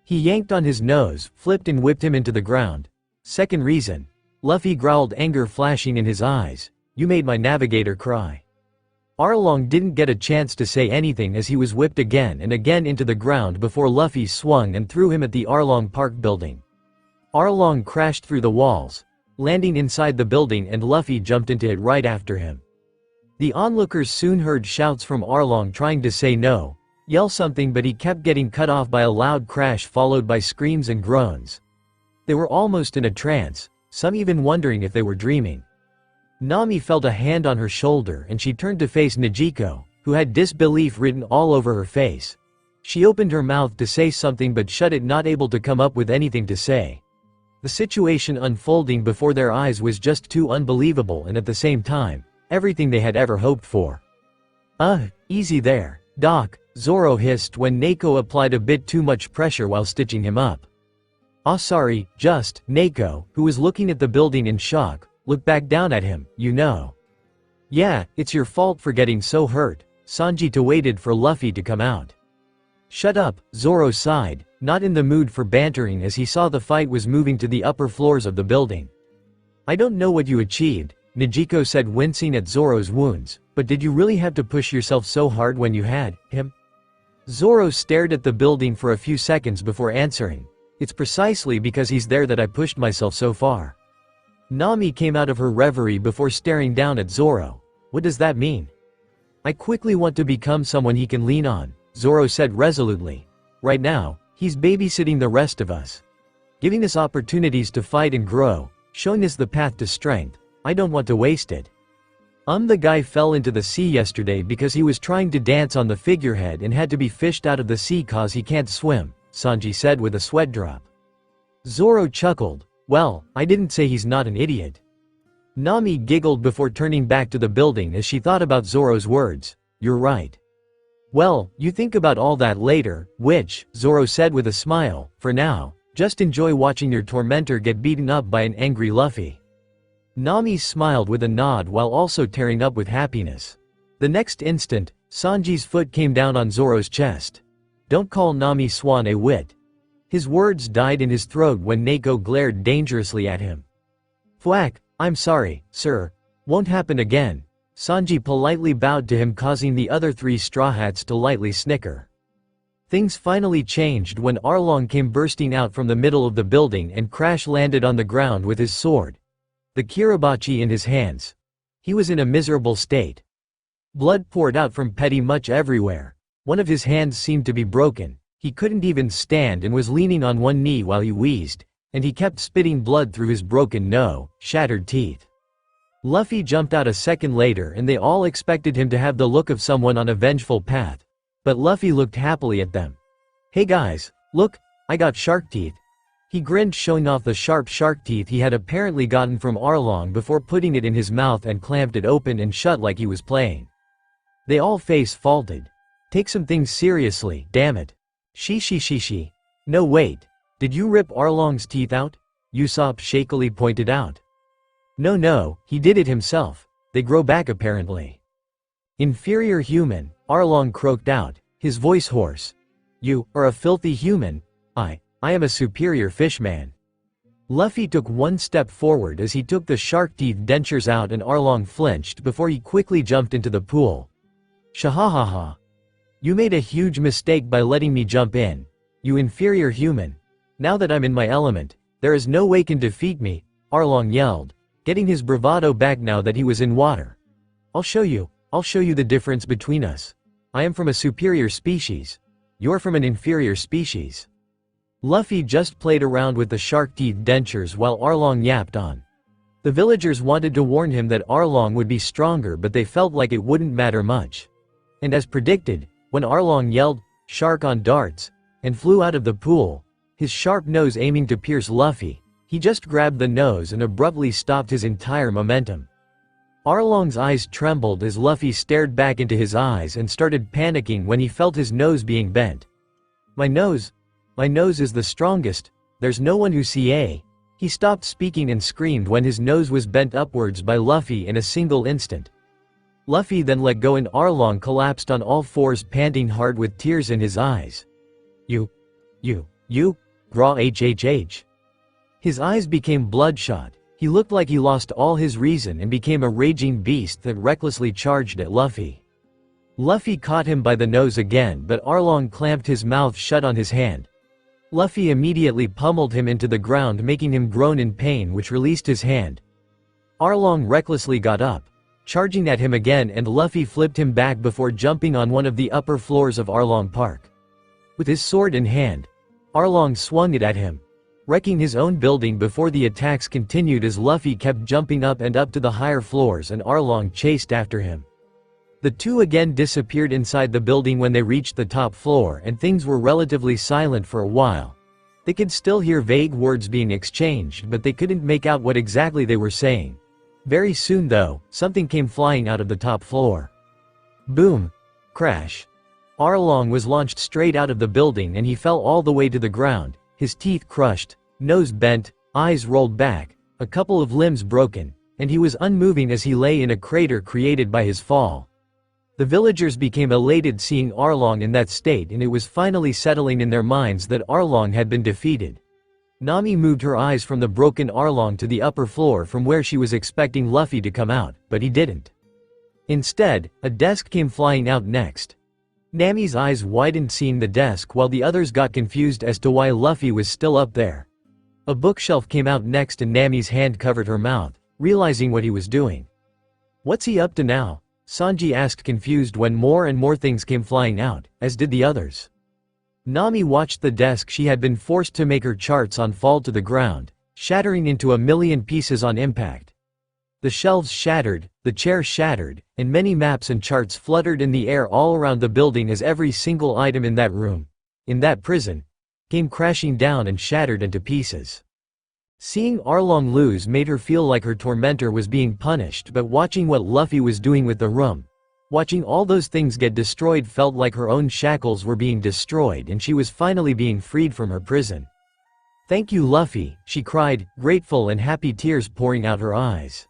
He yanked on his nose, flipped and whipped him into the ground. "Second reason," Luffy growled, anger flashing in his eyes, "you made my navigator cry." Arlong didn't get a chance to say anything as he was whipped again and again into the ground before Luffy swung and threw him at the Arlong Park building. Arlong crashed through the walls, landing inside the building, and Luffy jumped into it right after him. The onlookers soon heard shouts from Arlong trying to say no, yell something, but he kept getting cut off by a loud crash followed by screams and groans. They were almost in a trance, some even wondering if they were dreaming. Nami felt a hand on her shoulder and she turned to face Nejico, who had disbelief written all over her face. She opened her mouth to say something but shut it, not able to come up with anything to say. The situation unfolding before their eyes was just too unbelievable and at the same time, everything they had ever hoped for. Easy there, Doc," Zoro hissed when Neiko applied a bit too much pressure while stitching him up. Sorry, just," Neiko, who was looking at the building in shock, looked back down at him, "you know." "Yeah, it's your fault for getting so hurt." Sanji waited for Luffy to come out. "Shut up," Zoro sighed, not in the mood for bantering as he saw the fight was moving to the upper floors of the building. "I don't know what you achieved," Nejico said, wincing at Zoro's wounds, "but did you really have to push yourself so hard when you had him?" Zoro stared at the building for a few seconds before answering. "It's precisely because he's there that I pushed myself so far." Nami came out of her reverie before staring down at Zoro. "What does that mean?" "I quickly want to become someone he can lean on," Zoro said resolutely. "Right now, he's babysitting the rest of us. Giving us opportunities to fight and grow, showing us the path to strength. I don't want to waste it." The guy fell into the sea yesterday because he was trying to dance on the figurehead and had to be fished out of the sea cause he can't swim," Sanji said with a sweat drop. Zoro chuckled. "Well, I didn't say he's not an idiot." Nami giggled before turning back to the building as she thought about Zoro's words. "You're right." "Well, you think about all that later, which," Zoro said with a smile, "for now, just enjoy watching your tormentor get beaten up by an angry Luffy." Nami smiled with a nod while also tearing up with happiness. The next instant, Sanji's foot came down on Zoro's chest. "Don't call Nami Swan a wit." His words died in his throat when Neiko glared dangerously at him. Thwack, I'm sorry, sir. Won't happen again. Sanji politely bowed to him, causing the other 3 Straw Hats to lightly snicker. Things finally changed when Arlong came bursting out from the middle of the building and crash-landed on the ground with his sword, the Kiribachi, in his hands. He was in a miserable state. Blood poured out from pretty much everywhere. One of his hands seemed to be broken. He couldn't even stand and was leaning on one knee while he wheezed, and he kept spitting blood through his broken nose, shattered teeth. Luffy jumped out a second later and they all expected him to have the look of someone on a vengeful path. But Luffy looked happily at them. Hey guys, look, I got shark teeth. He grinned, showing off the sharp shark teeth he had apparently gotten from Arlong before putting it in his mouth and clamped it open and shut like he was playing. They all face-faulted. Take some things seriously, damn it. She. No wait. Did you rip Arlong's teeth out? Usopp shakily pointed out. No, he did it himself. They grow back apparently. Inferior human, Arlong croaked out, his voice hoarse. You are a filthy human. I am a superior fishman. Luffy took one step forward as he took the shark teeth dentures out and Arlong flinched before he quickly jumped into the pool. Shahahaha. You made a huge mistake by letting me jump in. You inferior human. Now that I'm in my element, there is no way can defeat me, Arlong yelled, getting his bravado back now that he was in water. I'll show you the difference between us. I am from a superior species. You're from an inferior species. Luffy just played around with the shark teeth dentures while Arlong yapped on. The villagers wanted to warn him that Arlong would be stronger, but they felt like it wouldn't matter much. And as predicted, when Arlong yelled, "Shark on darts," and flew out of the pool, his sharp nose aiming to pierce Luffy, he just grabbed the nose and abruptly stopped his entire momentum. Arlong's eyes trembled as Luffy stared back into his eyes and started panicking when he felt his nose being bent. My nose is the strongest, there's no one who see." He stopped speaking and screamed when his nose was bent upwards by Luffy in a single instant. Luffy then let go and Arlong collapsed on all fours, panting hard with tears in his eyes. You, Graw HHH. His eyes became bloodshot. He looked like he lost all his reason and became a raging beast that recklessly charged at Luffy. Luffy caught him by the nose again, but Arlong clamped his mouth shut on his hand. Luffy immediately pummeled him into the ground, making him groan in pain, which released his hand. Arlong recklessly got up, charging at him again, and Luffy flipped him back before jumping on one of the upper floors of Arlong Park. With his sword in hand, Arlong swung it at him, wrecking his own building before the attacks continued as Luffy kept jumping up and up to the higher floors and Arlong chased after him. The two again disappeared inside the building when they reached the top floor, and things were relatively silent for a while. They could still hear vague words being exchanged, but they couldn't make out what exactly they were saying. Very soon though, something came flying out of the top floor. Boom! Crash! Arlong was launched straight out of the building and he fell all the way to the ground, his teeth crushed, nose bent, eyes rolled back, a couple of limbs broken, and he was unmoving as he lay in a crater created by his fall. The villagers became elated seeing Arlong in that state, and it was finally settling in their minds that Arlong had been defeated. Nami moved her eyes from the broken Arlong to the upper floor from where she was expecting Luffy to come out, but he didn't. Instead, a desk came flying out next. Nami's eyes widened seeing the desk while the others got confused as to why Luffy was still up there. A bookshelf came out next and Nami's hand covered her mouth, realizing what he was doing. What's he up to now? Sanji asked, confused when more and more things came flying out, as did the others. Nami watched the desk she had been forced to make her charts on fall to the ground, shattering into a million pieces on impact. The shelves shattered, the chair shattered, and many maps and charts fluttered in the air all around the building as every single item in that room, in that prison, came crashing down and shattered into pieces. Seeing Arlong lose made her feel like her tormentor was being punished, but watching what Luffy was doing with the room, watching all those things get destroyed, felt like her own shackles were being destroyed and she was finally being freed from her prison. Thank you, Luffy, she cried, grateful and happy, tears pouring out her eyes.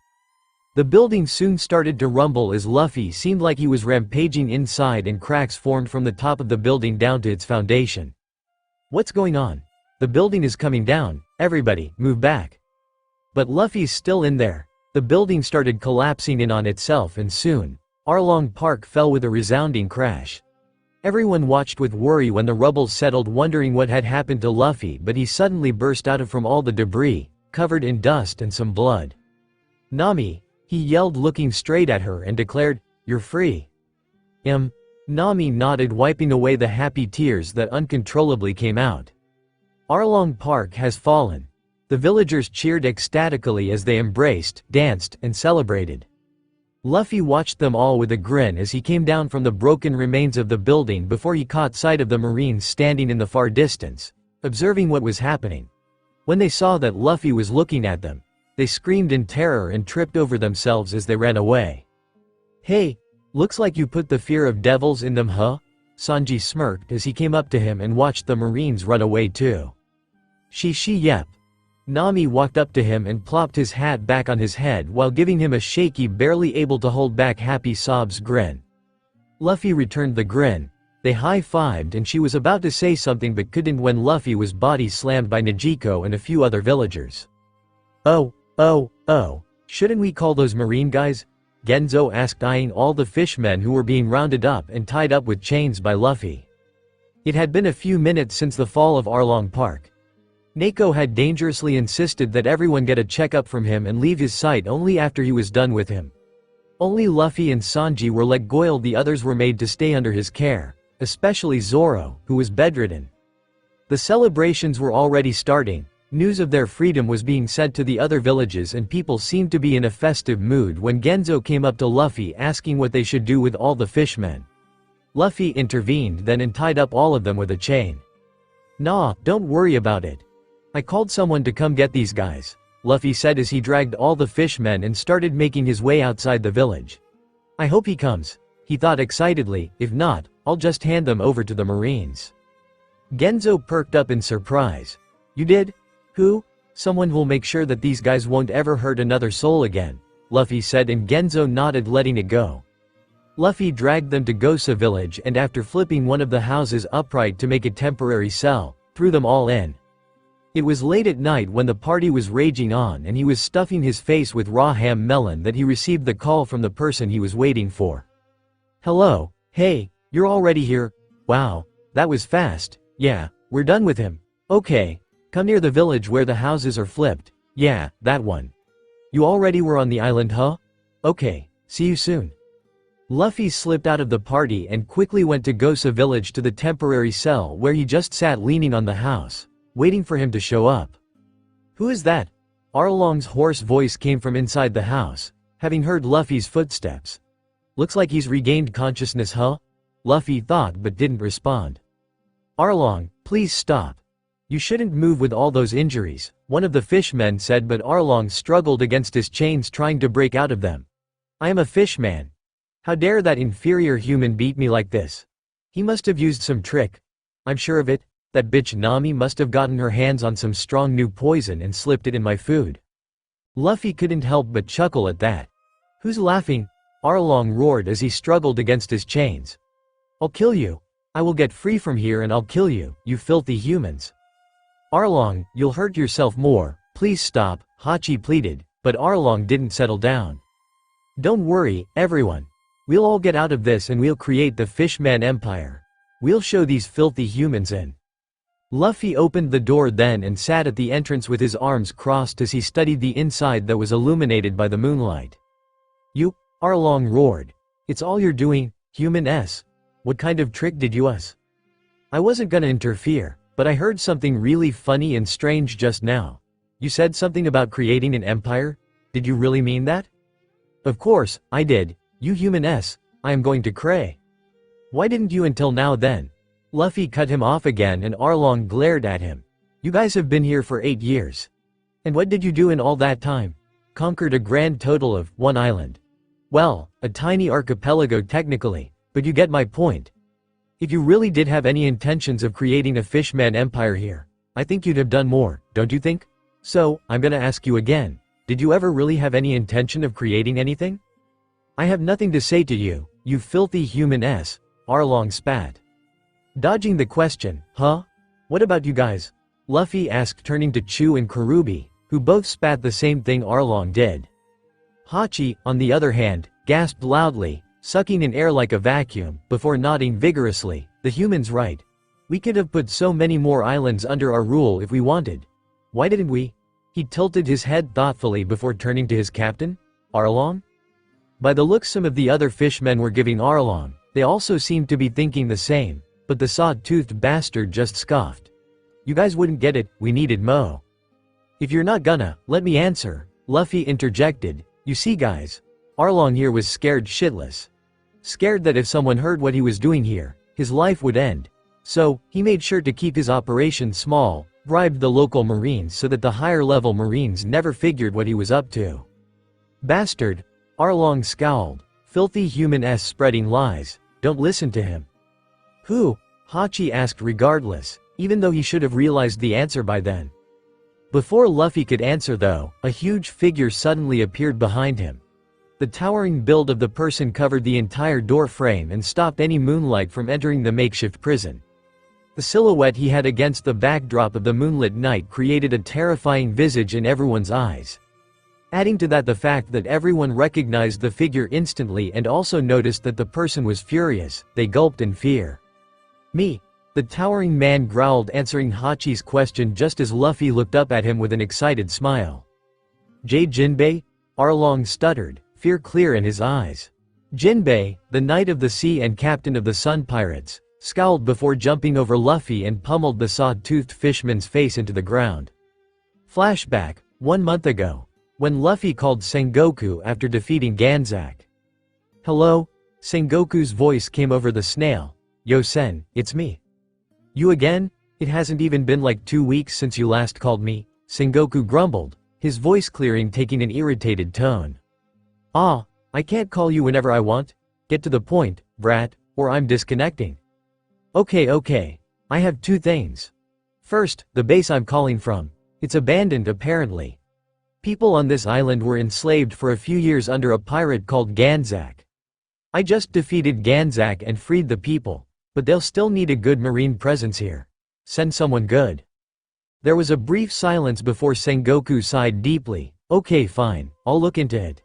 The building soon started to rumble as Luffy seemed like he was rampaging inside and cracks formed from the top of the building down to its foundation. What's going on? The building is coming down, everybody, move back. But Luffy's still in there. The building started collapsing in on itself and soon, Arlong Park fell with a resounding crash. Everyone watched with worry when the rubble settled, wondering what had happened to Luffy, but he suddenly burst out of from all the debris, covered in dust and some blood. "Nami," he yelled, looking straight at her, and declared, "You're free." Nami nodded, wiping away the happy tears that uncontrollably came out. Arlong Park has fallen. The villagers cheered ecstatically as they embraced, danced, and celebrated. Luffy watched them all with a grin as he came down from the broken remains of the building before he caught sight of the Marines standing in the far distance, observing what was happening. When they saw that Luffy was looking at them, they screamed in terror and tripped over themselves as they ran away. "Hey, looks like you put the fear of devils in them, huh?" Sanji smirked as he came up to him and watched the Marines run away too. Yep. Nami walked up to him and plopped his hat back on his head while giving him a shaky, barely able to hold back happy sobs grin. Luffy returned the grin. They high-fived and she was about to say something but couldn't when Luffy was body slammed by Nejico and a few other villagers. Oh, shouldn't we call those marine guys?" Genzo asked, eyeing all the fishmen who were being rounded up and tied up with chains by Luffy. It had been a few minutes since the fall of Arlong Park. Neko had dangerously insisted that everyone get a checkup from him and leave his sight only after he was done with him. Only Luffy and Sanji were let go, the others were made to stay under his care, especially Zoro, who was bedridden. The celebrations were already starting. News of their freedom was being sent to the other villages and people seemed to be in a festive mood when Genzo came up to Luffy asking what they should do with all the fishmen. Luffy intervened then and tied up all of them with a chain. "Nah, don't worry about it. I called someone to come get these guys," Luffy said as he dragged all the fishmen and started making his way outside the village. "I hope he comes," he thought excitedly, "if not, I'll just hand them over to the Marines." Genzo perked up in surprise. "You did? Who?" "Someone who'll make sure that these guys won't ever hurt another soul again," Luffy said, and Genzo nodded, letting it go. Luffy dragged them to Gosa village and after flipping one of the houses upright to make a temporary cell, threw them all in. It was late at night when the party was raging on and he was stuffing his face with raw ham melon that he received the call from the person he was waiting for. "Hello, hey, you're already here? Wow, that was fast. Yeah, we're done with him. Okay, come near the village where the houses are flipped. Yeah, that one. You already were on the island, huh? Okay, see you soon." Luffy slipped out of the party and quickly went to Gosa village to the temporary cell where he just sat leaning on the house, waiting for him to show up. "Who is that?" Arlong's hoarse voice came from inside the house, having heard Luffy's footsteps. "Looks like he's regained consciousness, huh?" Luffy thought but didn't respond. "Arlong, please stop. You shouldn't move with all those injuries," one of the fishmen said, but Arlong struggled against his chains trying to break out of them. "I am a fishman. How dare that inferior human beat me like this? He must have used some trick. I'm sure of it. That bitch Nami must have gotten her hands on some strong new poison and slipped it in my food." Luffy couldn't help but chuckle at that. "Who's laughing?" Arlong roared as he struggled against his chains. "I'll kill you. I will get free from here and I'll kill you, you filthy humans." "Arlong, you'll hurt yourself more, please stop," Hachi pleaded, but Arlong didn't settle down. "Don't worry, everyone. We'll all get out of this and we'll create the Fishman Empire. We'll show these filthy humans in." Luffy opened the door then and sat at the entrance with his arms crossed as he studied the inside that was illuminated by the moonlight. "You?" Arlong roared. "It's all you're doing, human S. What kind of trick did you us?" "I wasn't gonna interfere, but I heard something really funny and strange just now. You said something about creating an empire? Did you really mean that?" "Of course, I did, you human S. I am going to cray." "Why didn't you until now then?" Luffy cut him off again and Arlong glared at him. "You guys have been here for 8 years. And what did you do in all that time? Conquered a grand total of 1 island. Well, a tiny archipelago technically, but you get my point. If you really did have any intentions of creating a fishman empire here, I think you'd have done more, don't you think? So, I'm gonna ask you again, did you ever really have any intention of creating anything?" "I have nothing to say to you, you filthy human S," Arlong spat. Dodging the question, "Huh? What about you guys?" Luffy asked, turning to Chu and Karubi, who both spat the same thing Arlong did. Hachi, on the other hand, gasped loudly, sucking in air like a vacuum, before nodding vigorously. The human's right. We could have put so many more islands under our rule if we wanted. Why didn't we? He tilted his head thoughtfully before turning to his captain. Arlong? By the looks some of the other fishmen were giving Arlong, they also seemed to be thinking the same, but the saw-toothed bastard just scoffed. You guys wouldn't get it, we needed Mo. If you're not gonna, let me answer, Luffy interjected. You see guys, Arlong here was scared shitless. Scared that if someone heard what he was doing here, his life would end. So, he made sure to keep his operation small, bribed the local marines so that the higher-level marines never figured what he was up to. Bastard, Arlong scowled. Filthy human spreading lies, don't listen to him. Who? Hachi asked regardless, even though he should have realized the answer by then. Before Luffy could answer though, a huge figure suddenly appeared behind him. The towering build of the person covered the entire door frame and stopped any moonlight from entering the makeshift prison. The silhouette he had against the backdrop of the moonlit night created a terrifying visage in everyone's eyes. Adding to that the fact that everyone recognized the figure instantly and also noticed that the person was furious, they gulped in fear. Me? The towering man growled, answering Hachi's question just as Luffy looked up at him with an excited smile. Jinbei? Arlong stuttered, fear clear in his eyes. Jinbei, the Knight of the Sea and captain of the Sun Pirates, scowled before jumping over Luffy and pummeled the saw-toothed fishman's face into the ground. Flashback, 1 month ago, when Luffy called Sengoku after defeating Ganzak. Hello? Sengoku's voice came over the snail. Yo Sen, it's me. You again? It hasn't even been like 2 weeks since you last called me, Sengoku grumbled, his voice clearing, taking an irritated tone. Ah, I can't call you whenever I want. Get to the point, brat, or I'm disconnecting. Okay, I have 2 things. First, the base I'm calling from. It's abandoned apparently. People on this island were enslaved for a few years under a pirate called Ganzak. I just defeated Ganzak and freed the people, but they'll still need a good marine presence here. Send someone good. There was a brief silence before Sengoku sighed deeply. Okay fine, I'll look into it.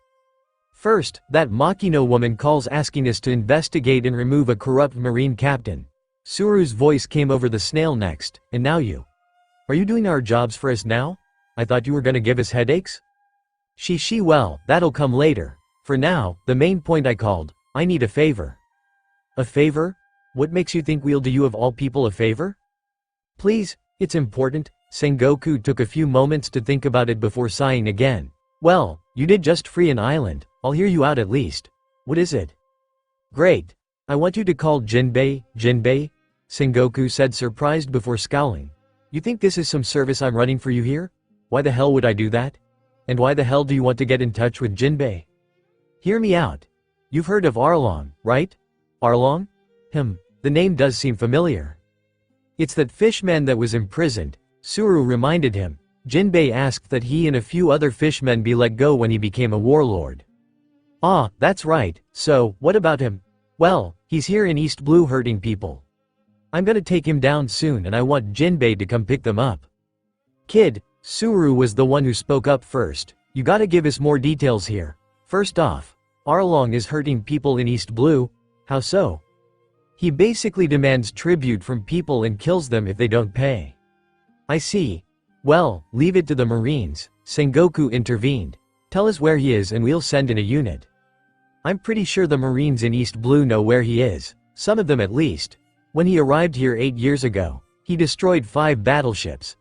First, that Makino woman calls asking us to investigate and remove a corrupt marine captain. Suru's voice came over the snail next, and now you. Are you doing our jobs for us now? I thought you were gonna give us headaches? Well, that'll come later. For now, the main point I called, I need a favor. A favor? What makes you think we'll do you of all people a favor? Please, it's important. Sengoku took a few moments to think about it before sighing again. Well, you did just free an island, I'll hear you out at least. What is it? Great. I want you to call Jinbei, Sengoku said, surprised before scowling. You think this is some service I'm running for you here? Why the hell would I do that? And why the hell do you want to get in touch with Jinbei? Hear me out. You've heard of Arlong, right? Arlong? The name does seem familiar. It's that fishman that was imprisoned, Suru reminded him. Jinbei asked that he and a few other fishmen be let go when he became a warlord. Ah, that's right, so, what about him? Well, he's here in East Blue hurting people. I'm gonna take him down soon and I want Jinbei to come pick them up. Kid, Suru was the one who spoke up first. You gotta give us more details here. First off, Arlong is hurting people in East Blue. How so? He basically demands tribute from people and kills them if they don't pay. I see. Well, leave it to the Marines, Sengoku intervened. Tell us where he is and we'll send in a unit. I'm pretty sure the Marines in East Blue know where he is, some of them at least. When he arrived here 8 years ago, he destroyed 5 battleships.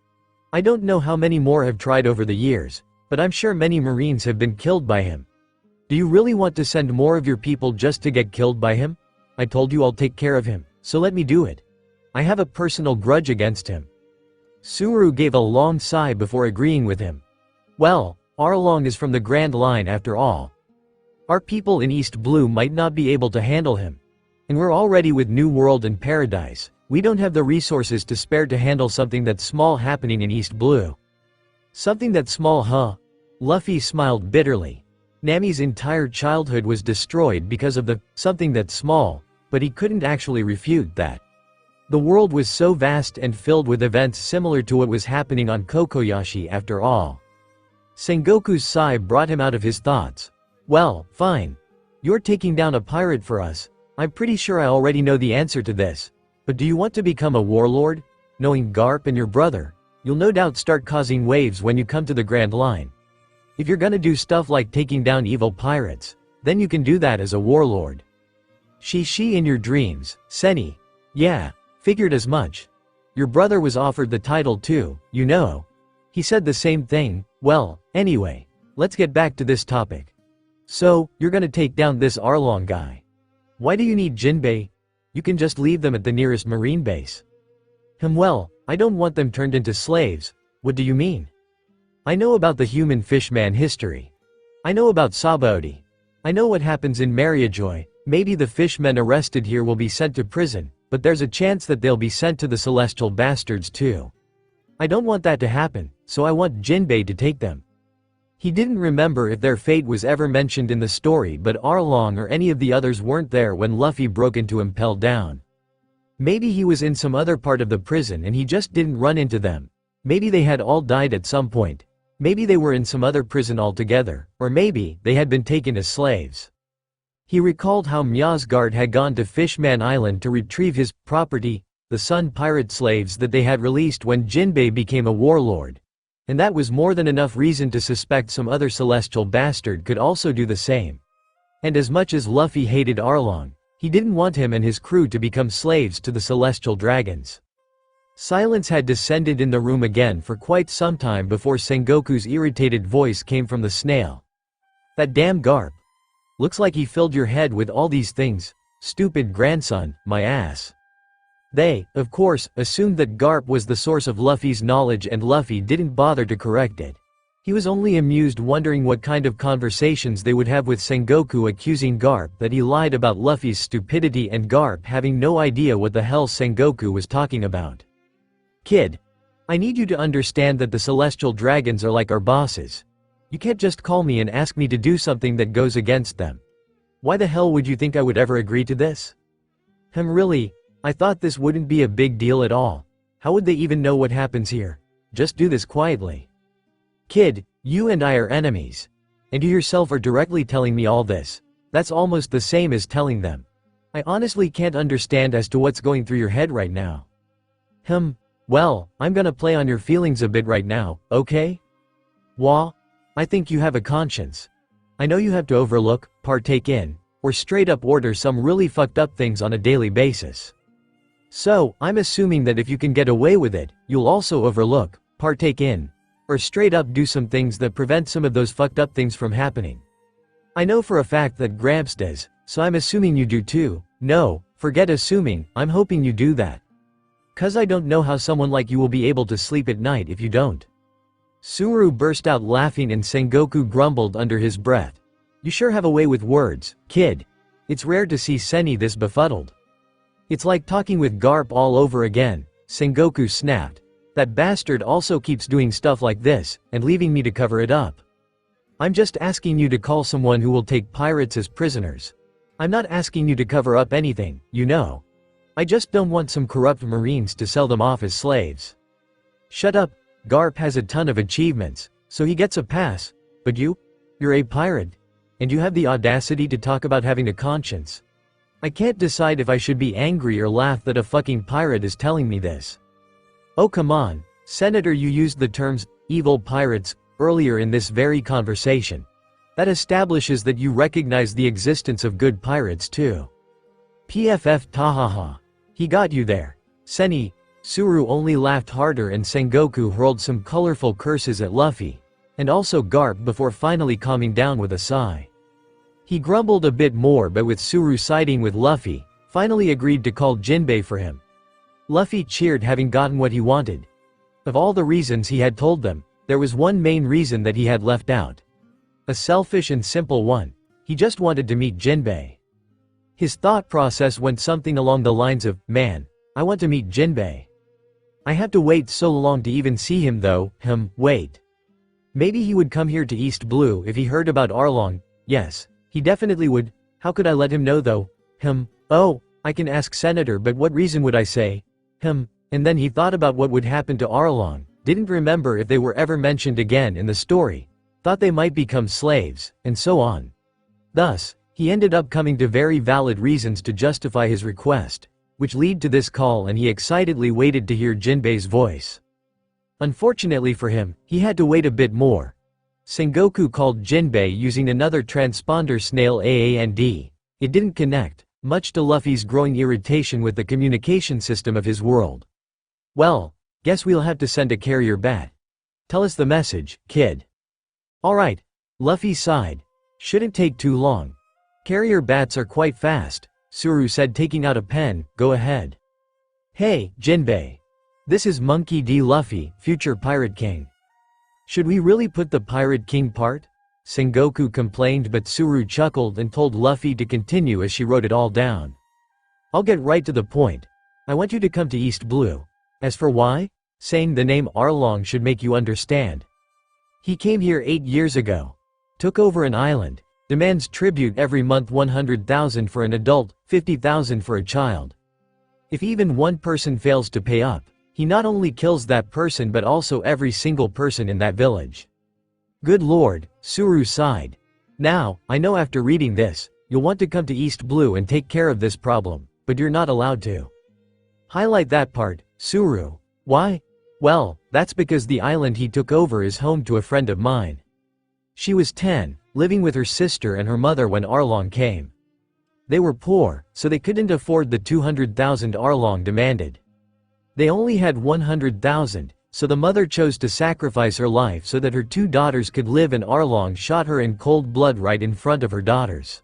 I don't know how many more have tried over the years, but I'm sure many Marines have been killed by him. Do you really want to send more of your people just to get killed by him? I told you I'll take care of him, so let me do it. I have a personal grudge against him. Suru gave a long sigh before agreeing with him. Well, Arlong is from the Grand Line after all. Our people in East Blue might not be able to handle him. And we're already with New World and Paradise. We don't have the resources to spare to handle something that small happening in East Blue. Something that small, huh? Luffy smiled bitterly. Nami's entire childhood was destroyed because of the something that small, but he couldn't actually refute that. The world was so vast and filled with events similar to what was happening on Kokoyashi after all. Sengoku's sigh brought him out of his thoughts. Well, fine. You're taking down a pirate for us. I'm pretty sure I already know the answer to this. But do you want to become a warlord? Knowing Garp and your brother, you'll no doubt start causing waves when you come to the Grand Line. If you're gonna do stuff like taking down evil pirates, then you can do that as a warlord. She in your dreams, Seni. Yeah, figured as much. Your brother was offered the title too, you know. He said the same thing. Well, anyway, let's get back to this topic. So, you're gonna take down this Arlong guy. Why do you need Jinbei? You can just leave them at the nearest marine base. Well, I don't want them turned into slaves. What do you mean? I know about the human fishman history. I know about Sabaody. I know what happens in Mariajoy. Maybe the fishmen arrested here will be sent to prison, but there's a chance that they'll be sent to the celestial bastards too. I don't want that to happen, so I want Jinbei to take them. He didn't remember if their fate was ever mentioned in the story, but Arlong or any of the others weren't there when Luffy broke into Impel Down. Maybe he was in some other part of the prison and he just didn't run into them. Maybe they had all died at some point. Maybe they were in some other prison altogether, or maybe they had been taken as slaves. He recalled how Mjasgard had gone to Fishman Island to retrieve his property, the Sun pirate slaves that they had released when Jinbei became a warlord. And that was more than enough reason to suspect some other celestial bastard could also do the same. And as much as Luffy hated Arlong, he didn't want him and his crew to become slaves to the celestial dragons. Silence had descended in the room again for quite some time before Sengoku's irritated voice came from the snail. That damn Garp. Looks like he filled your head with all these things. Stupid grandson, my ass. They, of course, assumed that Garp was the source of Luffy's knowledge and Luffy didn't bother to correct it. He was only amused wondering what kind of conversations they would have with Sengoku accusing Garp that he lied about Luffy's stupidity and Garp having no idea what the hell Sengoku was talking about. Kid. I need you to understand that the celestial dragons are like our bosses. You can't just call me and ask me to do something that goes against them. Why the hell would you think I would ever agree to this? Really? I thought this wouldn't be a big deal at all. How would they even know what happens here? Just do this quietly. Kid, you and I are enemies. And you yourself are directly telling me all this. That's almost the same as telling them. I honestly can't understand as to what's going through your head right now. Well, I'm gonna play on your feelings a bit right now, okay? Wah? I think you have a conscience. I know you have to overlook, partake in, or straight up order some really fucked up things on a daily basis. So, I'm assuming that if you can get away with it, you'll also overlook, partake in, or straight up do some things that prevent some of those fucked up things from happening. I know for a fact that Gramps does, so I'm assuming you do too. No, forget assuming, I'm hoping you do that. 'Cause I don't know how someone like you will be able to sleep at night if you don't. Suru burst out laughing and Sengoku grumbled under his breath. You sure have a way with words, kid. It's rare to see Seni this befuddled. It's like talking with Garp all over again, Sengoku snapped. That bastard also keeps doing stuff like this, and leaving me to cover it up. I'm just asking you to call someone who will take pirates as prisoners. I'm not asking you to cover up anything, you know. I just don't want some corrupt marines to sell them off as slaves. Shut up, Garp has a ton of achievements, so he gets a pass, but you're a pirate. And you have the audacity to talk about having a conscience. I can't decide if I should be angry or laugh that a fucking pirate is telling me this. Oh come on, Senator, you used the terms, evil pirates, earlier in this very conversation. That establishes that you recognize the existence of good pirates too. PFF tahaha. He got you there. Seni. Suru only laughed harder and Sengoku hurled some colorful curses at Luffy, and also Garp before finally calming down with a sigh. He grumbled a bit more, but with Suru siding with Luffy, finally agreed to call Jinbei for him. Luffy cheered, having gotten what he wanted. Of all the reasons he had told them, there was one main reason that he had left out. A selfish and simple one. He just wanted to meet Jinbei. His thought process went something along the lines of, man, I want to meet Jinbei. I have to wait so long to even see him though. Wait. Maybe he would come here to East Blue if he heard about Arlong. Yes, he definitely would. How could I let him know though? Oh, I can ask Senator, but what reason would I say? And then he thought about what would happen to Arlong, didn't remember if they were ever mentioned again in the story. thought they might become slaves, and so on. Thus, he ended up coming to very valid reasons to justify his request, which lead to this call, and he excitedly waited to hear Jinbei's voice. Unfortunately for him, he had to wait a bit more. Sengoku called Jinbei using another transponder snail AAND. It didn't connect, much to Luffy's growing irritation with the communication system of his world. Well, guess we'll have to send a carrier bat. Tell us the message, kid. Alright. Luffy sighed. Shouldn't take too long. Carrier bats are quite fast, Suru said, taking out a pen. Go ahead. Hey, Jinbei. This is Monkey D. Luffy, future Pirate King. Should we really put the Pirate King part? Sengoku complained, but Suru chuckled and told Luffy to continue as she wrote it all down. I'll get right to the point. I want you to come to East Blue. As for why? Saying the name Arlong should make you understand. He came here 8 years ago. Took over an island. Demands tribute every month, 100,000 for an adult, 50,000 for a child. If even one person fails to pay up, he not only kills that person but also every single person in that village. Good lord, Suru sighed. Now, I know after reading this, you'll want to come to East Blue and take care of this problem, but you're not allowed to. Highlight that part, Suru. Why? Well, that's because the island he took over is home to a friend of mine. She was 10, living with her sister and her mother when Arlong came. They were poor, so they couldn't afford the 200,000 Arlong demanded. They only had 100,000, so the mother chose to sacrifice her life so that her 2 daughters could live, and Arlong shot her in cold blood right in front of her daughters.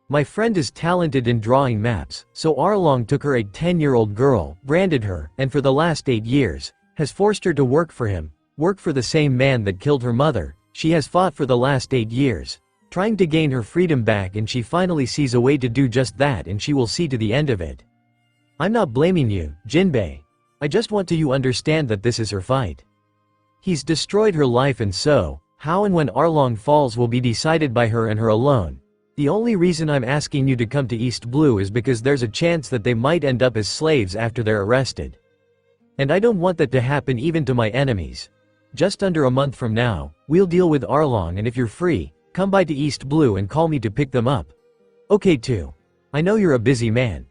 My friend is talented in drawing maps, so Arlong took her, a 10-year-old girl, branded her, and for the last 8 years, has forced her to work for him, work for the same man that killed her mother. She has fought for the last 8 years, trying to gain her freedom back, and she finally sees a way to do just that, and she will see to the end of it. I'm not blaming you, Jinbei. I just want you to understand that this is her fight. He's destroyed her life, and so, how and when Arlong falls will be decided by her and her alone. The only reason I'm asking you to come to East Blue is because there's a chance that they might end up as slaves after they're arrested. And I don't want that to happen even to my enemies. Just under a month from now, we'll deal with Arlong, and if you're free, come by to East Blue and call me to pick them up. Okay too. I know you're a busy man.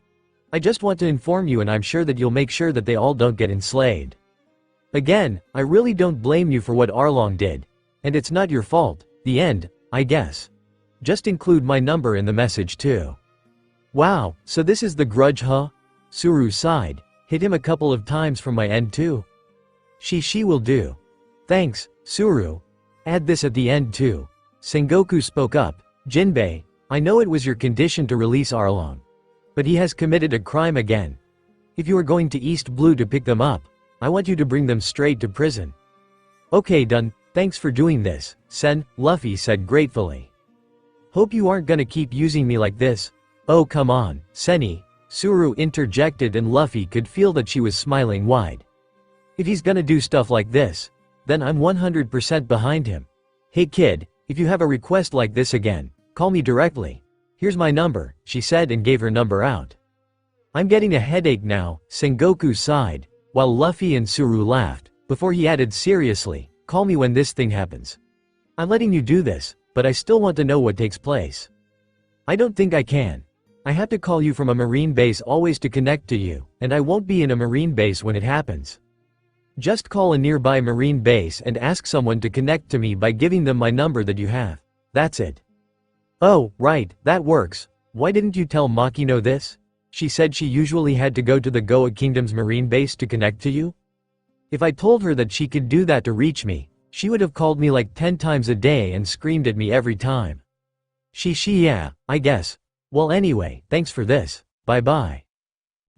I just want to inform you, and I'm sure that you'll make sure that they all don't get enslaved. Again, I really don't blame you for what Arlong did. And it's not your fault. The end, I guess. Just include my number in the message too. Wow, so this is the grudge, huh? Suru sighed. Hit him a couple of times from my end too. She will do. Thanks, Suru. Add this at the end too. Sengoku spoke up. Jinbei, I know it was your condition to release Arlong. But he has committed a crime again. If you are going to East Blue to pick them up, I want you to bring them straight to prison. Okay, done. Thanks for doing this, Sen, Luffy said gratefully. Hope you aren't gonna keep using me like this. Oh come on, Senny, Suru interjected, and Luffy could feel that she was smiling wide. If he's gonna do stuff like this, then I'm 100% behind him. Hey kid, if you have a request like this again, call me directly. Here's my number, she said and gave her number out. I'm getting a headache now, Sengoku sighed, while Luffy and Suru laughed, before he added seriously, call me when this thing happens. I'm letting you do this, but I still want to know what takes place. I don't think I can. I have to call you from a marine base always to connect to you, and I won't be in a marine base when it happens. Just call a nearby marine base and ask someone to connect to me by giving them my number that you have. That's it. Oh, right, that works. Why didn't you tell Makino this? She said she usually had to go to the Goa Kingdom's marine base to connect to you? If I told her that she could do that to reach me, she would have called me like 10 times a day and screamed at me every time. Yeah, I guess. Well anyway, thanks for this. Bye-bye.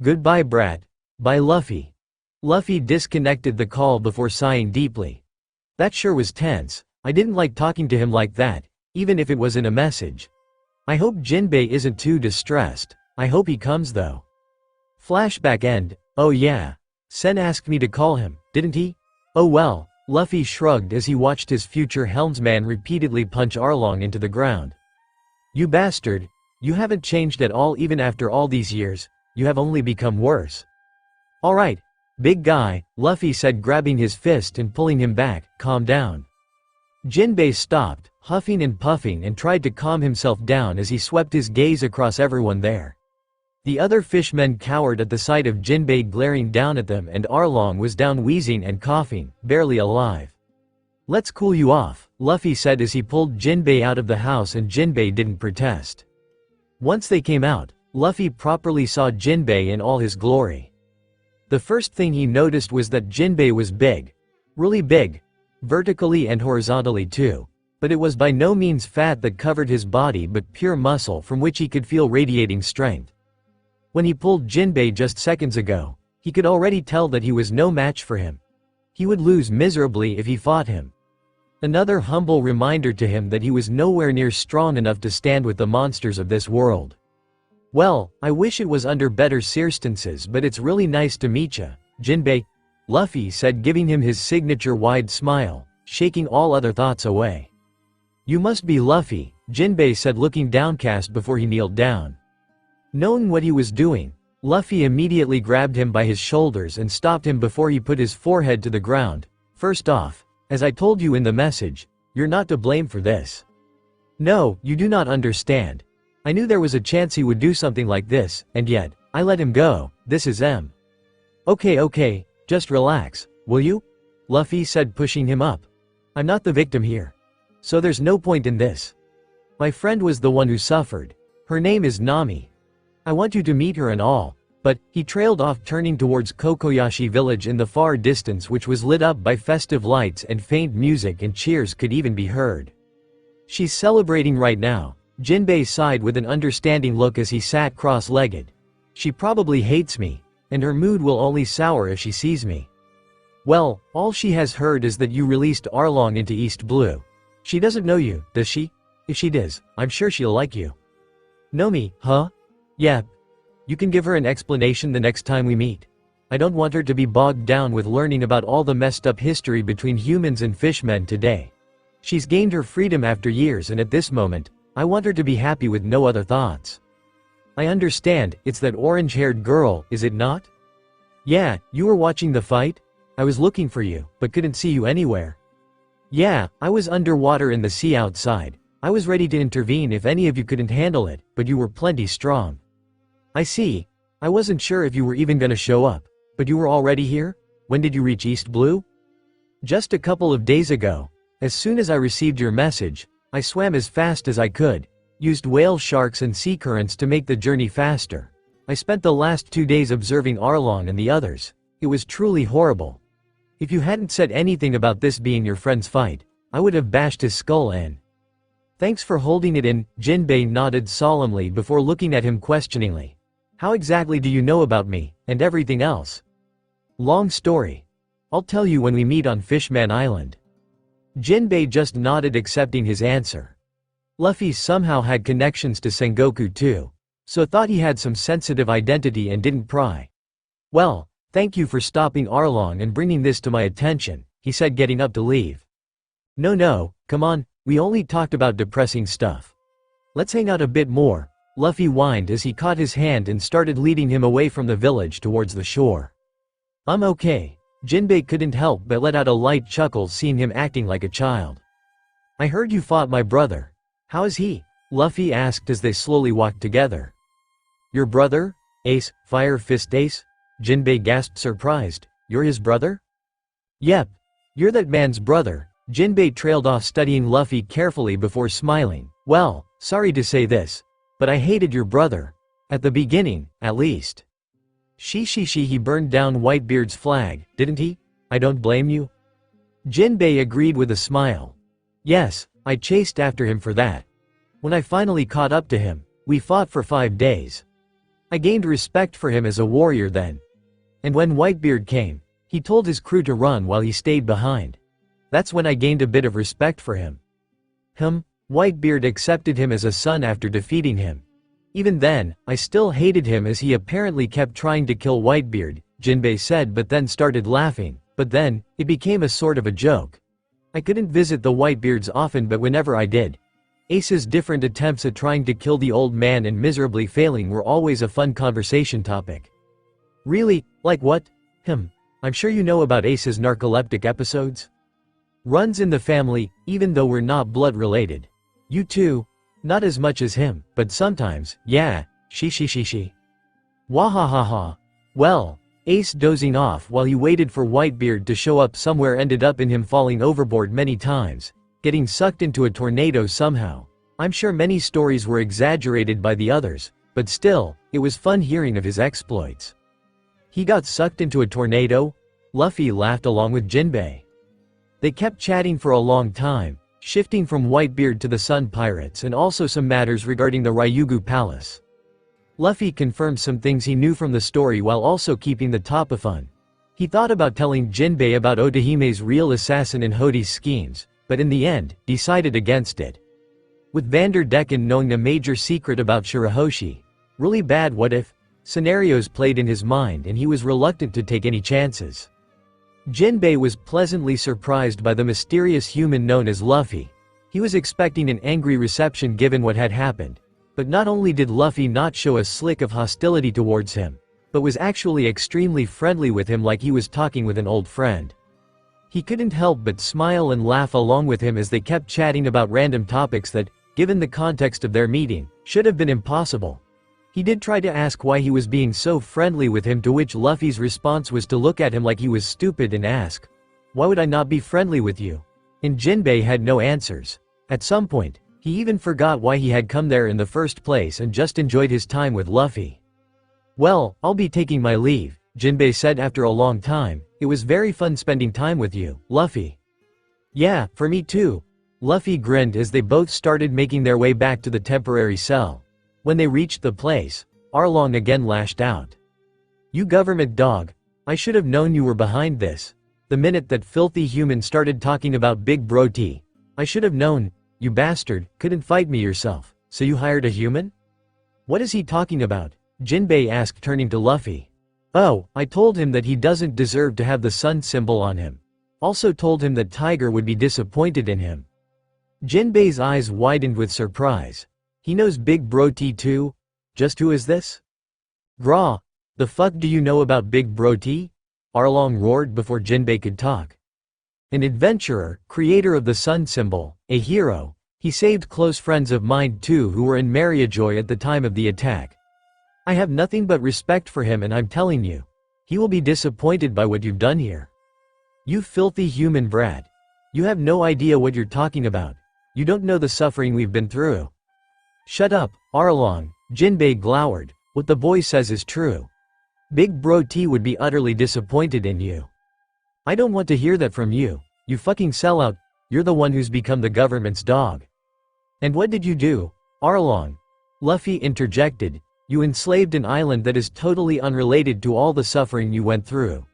Goodbye brat. Bye Luffy. Luffy disconnected the call before sighing deeply. That sure was tense. I didn't like talking to him like that, even if it was in a message. I hope Jinbei isn't too distressed. I hope he comes though. Flashback end. Oh yeah. Sen asked me to call him, didn't he? Oh well. Luffy shrugged as he watched his future helmsman repeatedly punch Arlong into the ground. You bastard. You haven't changed at all even after all these years. You have only become worse. Alright. Big guy, Luffy said, grabbing his fist and pulling him back. Calm down. Jinbei stopped, huffing and puffing, and tried to calm himself down as he swept his gaze across everyone there. The other fishmen cowered at the sight of Jinbei glaring down at them, and Arlong was down wheezing and coughing, barely alive. "Let's cool you off," Luffy said as he pulled Jinbei out of the house, and Jinbei didn't protest. Once they came out, Luffy properly saw Jinbei in all his glory. The first thing he noticed was that Jinbei was big. Really big. Vertically and horizontally too. But it was by no means fat that covered his body, but pure muscle from which he could feel radiating strength. When he pulled Jinbei just seconds ago, he could already tell that he was no match for him. He would lose miserably if he fought him. Another humble reminder to him that he was nowhere near strong enough to stand with the monsters of this world. "Well, I wish it was under better circumstances, but it's really nice to meet ya, Jinbei," Luffy said, giving him his signature wide smile, shaking all other thoughts away. "You must be Luffy," Jinbei said, looking downcast before he kneeled down. Knowing what he was doing, Luffy immediately grabbed him by his shoulders and stopped him before he put his forehead to the ground. "First off, as I told you in the message, you're not to blame for this. No, you do not understand. I knew there was a chance he would do something like this, and yet, I let him go. This is M." Okay, just relax, will you?" Luffy said, pushing him up. "I'm not the victim here. So there's no point in this. My friend was the one who suffered. Her name is Nami. I want you to meet her and all." But, he trailed off, turning towards Kokoyashi village in the far distance, which was lit up by festive lights and faint music, and cheers could even be heard. "She's celebrating right now," Jinbei sighed with an understanding look as he sat cross-legged. "She probably hates me, and her mood will only sour if she sees me. Well, all she has heard is that you released Arlong into East Blue. She doesn't know you, does she? If she does, I'm sure she'll like you." "Know me, huh? Yeah. You can give her an explanation the next time we meet. I don't want her to be bogged down with learning about all the messed up history between humans and fishmen today. She's gained her freedom after years, and at this moment, I want her to be happy with no other thoughts." "I understand, it's that orange-haired girl, is it not?" "Yeah, you were watching the fight? I was looking for you, but couldn't see you anywhere." "Yeah, I was underwater in the sea outside. I was ready to intervene if any of you couldn't handle it, but you were plenty strong." "I see. I wasn't sure if you were even gonna show up. But you were already here? When did you reach East Blue?" "Just a couple of days ago. As soon as I received your message, I swam as fast as I could, used whale sharks and sea currents to make the journey faster. I spent the last 2 days observing Arlong and the others. It was truly horrible. If you hadn't said anything about this being your friend's fight, I would have bashed his skull in." "Thanks for holding it in," Jinbei nodded solemnly before looking at him questioningly. "How exactly do you know about me, and everything else?" "Long story. I'll tell you when we meet on Fishman Island." Jinbei just nodded, accepting his answer. Luffy somehow had connections to Sengoku too, so thought he had some sensitive identity and didn't pry. "Well, thank you for stopping Arlong and bringing this to my attention," he said, getting up to leave. No, come on, we only talked about depressing stuff. Let's hang out a bit more," Luffy whined as he caught his hand and started leading him away from the village towards the shore. "I'm okay." Jinbei couldn't help but let out a light chuckle, seeing him acting like a child. "I heard you fought my brother. How is he?" Luffy asked as they slowly walked together. "Your brother? Ace, Fire Fist Ace?" Jinbei gasped, surprised. "You're his brother?" "Yep. You're that man's brother." Jinbei trailed off, studying Luffy carefully before smiling. "Well, sorry to say this, but I hated your brother. At the beginning, at least. He burned down Whitebeard's flag, didn't he? I don't blame you." Jinbei agreed with a smile. "Yes, I chased after him for that. When I finally caught up to him, we fought for 5 days. I gained respect for him as a warrior then. And when Whitebeard came, he told his crew to run while he stayed behind. That's when I gained a bit of respect for him." Whitebeard accepted him as a son after defeating him. "Even then, I still hated him as he apparently kept trying to kill Whitebeard," Jinbei said, but then started laughing. "But then, it became a sort of a joke. I couldn't visit the Whitebeards often, but whenever I did, Ace's different attempts at trying to kill the old man and miserably failing were always a fun conversation topic." "Really? Like what?" I'm sure you know about Ace's narcoleptic episodes." Runs in the family, even though we're not blood related. You too? Not as much as him, but sometimes, yeah, she. Wahahaha. Well, Ace dozing off while he waited for Whitebeard to show up somewhere ended up in him falling overboard many times, getting sucked into a tornado somehow. I'm sure many stories were exaggerated by the others, but still, it was fun hearing of his exploits. He got sucked into a tornado? Luffy laughed along with Jinbei. They kept chatting for a long time, shifting from Whitebeard to the Sun Pirates and also some matters regarding the Ryugu Palace. Luffy confirmed some things he knew from the story while also keeping the top of fun. He thought about telling Jinbei about Odahime's real assassin and Hode's schemes, but in the end, decided against it. With Vanderdecken knowing a major secret about Shirahoshi, really bad what-if scenarios played in his mind and he was reluctant to take any chances. Jinbei was pleasantly surprised by the mysterious human known as Luffy. He was expecting an angry reception given what had happened. But not only did Luffy not show a slick of hostility towards him, but was actually extremely friendly with him like he was talking with an old friend. He couldn't help but smile and laugh along with him as they kept chatting about random topics that, given the context of their meeting, should have been impossible. He did try to ask why he was being so friendly with him, to which Luffy's response was to look at him like he was stupid and ask, "Why would I not be friendly with you?" And Jinbei had no answers. At some point, he even forgot why he had come there in the first place and just enjoyed his time with Luffy. "Well, I'll be taking my leave," Jinbei said after a long time. "It was very fun spending time with you, Luffy." "Yeah, for me too." Luffy grinned as they both started making their way back to the temporary cell. When they reached the place, Arlong again lashed out. "You government dog, I should have known you were behind this. The minute that filthy human started talking about Big Bro T, I should have known. You bastard, couldn't fight me yourself, so you hired a human?" "What is he talking about?" Jinbei asked, turning to Luffy. "Oh, I told him that he doesn't deserve to have the sun symbol on him. Also told him that Tiger would be disappointed in him." Jinbei's eyes widened with surprise. "He knows Big Bro T too? Just who is this?" "Graw, the fuck do you know about Big Bro T?" Arlong roared before Jinbei could talk. "An adventurer, creator of the sun symbol, a hero. He saved close friends of mine too who were in Mariajoy at the time of the attack. I have nothing but respect for him, and I'm telling you, he will be disappointed by what you've done here. You filthy human brat. You have no idea what you're talking about. You don't know the suffering we've been through." "Shut up, Arlong," Jinbei glowered. "What the boy says is true. Big Bro T would be utterly disappointed in you. I don't want to hear that from you, you fucking sellout. You're the one who's become the government's dog." "And what did you do, Arlong?" Luffy interjected. "You enslaved an island that is totally unrelated to all the suffering you went through.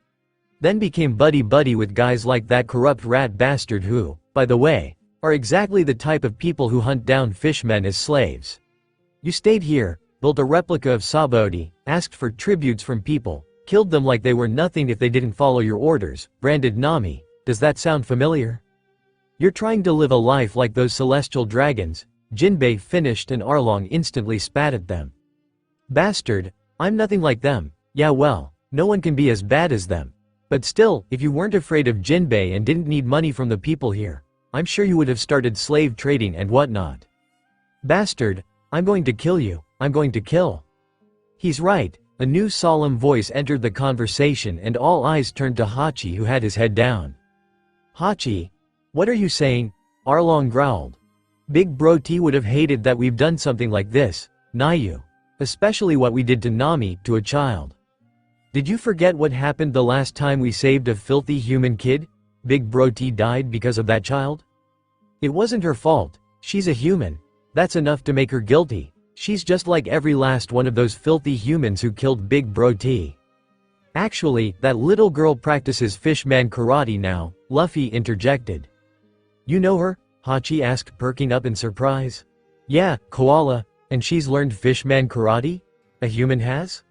Then became buddy-buddy with guys like that corrupt rat bastard who, by the way, are exactly the type of people who hunt down fishmen as slaves. You stayed here, built a replica of Sabaody, asked for tributes from people, killed them like they were nothing if they didn't follow your orders, branded Nami. Does that sound familiar? You're trying to live a life like those celestial dragons." Jinbei finished and Arlong instantly spat at them. "Bastard, I'm nothing like them. Yeah, well, no one can be as bad as them. But still, if you weren't afraid of Jinbei and didn't need money from the people here, I'm sure you would have started slave trading and whatnot. Bastard, I'm going to kill you, I'm going to kill." "He's right." A new solemn voice entered the conversation and all eyes turned to Hachi, who had his head down. "Hachi? What are you saying?" Arlong growled. "Big Bro T would have hated that we've done something like this, Nayu. Especially what we did to Nami, to a child. Did you forget what happened the last time we saved a filthy human kid? Big Bro T died because of that child? It wasn't her fault, she's a human. That's enough to make her guilty. She's just like every last one of those filthy humans who killed Big Bro T. Actually, that little girl practices fishman karate now," Luffy interjected. "You know her?" Hachi asked, perking up in surprise. "Yeah, Koala, and she's learned fishman karate? A human has?"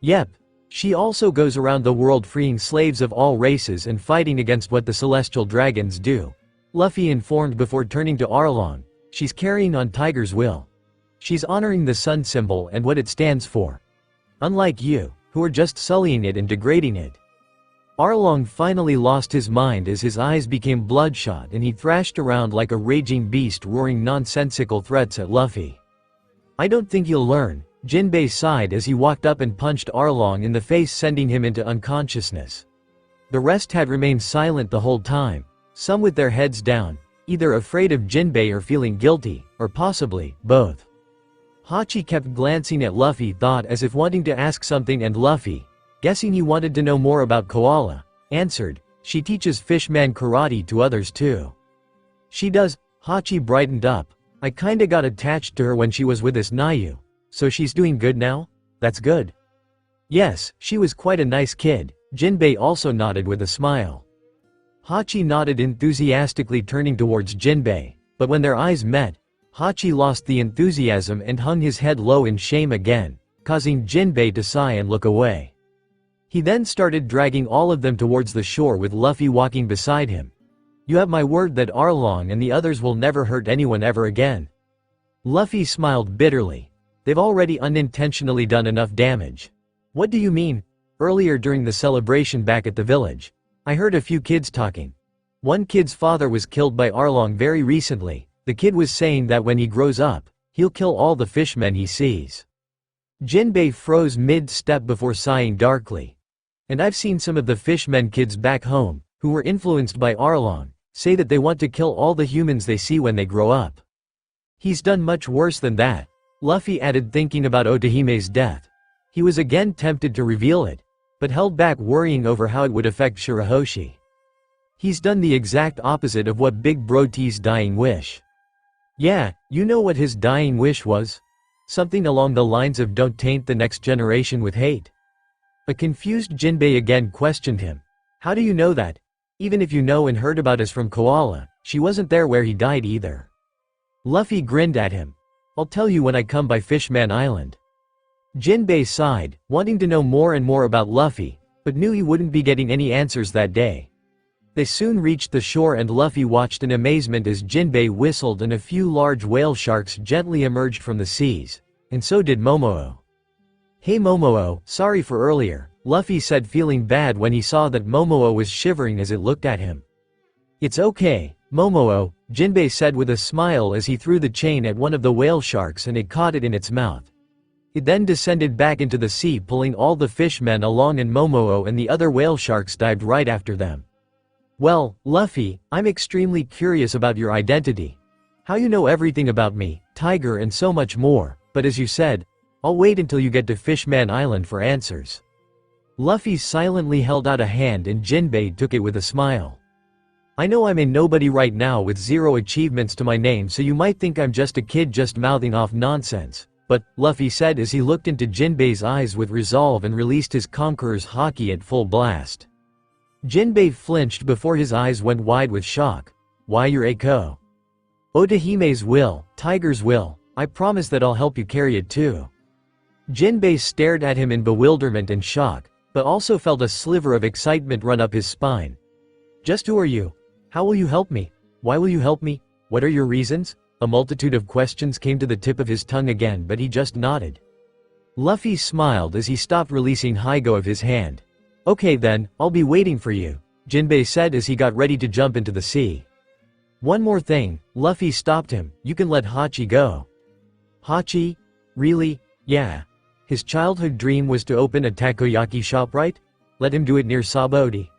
"Yep. She also goes around the world freeing slaves of all races and fighting against what the celestial dragons do," Luffy informed before turning to Arlong. "She's carrying on Tiger's will. She's honoring the sun symbol and what it stands for. Unlike you, who are just sullying it and degrading it." Arlong finally lost his mind as his eyes became bloodshot and he thrashed around like a raging beast roaring nonsensical threats at Luffy. "I don't think you'll learn," Jinbei sighed as he walked up and punched Arlong in the face, sending him into unconsciousness. The rest had remained silent the whole time, some with their heads down, either afraid of Jinbei or feeling guilty, or possibly, both. Hachi kept glancing at Luffy, thought as if wanting to ask something, and Luffy, guessing he wanted to know more about Koala, answered, "She teaches fishman karate to others too." "She does?" Hachi brightened up. "I kinda got attached to her when she was with this Nayu. So she's doing good now? That's good." "Yes, she was quite a nice kid." Jinbei also nodded with a smile. Hachi nodded enthusiastically, turning towards Jinbei, but when their eyes met, Hachi lost the enthusiasm and hung his head low in shame again, causing Jinbei to sigh and look away. He then started dragging all of them towards the shore with Luffy walking beside him. "You have my word that Arlong and the others will never hurt anyone ever again." Luffy smiled bitterly. "They've already unintentionally done enough damage." "What do you mean?" "Earlier during the celebration back at the village, I heard a few kids talking. One kid's father was killed by Arlong very recently. The kid was saying that when he grows up, he'll kill all the fishmen he sees." Jinbei froze mid-step before sighing darkly. "And I've seen some of the fishmen kids back home, who were influenced by Arlong, say that they want to kill all the humans they see when they grow up. He's done much worse than that," Luffy added, thinking about Otohime's death. He was again tempted to reveal it, but held back, worrying over how it would affect Shirahoshi. "He's done the exact opposite of what Big Bro T's dying wish." "Yeah, you know what his dying wish was? Something along the lines of don't taint the next generation with hate." A confused Jinbei again questioned him. "How do you know that? Even if you know and heard about us from Koala, she wasn't there where he died either." Luffy grinned at him. "I'll tell you when I come by Fishman Island." Jinbei sighed, wanting to know more and more about Luffy, but knew he wouldn't be getting any answers that day. They soon reached the shore and Luffy watched in amazement as Jinbei whistled and a few large whale sharks gently emerged from the seas, and so did Momoa. "Hey Momoa, sorry for earlier," Luffy said, feeling bad when he saw that Momoa was shivering as it looked at him. "It's okay, Momoa," Jinbei said with a smile as he threw the chain at one of the whale sharks and it caught it in its mouth. It then descended back into the sea, pulling all the fishmen along, and Momoa and the other whale sharks dived right after them. "Well, Luffy, I'm extremely curious about your identity. How you know everything about me, Tiger, and so much more, but as you said, I'll wait until you get to Fishman Island for answers." Luffy silently held out a hand and Jinbei took it with a smile. "I know I'm a nobody right now with 0 achievements to my name, so you might think I'm just a kid just mouthing off nonsense, but," Luffy said as he looked into Jinbei's eyes with resolve and released his Conqueror's Haki at full blast. Jinbei flinched before his eyes went wide with shock. "Why, your Eiko?" "Otohime's will, Tiger's will, I promise that I'll help you carry it too." Jinbei stared at him in bewilderment and shock, but also felt a sliver of excitement run up his spine. "Just who are you? How will you help me? Why will you help me? What are your reasons?" A multitude of questions came to the tip of his tongue again, but he just nodded. Luffy smiled as he stopped releasing Hygo of his hand. "Okay then, I'll be waiting for you," Jinbei said as he got ready to jump into the sea. "One more thing," Luffy stopped him, "you can let Hachi go." "Hachi? Really? Yeah. His childhood dream was to open a takoyaki shop, right? Let him do it near Sabaody."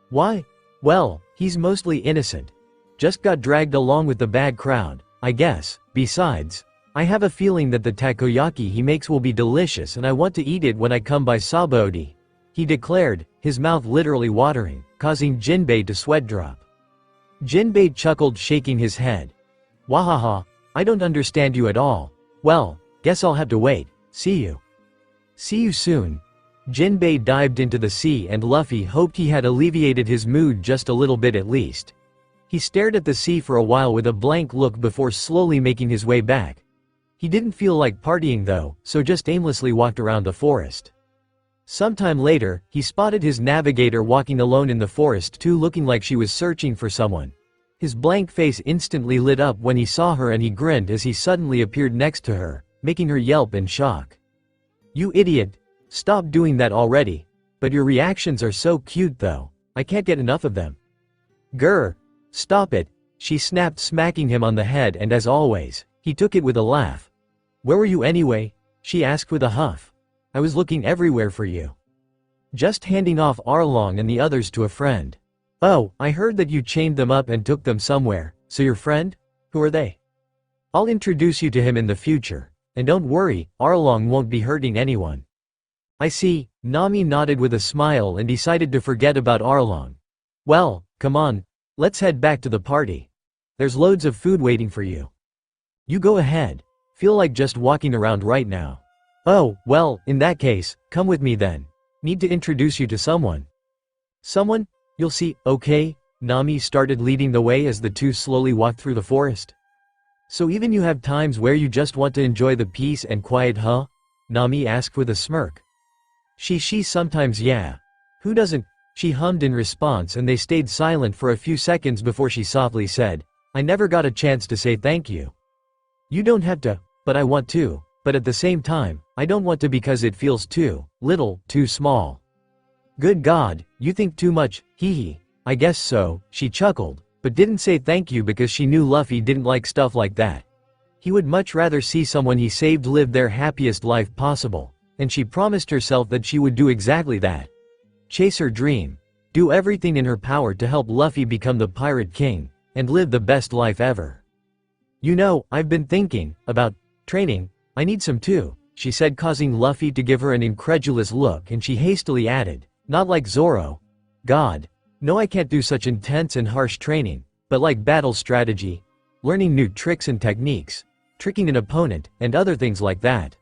"Why? Well, he's mostly innocent. Just got dragged along with the bad crowd, I guess. Besides, I have a feeling that the takoyaki he makes will be delicious and I want to eat it when I come by Sabaody," he declared, his mouth literally watering, causing Jinbei to sweat drop. Jinbei chuckled, shaking his head. "Wahaha, I don't understand you at all. Well, guess I'll have to wait. See you." "See you soon." Jinbei dived into the sea and Luffy hoped he had alleviated his mood just a little bit at least. He stared at the sea for a while with a blank look before slowly making his way back. He didn't feel like partying though, so just aimlessly walked around the forest. Sometime later, he spotted his navigator walking alone in the forest too, looking like she was searching for someone. His blank face instantly lit up when he saw her and he grinned as he suddenly appeared next to her, making her yelp in shock. "You idiot! Stop doing that already. But your reactions are so cute though. I can't get enough of them. Grr. Stop it, she snapped, smacking him on the head, and as always, he took it with a laugh. Where were you anyway? She asked with a huff. I was looking everywhere for you. Just handing off Arlong and the others to a friend. Oh, I heard that you chained them up and took them somewhere, so your friend? Who are they? I'll introduce you to him in the future. And don't worry, Arlong won't be hurting anyone. I see, Nami nodded with a smile and decided to forget about Arlong. Well, come on, let's head back to the party. There's loads of food waiting for you. You go ahead. Feel like just walking around right now. Oh, well, in that case, come with me then. Need to introduce you to someone. Someone? You'll see, okay? Nami started leading the way as the two slowly walked through the forest. So even you have times where you just want to enjoy the peace and quiet, huh? Nami asked with a smirk. She sometimes, yeah. Who doesn't? She hummed in response, and they stayed silent for a few seconds before she softly said, I never got a chance to say thank you. You don't have to, but I want to. But at the same time, I don't want to because it feels too little, too small. Good God, you think too much, hee hee. I guess so, she chuckled, but didn't say thank you because she knew Luffy didn't like stuff like that. He would much rather see someone he saved live their happiest life possible, and she promised herself that she would do exactly that. Chase her dream. Do everything in her power to help Luffy become the Pirate King, and live the best life ever. You know, I've been thinking about training. I need some too, she said, causing Luffy to give her an incredulous look, and she hastily added, not like Zoro. God. No, I can't do such intense and harsh training, but like battle strategy, learning new tricks and techniques, tricking an opponent, and other things like that.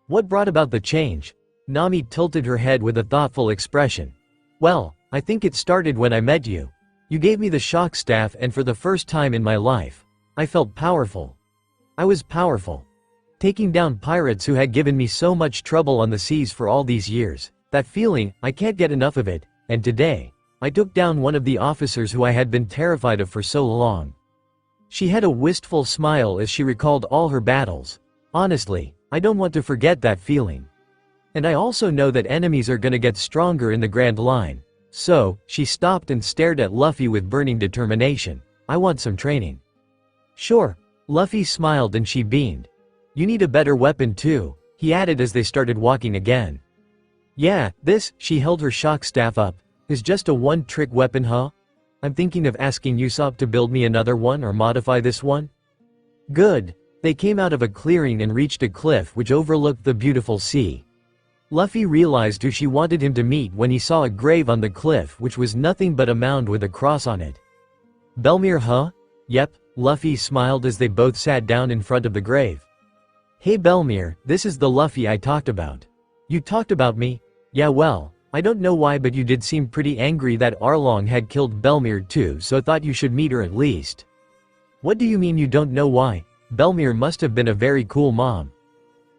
What brought about the change? Nami tilted her head with a thoughtful expression. Well, I think it started when I met you. You gave me the shock staff, and for the first time in my life, I felt powerful. I was powerful. Taking down pirates who had given me so much trouble on the seas for all these years. That feeling, I can't get enough of it, and today, I took down one of the officers who I had been terrified of for so long. She had a wistful smile as she recalled all her battles. Honestly, I don't want to forget that feeling. And I also know that enemies are gonna get stronger in the Grand Line. So, she stopped and stared at Luffy with burning determination. I want some training. Sure. Luffy smiled and she beamed. You need a better weapon too, he added as they started walking again. Yeah, this, she held her shock staff up, is just a one-trick weapon, huh? I'm thinking of asking Usopp to build me another one or modify this one. Good. They came out of a clearing and reached a cliff which overlooked the beautiful sea. Luffy realized who she wanted him to meet when he saw a grave on the cliff which was nothing but a mound with a cross on it. Belmir, huh? Yep, Luffy smiled as they both sat down in front of the grave. Hey Belmir, this is the Luffy I talked about. You talked about me? Yeah, well, I don't know why, but you did seem pretty angry that Arlong had killed Belmir too, so thought you should meet her at least. What do you mean you don't know why? Belmir must have been a very cool mom.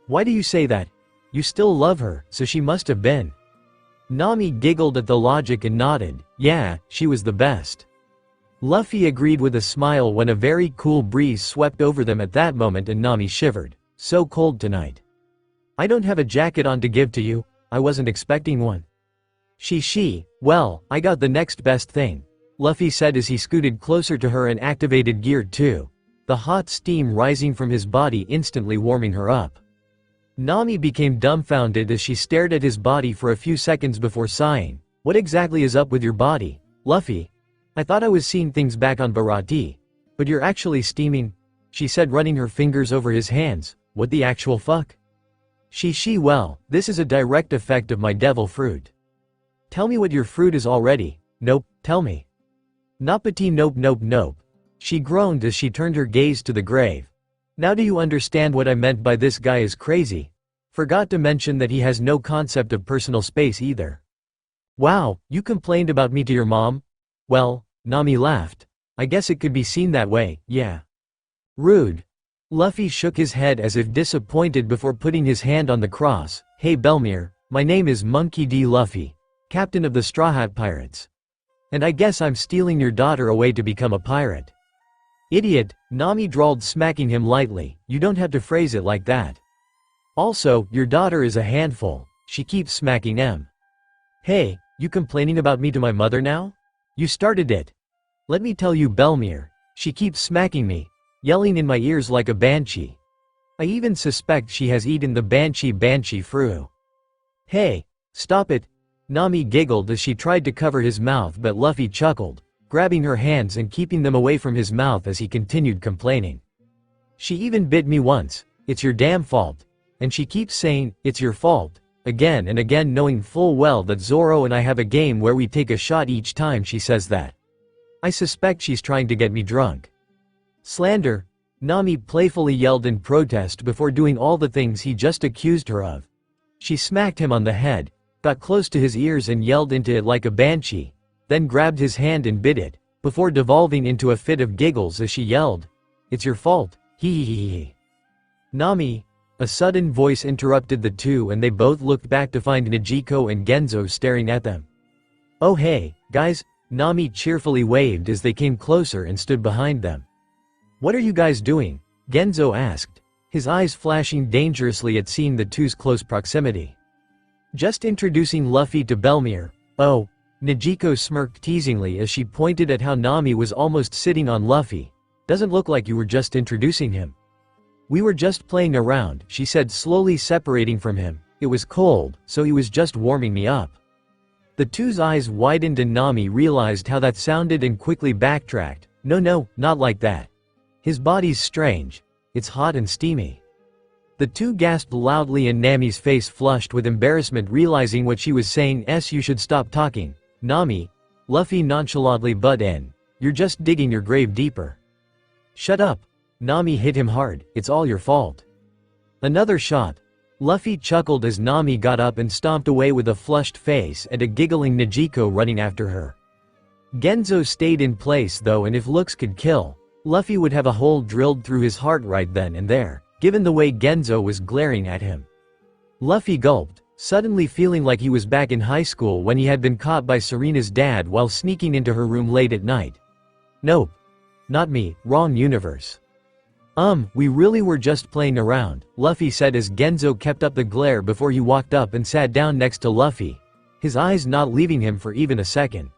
Why do you say that? You still love her, so she must have been. Nami giggled at the logic and nodded. Yeah, she was the best. Luffy agreed with a smile when a very cool breeze swept over them at that moment and Nami shivered. So cold tonight. I don't have a jacket on to give to you. I wasn't expecting one. Well, I got the next best thing, Luffy said as he scooted closer to her and activated Gear 2. The hot steam rising from his body instantly warming her up. Nami became dumbfounded as she stared at his body for a few seconds before sighing. What exactly is up with your body, Luffy? I thought I was seeing things back on Baratie. But you're actually steaming, she said, running her fingers over his hands. What the actual fuck? Well, this is a direct effect of my devil fruit. Tell me what your fruit is already. Nope, tell me. Napati, nope. She groaned as she turned her gaze to the grave. Now do you understand what I meant by this guy is crazy? Forgot to mention that he has no concept of personal space either. Wow, you complained about me to your mom? Well, Nami laughed. I guess it could be seen that way, yeah. Rude. Luffy shook his head as if disappointed before putting his hand on the cross. Hey Belmir, my name is Monkey D. Luffy, captain of the Straw Hat Pirates. And I guess I'm stealing your daughter away to become a pirate. Idiot, Nami drawled, smacking him lightly. You don't have to phrase it like that. Also, your daughter is a handful. She keeps smacking him. Hey, you complaining about me to my mother now? You started it. Let me tell you, Belmir. She keeps smacking me, yelling in my ears like a banshee. I even suspect she has eaten the banshee fruit. Hey, stop it. Nami giggled as she tried to cover his mouth, but Luffy chuckled, grabbing her hands and keeping them away from his mouth as he continued complaining. She even bit me once. It's your damn fault. And she keeps saying, it's your fault, again and again, knowing full well that Zoro and I have a game where we take a shot each time she says that. I suspect she's trying to get me drunk. Slander, Nami playfully yelled in protest before doing all the things he just accused her of. She smacked him on the head, got close to his ears and yelled into it like a banshee, then grabbed his hand and bit it, before devolving into a fit of giggles as she yelled, "It's your fault, hee hee hee hee." Nami, a sudden voice interrupted the two and they both looked back to find Nijiko and Genzo staring at them. "Oh hey, guys," Nami cheerfully waved as they came closer and stood behind them. "What are you guys doing?" Genzo asked, his eyes flashing dangerously at seeing the two's close proximity. "Just introducing Luffy to Belmir." "Oh," Nijiko smirked teasingly as she pointed at how Nami was almost sitting on Luffy. "Doesn't look like you were just introducing him." "We were just playing around," she said, slowly separating from him. "It was cold, so he was just warming me up." The two's eyes widened and Nami realized how that sounded and quickly backtracked. No, not like that. His body's strange. It's hot and steamy." The two gasped loudly and Nami's face flushed with embarrassment, realizing what she was saying. "You should stop talking, Nami," Luffy nonchalantly butt in. "You're just digging your grave deeper." "Shut up." Nami hit him hard. "It's all your fault." Another shot. Luffy chuckled as Nami got up and stomped away with a flushed face and a giggling Nijiko running after her. Genzo stayed in place though, and if looks could kill, Luffy would have a hole drilled through his heart right then and there, given the way Genzo was glaring at him. Luffy gulped, suddenly feeling like he was back in high school when he had been caught by Serena's dad while sneaking into her room late at night. "Nope. Not me, wrong universe." We really were just playing around," Luffy said as Genzo kept up the glare before he walked up and sat down next to Luffy, his eyes not leaving him for even a second.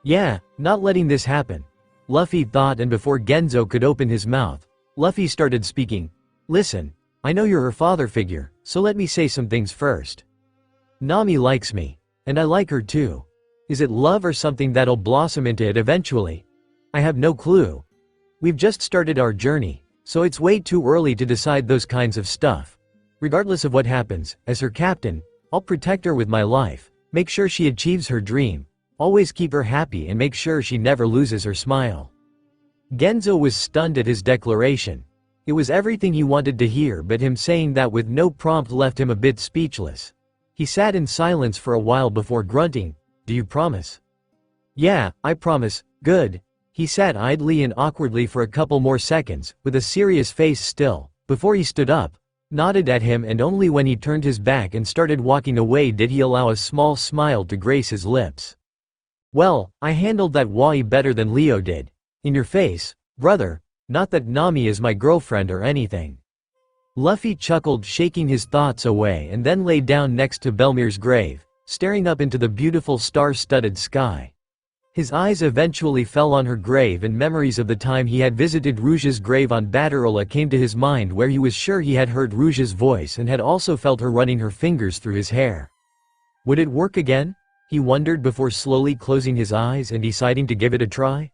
"Yeah, not letting this happen," Luffy thought, and before Genzo could open his mouth, Luffy started speaking. "Listen, I know you're her father figure, so let me say some things first. Nami likes me, and I like her too. Is it love or something that'll blossom into it eventually? I have no clue. We've just started our journey, so it's way too early to decide those kinds of stuff. Regardless of what happens, as her captain, I'll protect her with my life, make sure she achieves her dream, always keep her happy and make sure she never loses her smile." Genzo was stunned at his declaration. It was everything he wanted to hear, but him saying that with no prompt left him a bit speechless. He sat in silence for a while before grunting, "Do you promise?" "Yeah, I promise." "Good." He sat idly and awkwardly for a couple more seconds, with a serious face still, before he stood up, nodded at him, and only when he turned his back and started walking away did he allow a small smile to grace his lips. "Well, I handled that way better than Leo did. In your face, brother. Not that Nami is my girlfriend or anything." Luffy chuckled, shaking his thoughts away, and then lay down next to Belmir's grave, staring up into the beautiful star-studded sky. His eyes eventually fell on her grave, and memories of the time he had visited Rouge's grave on Batarola came to his mind, where he was sure he had heard Rouge's voice and had also felt her running her fingers through his hair. Would it work again? He wondered before slowly closing his eyes and deciding to give it a try.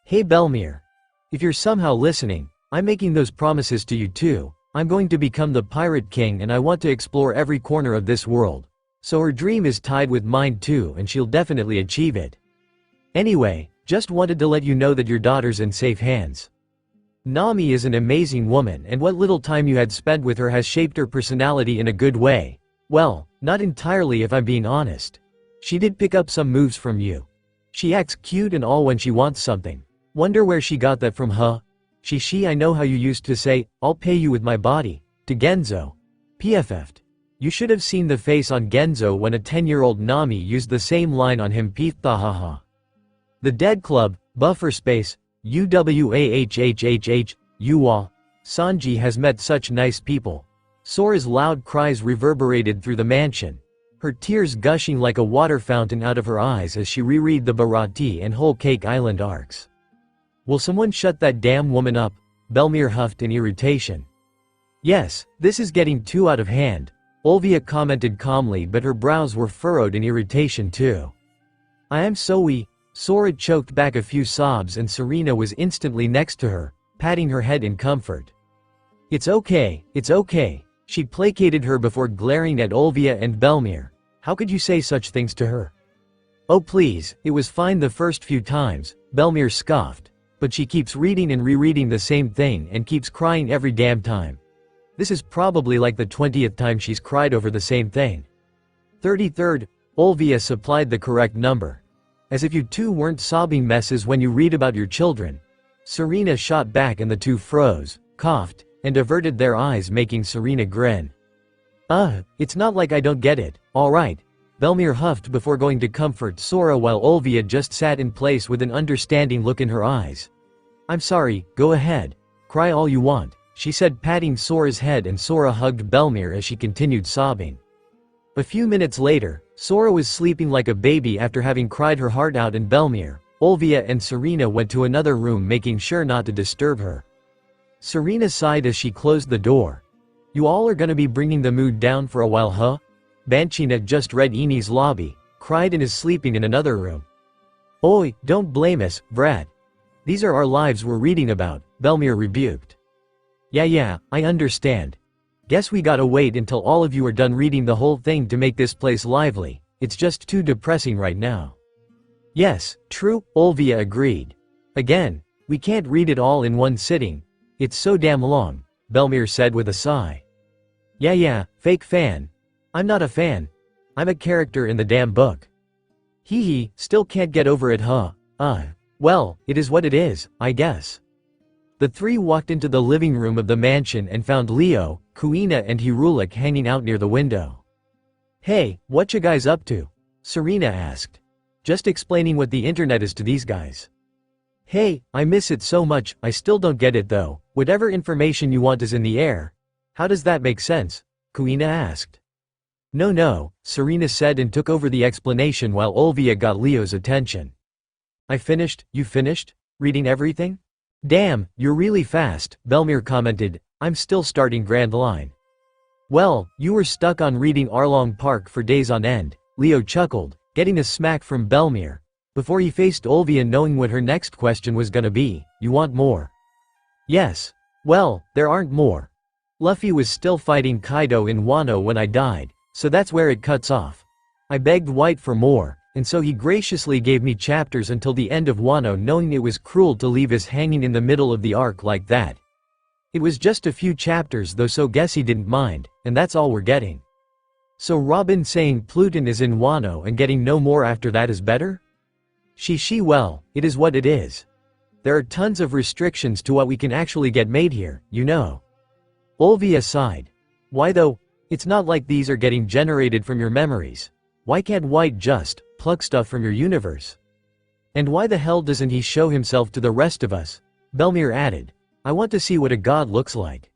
"Hey Belmir. If you're somehow listening, I'm making those promises to you too. I'm going to become the Pirate King and I want to explore every corner of this world. So her dream is tied with mine too, and she'll definitely achieve it. Anyway, just wanted to let you know that your daughter's in safe hands. Nami is an amazing woman, and what little time you had spent with her has shaped her personality in a good way. Well, not entirely if I'm being honest. She did pick up some moves from you. She acts cute and all when she wants something. Wonder where she got that from, huh? She I know how you used to say, 'I'll pay you with my body,' to Genzo. PFF'd. You should have seen the face on Genzo when a 10-year-old Nami used the same line on him. Haha. The Dead Club, buffer space, UWAHHHH, UWA. Sanji has met such nice people." Sora's loud cries reverberated through the mansion. her tears gushing like a water fountain out of her eyes as she reread the Barati and Whole Cake Island arcs. "Will someone shut that damn woman up?" Belmir huffed in irritation. "Yes, this is getting too out of hand," Olvia commented calmly, but her brows were furrowed in irritation too. "I am so weak." Sora choked back a few sobs and Serena was instantly next to her, patting her head in comfort. It's okay," she placated her before glaring at Olvia and Belmir. "How could you say such things to her?" "Oh please, it was fine the first few times," Belmir scoffed. "But she keeps reading and rereading the same thing and keeps crying every damn time. This is probably like the 20th time she's cried over the same thing." 33rd, Olvia supplied the correct number. "As if you two weren't sobbing messes when you read about your children." Serena shot back and the two froze, coughed, and averted their eyes, making Serena grin. It's not like I don't get it, alright," Belmir huffed before going to comfort Sora while Olvia just sat in place with an understanding look in her eyes. "I'm sorry, go ahead. Cry all you want," she said, patting Sora's head, and Sora hugged Belmir as she continued sobbing. A few minutes later, Sora was sleeping like a baby after having cried her heart out, and Belmir, Olvia and Serena went to another room, making sure not to disturb her. Serena sighed as she closed the door. "You all are gonna be bringing the mood down for a while, huh?" Banchina, just read Eni's lobby, cried and is sleeping in another room. "Oi, don't blame us, brat. These are our lives we're reading about," Belmir rebuked. Yeah, I understand. Guess we gotta wait until all of you are done reading the whole thing to make this place lively. It's just too depressing right now." "Yes, true," Olvia agreed. "Again, we can't read it all in one sitting. It's so damn long," Belmir said with a sigh. Yeah, fake fan. I'm not a fan. I'm a character in the damn book." Hee, still can't get over it, huh? Well, it is what it is, I guess." The three walked into the living room of the mansion and found Leo, Kuina and Hirulik hanging out near the window. "Hey, what you guys up to?" Serena asked. "Just explaining what the internet is to these guys." "Hey, I miss it so much. I still don't get it though. Whatever information you want is in the air. How does that make sense?" Kuina asked. No, Serena said and took over the explanation while Olvia got Leo's attention. "I finished, you finished? Reading everything? Damn, you're really fast," Belmir commented. "I'm still starting Grand Line." "Well, you were stuck on reading Arlong Park for days on end," Leo chuckled, getting a smack from Belmir, before he faced Olvia, knowing what her next question was gonna be. "You want more?" "Yes. Well, there aren't more. Luffy was still fighting Kaido in Wano when I died, so that's where it cuts off. I begged White for more, and so he graciously gave me chapters until the end of Wano, knowing it was cruel to leave us hanging in the middle of the arc like that. It was just a few chapters though, so guess he didn't mind, and that's all we're getting." "So Robin saying Pluton is in Wano and getting no more after that is better?" Well, it is what it is. There are tons of restrictions to what we can actually get made here, you know." Olvia sighed. "Why though? It's not like these are getting generated from your memories. Why can't White just pluck stuff from your universe? And why the hell doesn't he show himself to the rest of us?" Belmir added. "I want to see what a god looks like."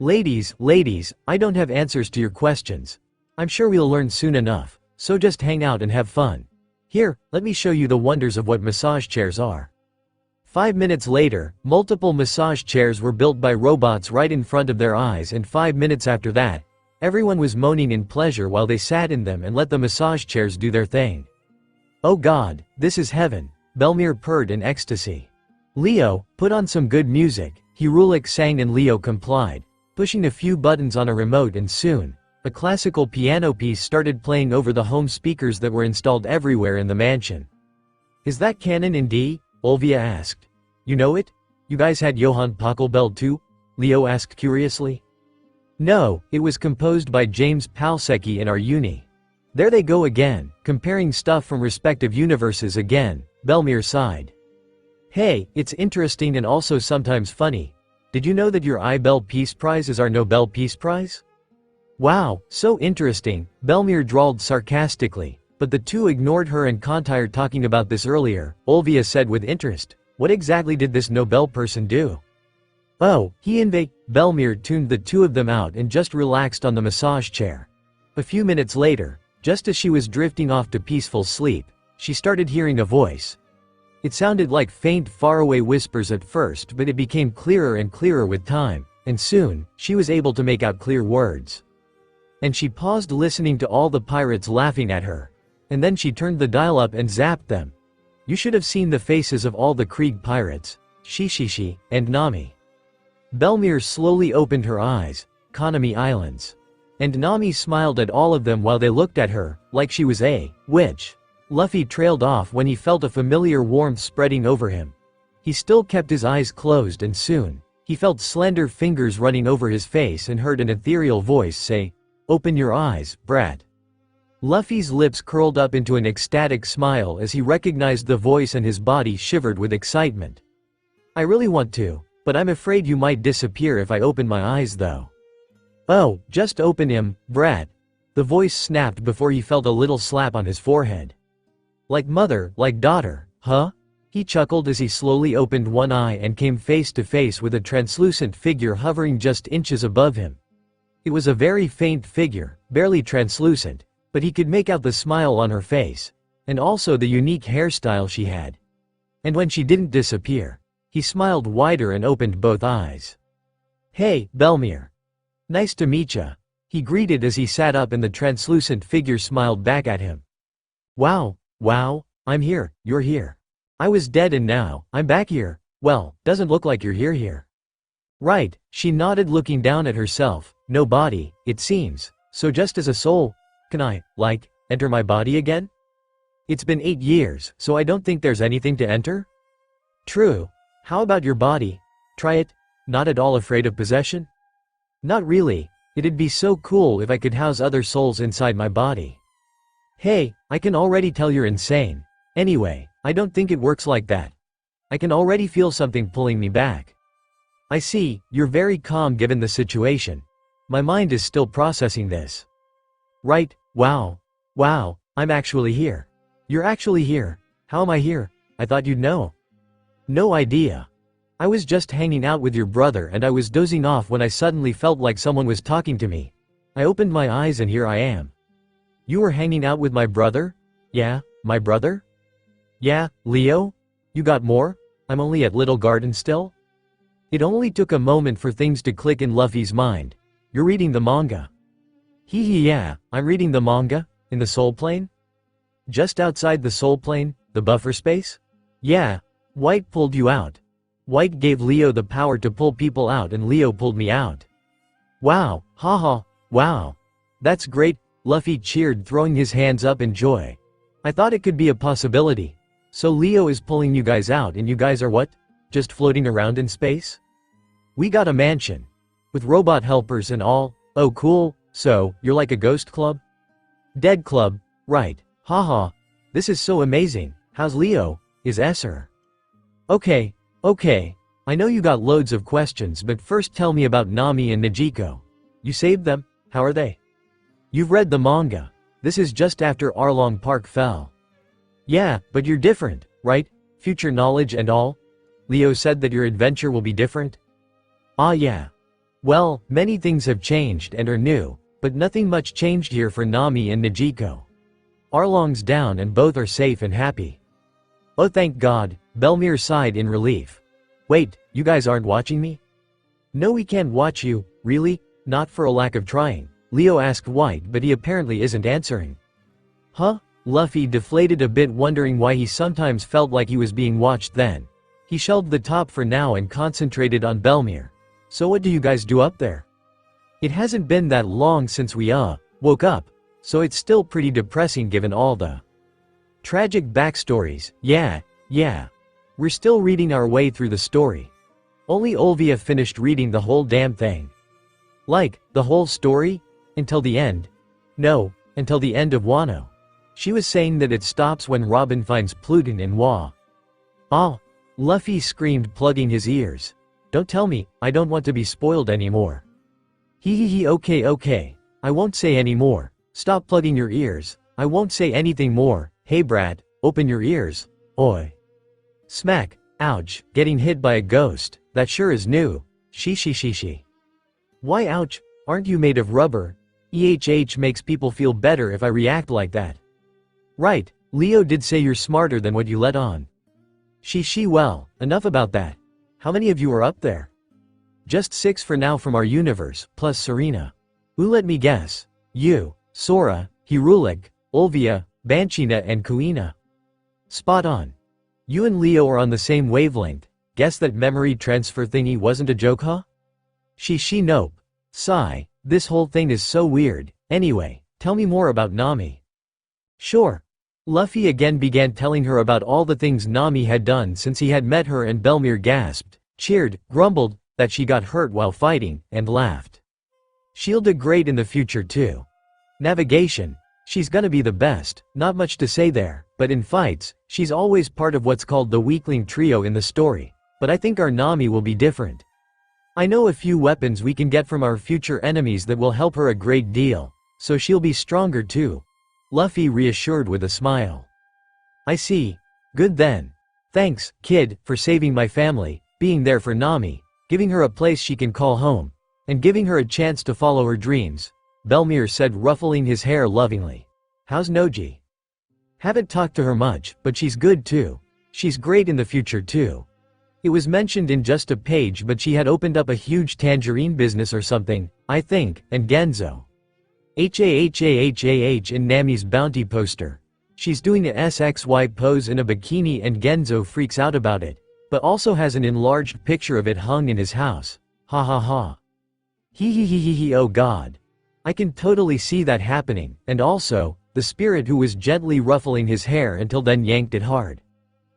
Ladies, I don't have answers to your questions. I'm sure we'll learn soon enough, so just hang out and have fun. Here, let me show you the wonders of what massage chairs are." 5 minutes later, multiple massage chairs were built by robots right in front of their eyes, and 5 minutes after that, everyone was moaning in pleasure while they sat in them and let the massage chairs do their thing. "Oh god, this is heaven," Belmir purred in ecstasy. "Leo, put on some good music," Hirulik sang, and Leo complied, pushing a few buttons on a remote, and soon, a classical piano piece started playing over the home speakers that were installed everywhere in the mansion. "Is that canon in D?" Olvia asked. "You know it? You guys had Johann Pachelbel too?" Leo asked curiously. "No, it was composed by James Palsecki in our uni." "There they go again, comparing stuff from respective universes again," Belmir sighed. "Hey, it's interesting and also sometimes funny. Did you know that your Ibel Peace Prize is our Nobel Peace Prize?" "Wow, so interesting," Belmir drawled sarcastically, but the two ignored her and continued talking about this earlier. Olvia said with interest, "What exactly did this Nobel person do?" "Oh, he Belmir tuned the two of them out and just relaxed on the massage chair. A few minutes later, Just as she was drifting off to peaceful sleep, she started hearing a voice. It sounded like faint, faraway whispers at first, but it became clearer and clearer with time, and soon, she was able to make out clear words. And she paused, listening to all the pirates laughing at her. And then she turned the dial up and zapped them. You should have seen the faces of all the Krieg pirates, Shishishi, and Nami. Belmir slowly opened her eyes, Konami Islands. And Nami smiled at all of them while they looked at her, like she was a witch. Luffy trailed off when he felt a familiar warmth spreading over him. He still kept his eyes closed, and soon, he felt slender fingers running over his face and heard an ethereal voice say, "Open your eyes, brat." Luffy's lips curled up into an ecstatic smile as he recognized the voice, and his body shivered with excitement. "I really want to, but I'm afraid you might disappear if I open my eyes though." "Oh, just open 'em, brat." The voice snapped before he felt a little slap on his forehead. "Like mother, like daughter, huh?" He chuckled as he slowly opened one eye and came face to face with a translucent figure hovering just inches above him. It was a very faint figure, barely translucent, but he could make out the smile on her face, and also the unique hairstyle she had. And when she didn't disappear, he smiled wider and opened both eyes. "Hey, Belmir. Nice to meetcha," he greeted as he sat up, and the translucent figure smiled back at him. Wow, I'm here, you're here. I was dead and now, I'm back here. Well, doesn't look like you're here. Right, she nodded, looking down at herself. No body, it seems, so just as a soul, can I, enter my body again? It's been 8 years, so I don't think there's anything to enter? True. How about your body? Try it? Not at all afraid of possession? Not really, it'd be so cool if I could house other souls inside my body. Hey, I can already tell you're insane. Anyway, I don't think it works like that. I can already feel something pulling me back. I see, you're very calm given the situation. My mind is still processing this. Right, wow, I'm actually here. You're actually here. How am I here? I thought you'd know. No idea. I was just hanging out with your brother and I was dozing off when I suddenly felt like someone was talking to me. I opened my eyes and here I am. You were hanging out with my brother? Yeah, my brother? Yeah, Leo? You got more? I'm only at Little Garden still? It only took a moment for things to click in Luffy's mind. You're reading the manga. Yeah, I'm reading the manga, in the Soul Plane? Just outside the Soul Plane, the buffer space? Yeah, White pulled you out. White gave Leo the power to pull people out and Leo pulled me out. Wow, haha, wow. That's great, Luffy cheered, throwing his hands up in joy. I thought it could be a possibility. So Leo is pulling you guys out and you guys are what? Just floating around in space? We got a mansion. With robot helpers and all. Oh cool, so, you're like a ghost club? Dead club, right, haha. This is so amazing. How's Leo? Is Esser? Okay, I know you got loads of questions, but first tell me about Nami and Nejiko. You saved them? How are they? You've read the manga. This is just after Arlong Park fell. Yeah, but you're different, right? Future knowledge and all? Leo said that your adventure will be different? Ah yeah. Well, many things have changed and are new, but nothing much changed here for Nami and Nejiko. Arlong's down and both are safe and happy. Oh thank God, Belmir sighed in relief. Wait, you guys aren't watching me? No, we can't watch you, really? Not for a lack of trying. Leo asked White, but he apparently isn't answering. Huh? Luffy deflated a bit, wondering why he sometimes felt like he was being watched then. He shelved the top for now and concentrated on Belmir. So what do you guys do up there? It hasn't been that long since we woke up, so it's still pretty depressing given all the tragic backstories. Yeah. We're still reading our way through the story. Only Olvia finished reading the whole damn thing. Like, the whole story? Until the end? No, until the end of Wano. She was saying that it stops when Robin finds Pluton in Wa. Ah! Luffy screamed, plugging his ears. Don't tell me, I don't want to be spoiled anymore. Okay. I won't say any more. Stop plugging your ears. I won't say anything more. Hey brat, open your ears. Oi. Smack. Ouch, getting hit by a ghost. That sure is new. She. Why ouch, aren't you made of rubber? Makes people feel better if I react like that. Right, Leo did say you're smarter than what you let on. Well, enough about that. How many of you are up there? Just 6 for now from our universe, plus Serena. Let me guess. You, Sora, Hirulik, Olvia, Banchina and Kuina. Spot on. You and Leo are on the same wavelength. Guess that memory transfer thingy wasn't a joke, huh? Nope. Sigh, this whole thing is so weird. Anyway, tell me more about Nami. Sure. Luffy again began telling her about all the things Nami had done since he had met her, and Belmir gasped, cheered, grumbled that she got hurt while fighting, and laughed. She'll do great in the future too. Navigation. She's gonna be the best, not much to say there, but in fights, she's always part of what's called the weakling trio in the story. But I think our Nami will be different. I know a few weapons we can get from our future enemies that will help her a great deal, so she'll be stronger too. Luffy reassured with a smile. I see. Good then. Thanks, kid, for saving my family, being there for Nami, giving her a place she can call home, and giving her a chance to follow her dreams, Belmir said, ruffling his hair lovingly. How's Noji? Haven't talked to her much, but she's good too. She's great in the future too. It was mentioned in just a page, but she had opened up a huge tangerine business or something, I think, and Genzo. In Nami's bounty poster. She's doing a SXY pose in a bikini and Genzo freaks out about it, but also has an enlarged picture of it hung in his house. Ha ha ha. He oh god. I can totally see that happening, and also, the spirit who was gently ruffling his hair until then yanked it hard.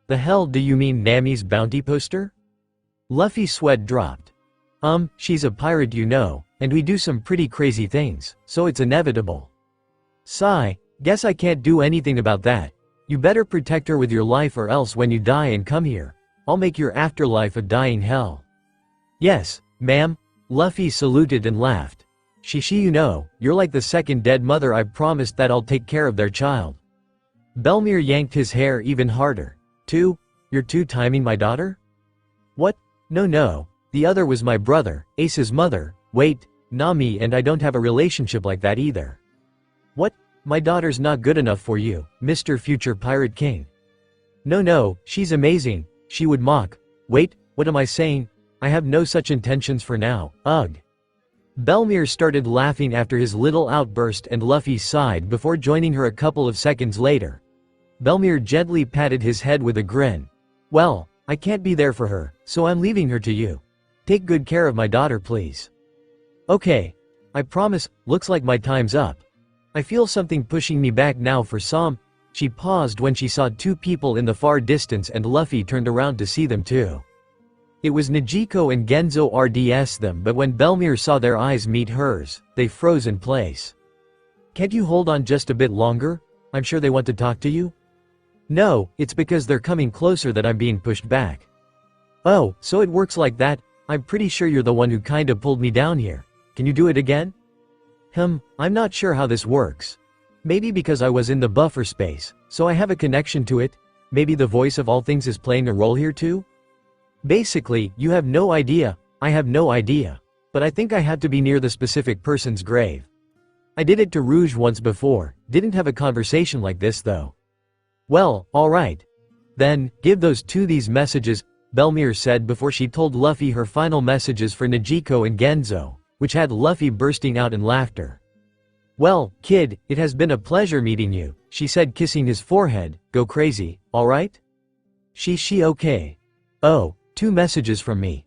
The hell do you mean Nami's bounty poster? Luffy's sweat dropped. She's a pirate you know, and we do some pretty crazy things, so it's inevitable. Sigh, guess I can't do anything about that. You better protect her with your life, or else when you die and come here, I'll make your afterlife a dying hell. Yes, ma'am. Luffy saluted and laughed. You know, you're like the second dead mother I promised that I'll take care of their child. Belmir yanked his hair even harder. You're two-timing my daughter? What? No, the other was my brother, Ace's mother. Wait, Nami and I don't have a relationship like that either. What? My daughter's not good enough for you, Mr. Future Pirate King. No, she's amazing, she would mock. Wait, what am I saying? I have no such intentions for now, ugh. Belmir started laughing after his little outburst, and Luffy sighed before joining her a couple of seconds later. Belmir gently patted his head with a grin. Well, I can't be there for her, so I'm leaving her to you. Take good care of my daughter, please. Okay. I promise. Looks like my time's up. I feel something pushing me back now for some. She paused when she saw 2 people in the far distance, and Luffy turned around to see them too. It was Nejico and Genzo RDS them, but when Belmir saw their eyes meet hers, they froze in place. Can't you hold on just a bit longer? I'm sure they want to talk to you? No, it's because they're coming closer that I'm being pushed back. Oh, so it works like that? I'm pretty sure you're the one who kinda pulled me down here. Can you do it again? I'm not sure how this works. Maybe because I was in the buffer space, so I have a connection to it. Maybe the voice of all things is playing a role here too? Basically, you have no idea, I have no idea. But I think I had to be near the specific person's grave. I did it to Rouge once before, didn't have a conversation like this though. Well, alright. Then, give those 2 these messages, Belmir said before she told Luffy her final messages for Nejico and Genzo, which had Luffy bursting out in laughter. Well, kid, it has been a pleasure meeting you, she said, kissing his forehead. Go crazy, alright? She okay. Oh, 2 messages from me.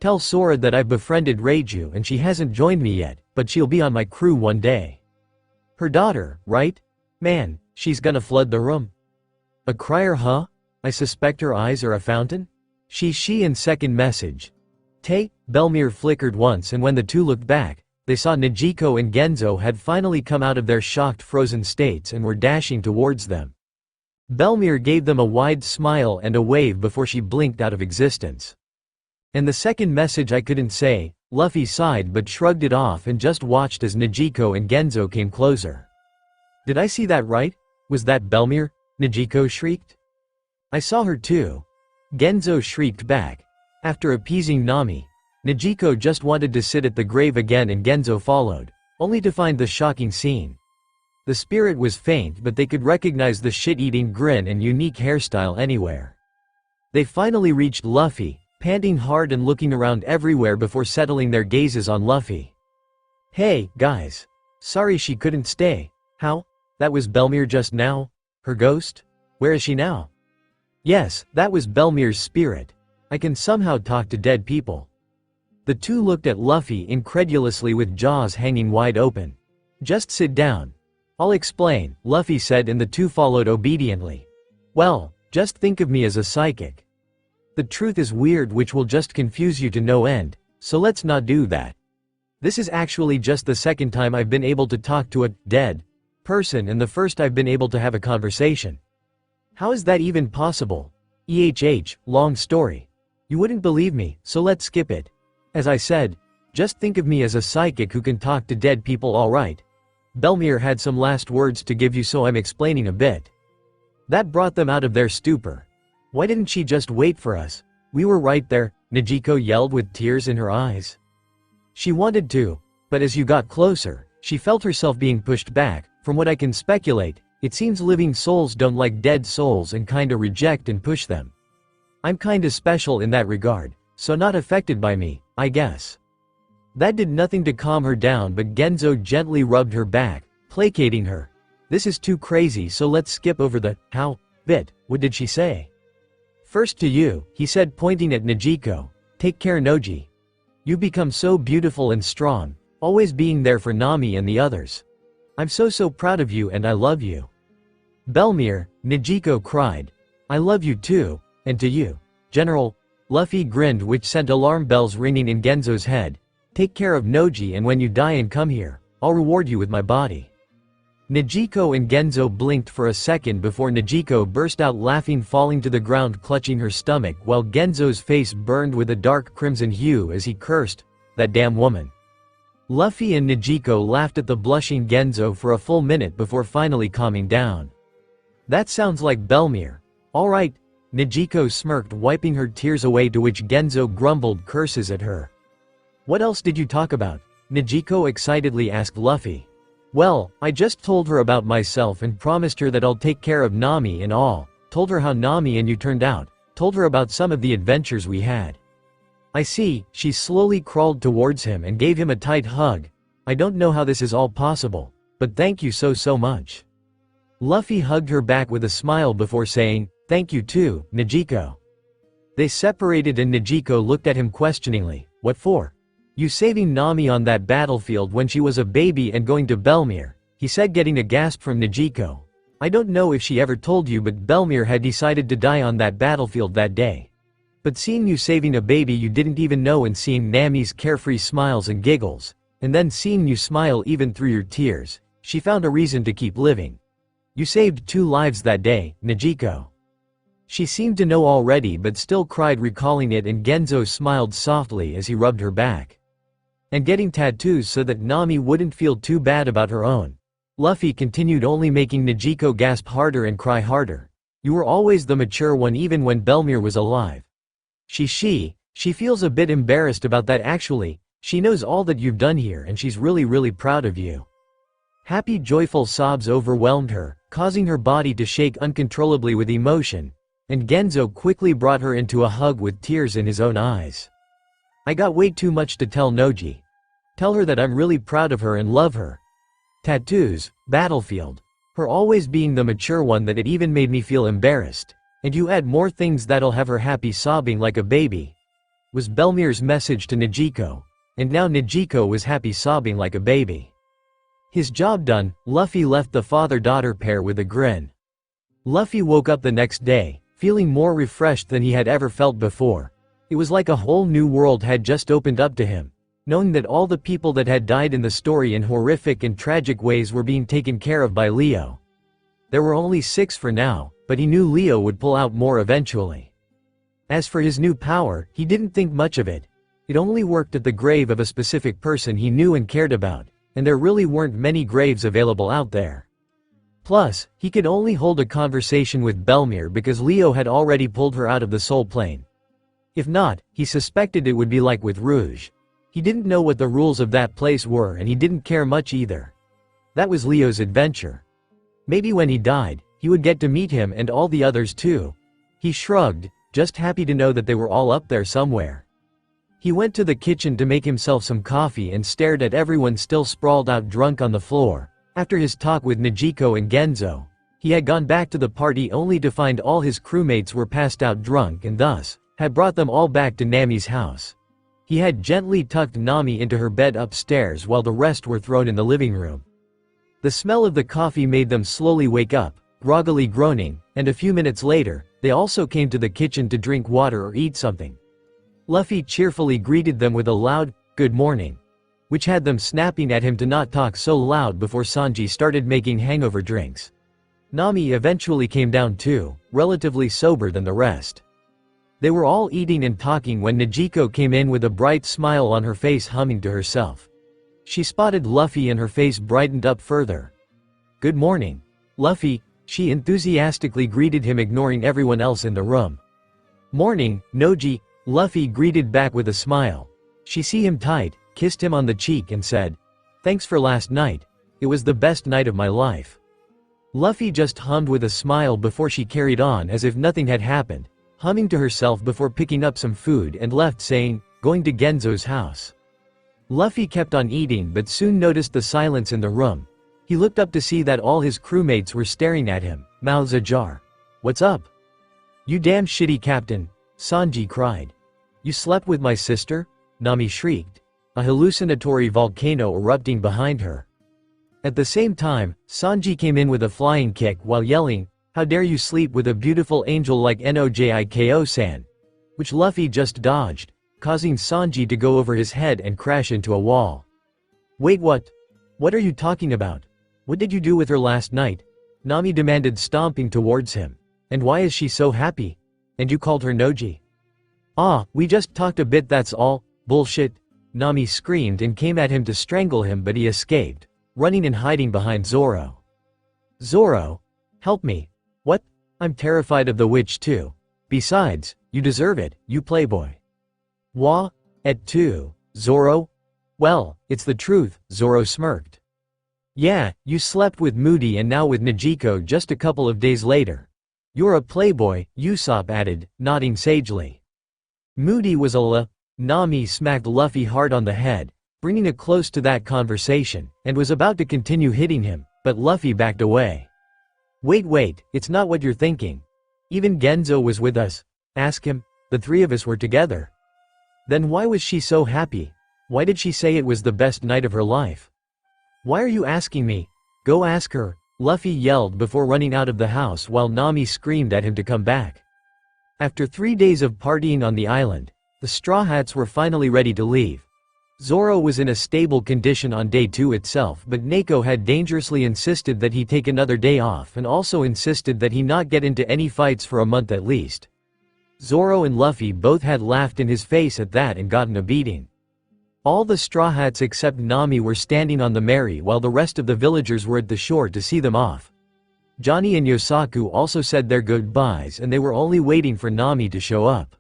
Tell Sora that I've befriended Reiju and she hasn't joined me yet, but she'll be on my crew one day. Her daughter, right? Man, she's gonna flood the room. A crier, huh? I suspect her eyes are a fountain? She in second message. Belmir flickered once, and when the 2 looked back, they saw Nejico and Genzo had finally come out of their shocked frozen states and were dashing towards them. Belmir gave them a wide smile and a wave before she blinked out of existence. And the second message I couldn't say, Luffy sighed but shrugged it off and just watched as Nejico and Genzo came closer. Did I see that right? Was that Belmir? Nejico shrieked. I saw her too. Genzo shrieked back. After appeasing Nami, Nejico just wanted to sit at the grave again, and Genzo followed. only to find the shocking scene. The spirit was faint, but they could recognize the shit-eating grin and unique hairstyle anywhere. They finally reached Luffy, panting hard and looking around everywhere before settling their gazes on Luffy. "Hey, guys. Sorry she couldn't stay." "How? That was Belmere just now? Her ghost? Where is she now?" "Yes, that was Belmere's spirit. I can somehow talk to dead people." The two looked at Luffy incredulously with jaws hanging wide open. "Just sit down. I'll explain," Luffy said, and the two followed obediently. "Well, just think of me as a psychic. The truth is weird, which will just confuse you to no end, so let's not do that. This is actually just the second time I've been able to talk to a dead person and the first I've been able to have a conversation. How is that even possible? Long story. You wouldn't believe me, so let's skip it. As I said, just think of me as a psychic who can talk to dead people, alright? Belmere had some last words to give you, so I'm explaining a bit." That brought them out of their stupor. "Why didn't she just wait for us? We were right there," Najiko yelled with tears in her eyes. "She wanted to, but as you got closer, she felt herself being pushed back. From what I can speculate, it seems living souls don't like dead souls and kinda reject and push them. I'm kinda special in that regard, so not affected by me, I guess." That did nothing to calm her down, but Genzo gently rubbed her back, placating her. "This is too crazy, so let's skip over the how bit. What did she say?" "First to you," he said, pointing at Najiko. "Take care, Noji. You become so beautiful and strong, always being there for Nami and the others. I'm so proud of you and I love you." "Belmere," Najiko cried. "I love you too, and to you, General." Luffy grinned, which sent alarm bells ringing in Genzo's head. "Take care of Noji, and when you die and come here, I'll reward you with my body." Najiko and Genzo blinked for a second before Najiko burst out laughing, falling to the ground clutching her stomach, while Genzo's face burned with a dark crimson hue as he cursed, "That damn woman." Luffy and Najiko laughed at the blushing Genzo for a full minute before finally calming down. "That sounds like Belmere. Alright," Najiko smirked, wiping her tears away, to which Genzo grumbled curses at her. "What else did you talk about?" Najiko excitedly asked Luffy. "Well, I just told her about myself and promised her that I'll take care of Nami and all, told her how Nami and you turned out, told her about some of the adventures we had." "I see." She slowly crawled towards him and gave him a tight hug. "I don't know how this is all possible, but thank you so much." Luffy hugged her back with a smile before saying, "Thank you too, Najiko." They separated and Najiko looked at him questioningly. "What for?" "You saving Nami on that battlefield when she was a baby and going to Belmere," he said, getting a gasp from Najiko. "I don't know if she ever told you, but Belmere had decided to die on that battlefield that day. But seeing you saving a baby you didn't even know, and seeing Nami's carefree smiles and giggles, and then seeing you smile even through your tears, she found a reason to keep living. You saved 2 lives that day, Najiko." She seemed to know already but still cried recalling it, and Genzo smiled softly as he rubbed her back. "And getting tattoos so that Nami wouldn't feel too bad about her own," Luffy continued, only making Najiko gasp harder and cry harder. "You were always the mature one even when Belmere was alive. She feels a bit embarrassed about that actually. She knows all that you've done here and she's really proud of you." Happy joyful sobs overwhelmed her, causing her body to shake uncontrollably with emotion, and Genzo quickly brought her into a hug with tears in his own eyes. "I got way too much to tell Noji. Tell her that I'm really proud of her and love her. Tattoos, battlefield, her always being the mature one, that it even made me feel embarrassed. And you add more things that'll have her happy sobbing like a baby," was Belmere's message to Najiko. And now Najiko was happy sobbing like a baby. His job done, Luffy left the father-daughter pair with a grin. Luffy woke up the next day, feeling more refreshed than he had ever felt before. It was like a whole new world had just opened up to him, knowing that all the people that had died in the story in horrific and tragic ways were being taken care of by Leo. There were only 6 for now, but he knew Leo would pull out more eventually. As for his new power, he didn't think much of it. It only worked at the grave of a specific person he knew and cared about, and there really weren't many graves available out there. Plus, he could only hold a conversation with Belmere because Leo had already pulled her out of the soul plane. If not, he suspected it would be like with Rouge. He didn't know what the rules of that place were and he didn't care much either. That was Leo's adventure. Maybe when he died, he would get to meet him and all the others too. He shrugged, just happy to know that they were all up there somewhere. He went to the kitchen to make himself some coffee and stared at everyone still sprawled out drunk on the floor. After his talk with Nijiko and Genzo, he had gone back to the party only to find all his crewmates were passed out drunk and thus, had brought them all back to Nami's house. He had gently tucked Nami into her bed upstairs while the rest were thrown in the living room. The smell of the coffee made them slowly wake up, groggily groaning, and a few minutes later, they also came to the kitchen to drink water or eat something. Luffy cheerfully greeted them with a loud, "Good morning," which had them snapping at him to not talk so loud before Sanji started making hangover drinks. Nami eventually came down too, relatively sober than the rest. They were all eating and talking when Nijiko came in with a bright smile on her face humming to herself. She spotted Luffy and her face brightened up further. "Good morning, Luffy," she enthusiastically greeted him, ignoring everyone else in the room. "Morning, Noji," Luffy greeted back with a smile. She see him tight, kissed him on the cheek and said, "Thanks for last night. It was the best night of my life." Luffy just hummed with a smile before she carried on as if nothing had happened, humming to herself before picking up some food and left saying, "Going to Genzo's house." Luffy kept on eating but soon noticed the silence in the room. He looked up to see that all his crewmates were staring at him, mouths ajar. "What's up?" "You damn shitty captain," Sanji cried. "You slept with my sister?" Nami shrieked, a hallucinatory volcano erupting behind her. At the same time, Sanji came in with a flying kick while yelling, "How dare you sleep with a beautiful angel like Nojiko-san?" which Luffy just dodged, causing Sanji to go over his head and crash into a wall. "Wait, what? What are you talking about? What did you do with her last night?" Nami demanded, stomping towards him. "And why is she so happy? And you called her Noji?" "Ah, we just talked a bit, that's all." "Bullshit," Nami screamed and came at him to strangle him, but he escaped, running and hiding behind Zoro. "Zoro? Help me." "What? I'm terrified of the witch too. Besides, you deserve it, you playboy." "Wah? Et tu, Zoro?" "Well, it's the truth," Zoro smirked. "Yeah, you slept with Moody and now with Nijiko just a couple of days later. You're a playboy," Usopp added, nodding sagely. "Moody was a Nami smacked Luffy hard on the head, bringing it close to that conversation, and was about to continue hitting him, but Luffy backed away. Wait, it's not what you're thinking. Even Genzo was with us. Ask him, the three of us were together." "Then why was she so happy? Why did she say it was the best night of her life?" "Why are you asking me? Go ask her," Luffy yelled before running out of the house while Nami screamed at him to come back. After 3 days of partying on the island, the Straw Hats were finally ready to leave. Zoro was in a stable condition on day 2 itself, but Neko had dangerously insisted that he take another day off and also insisted that he not get into any fights for a month at least. Zoro and Luffy both had laughed in his face at that and gotten a beating. All the Straw Hats except Nami were standing on the Mary while the rest of the villagers were at the shore to see them off. Johnny and Yosaku also said their goodbyes and they were only waiting for Nami to show up.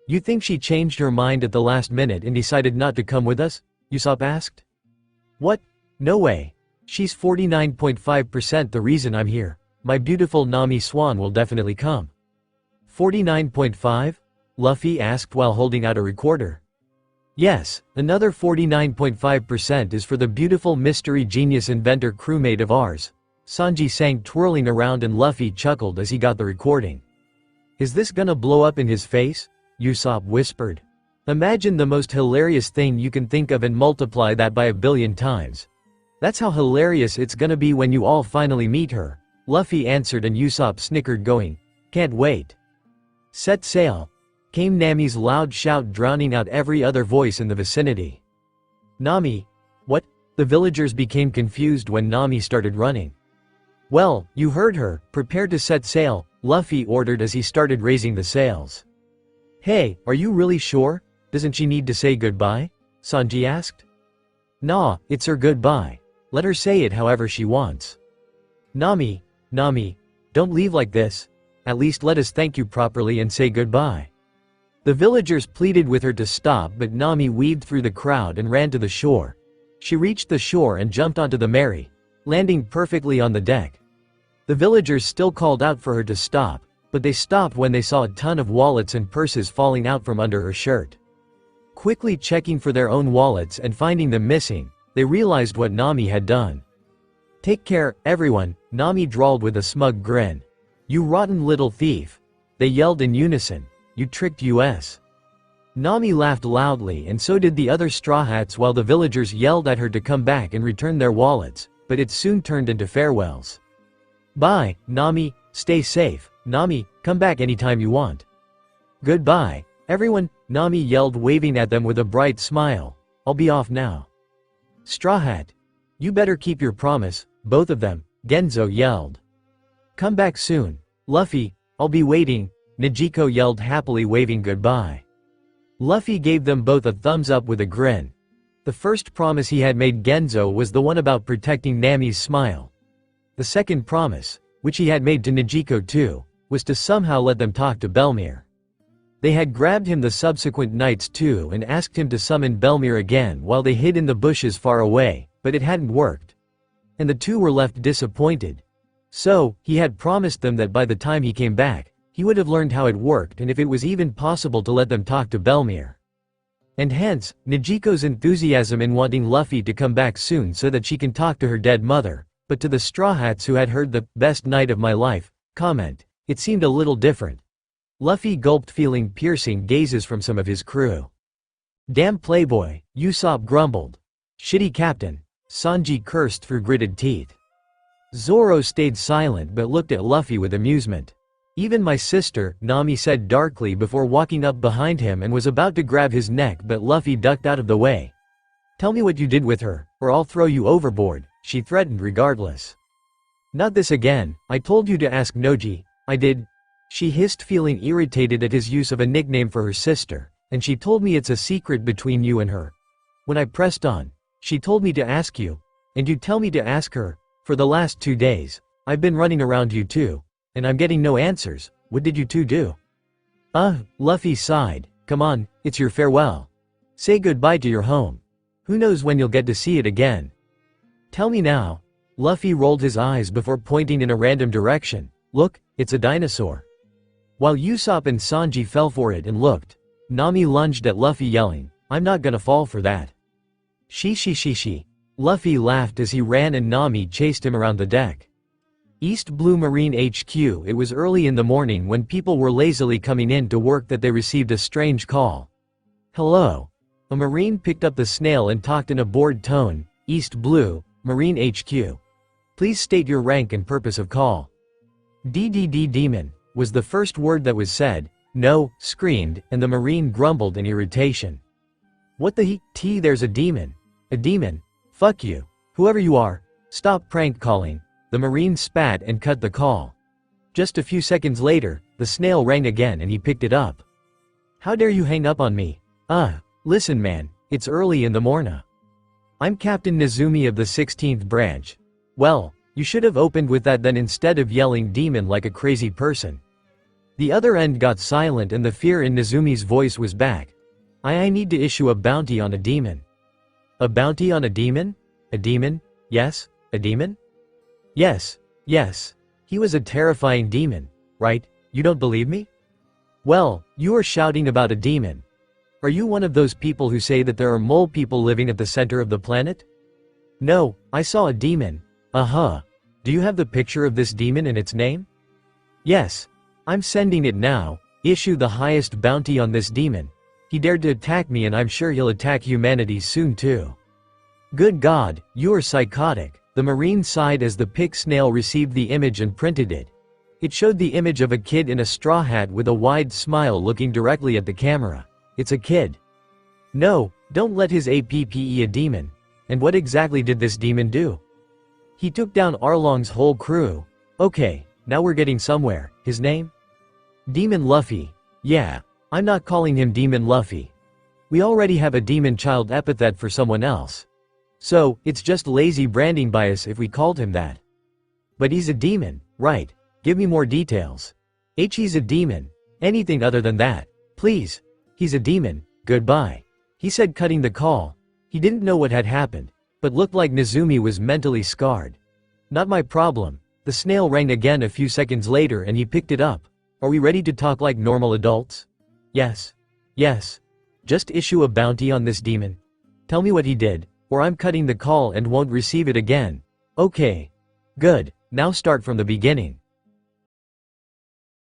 "You think she changed her mind at the last minute and decided not to come with us?" Usopp asked. "What? No way. She's 49.5% the reason I'm here. My beautiful Nami Swan will definitely come." 49.5? Luffy asked while holding out a recorder. "Yes, another 49.5% is for the beautiful mystery genius inventor crewmate of ours," Sanji sang, twirling around, and Luffy chuckled as he got the recording. "Is this gonna blow up in his face?" Usopp whispered. "Imagine the most hilarious thing you can think of and multiply that by 1,000,000,000 times. That's how hilarious it's gonna be when you all finally meet her," Luffy answered, and Usopp snickered, going, "Can't wait." "Set sail," came Nami's loud shout, drowning out every other voice in the vicinity. "Nami? What?" The villagers became confused when Nami started running. "Well, you heard her, prepare to set sail," Luffy ordered as he started raising the sails. "Hey, are you really sure? Doesn't she need to say goodbye?" Sanji asked. "Nah, it's her goodbye. Let her say it however she wants." Nami, don't leave like this. At least let us thank you properly and say goodbye." The villagers pleaded with her to stop, but Nami weaved through the crowd and ran to the shore. She reached the shore and jumped onto the Mary, landing perfectly on the deck. The villagers still called out for her to stop, but they stopped when they saw a ton of wallets and purses falling out from under her shirt. Quickly checking for their own wallets and finding them missing, they realized what Nami had done. "Take care, everyone," Nami drawled with a smug grin. "You rotten little thief." They yelled in unison, "You tricked us." Nami laughed loudly, and so did the other Straw Hats, while the villagers yelled at her to come back and return their wallets, but it soon turned into farewells. "Bye, Nami, stay safe, Nami, come back anytime you want." "Goodbye, everyone," Nami yelled, waving at them with a bright smile. "I'll be off now." "Straw Hat, you better keep your promise, both of them," Genzo yelled. "Come back soon, Luffy, I'll be waiting," Nejico yelled happily, waving goodbye. Luffy gave them both a thumbs up with a grin. The first promise he had made Genzo was the one about protecting Nami's smile. The second promise, which he had made to Nejico too, was to somehow let them talk to Belmere. They had grabbed him the subsequent nights too and asked him to summon Belmere again while they hid in the bushes far away, but it hadn't worked. And the two were left disappointed. So, he had promised them that by the time he came back, he would have learned how it worked and if it was even possible to let them talk to Belmere. And hence, Nejico's enthusiasm in wanting Luffy to come back soon so that she can talk to her dead mother, but to the Straw Hats who had heard the "best night of my life" comment, it seemed a little different. Luffy gulped, feeling piercing gazes from some of his crew. "Damn playboy," Usopp grumbled. "Shitty captain," Sanji cursed through gritted teeth. Zoro stayed silent but looked at Luffy with amusement. "Even my sister," Nami said darkly before walking up behind him and was about to grab his neck, but Luffy ducked out of the way. "Tell me what you did with her, or I'll throw you overboard," she threatened regardless. "Not this again, I told you to ask Noji." "I did," she hissed, feeling irritated at his use of a nickname for her sister, "and she told me it's a secret between you and her." When I pressed on, "She told me to ask you, and you tell me to ask her. For the last 2 days, I've been running around you two, and I'm getting no answers. What did you two do?" Luffy sighed. "Come on, it's your farewell. Say goodbye to your home. Who knows when you'll get to see it again. Tell me now." Luffy rolled his eyes before pointing in a random direction. "Look, it's a dinosaur." While Usopp and Sanji fell for it and looked, Nami lunged at Luffy yelling, "I'm not gonna fall for that." She. Luffy laughed as he ran and Nami chased him around the deck. East Blue Marine HQ. It was early in the morning when people were lazily coming in to work that they received a strange call. "Hello." A Marine picked up the snail and talked in a bored tone. "East Blue Marine HQ. Please state your rank and purpose of call." "DDD demon," was the first word that was said. "No," screamed, and the Marine grumbled in irritation. "What the there's a demon. A demon? Fuck you. Whoever you are, stop prank calling." The Marine spat and cut the call. Just a few seconds later, the snail rang again and he picked it up. "How dare you hang up on me? Listen man, it's early in the morning. I'm Captain Nezumi of the 16th branch. Well, you should have opened with that then instead of yelling demon like a crazy person." The other end got silent and the fear in Nezumi's voice was back. I need to issue a bounty on a demon." "A bounty on a demon? A demon? Yes, a demon? Yes. He was a terrifying demon, right? You don't believe me? Well, you are shouting about a demon. Are you one of those people who say that there are mole people living at the center of the planet?" "No, I saw a demon." Do you have the picture of this demon and its name?" "Yes. I'm sending it now. Issue the highest bounty on this demon. He dared to attack me and I'm sure he'll attack humanity soon too." "Good God, you are psychotic." The Marine sighed as the pick snail received the image and printed it. It showed the image of a kid in a straw hat with a wide smile looking directly at the camera. "It's a kid." "No, don't let his APPE a demon. And what exactly did this demon do?" "He took down Arlong's whole crew." "Okay, now we're getting somewhere. His name?" "Demon Luffy." "Yeah, I'm not calling him Demon Luffy. We already have a demon child epithet for someone else. So, it's just lazy branding bias if we called him that." "But he's a demon, right? Give me more details." "He's a demon. Anything other than that. Please." He's a demon, goodbye. He said, cutting the call. He didn't know what had happened, but looked like Nezumi was mentally scarred. Not my problem. The snail rang again a few seconds later and he picked it up. Are we ready to talk like normal adults? Yes. Yes. Just issue a bounty on this demon. Tell me what he did, or I'm cutting the call and won't receive it again. Okay. Good. Now start from the beginning.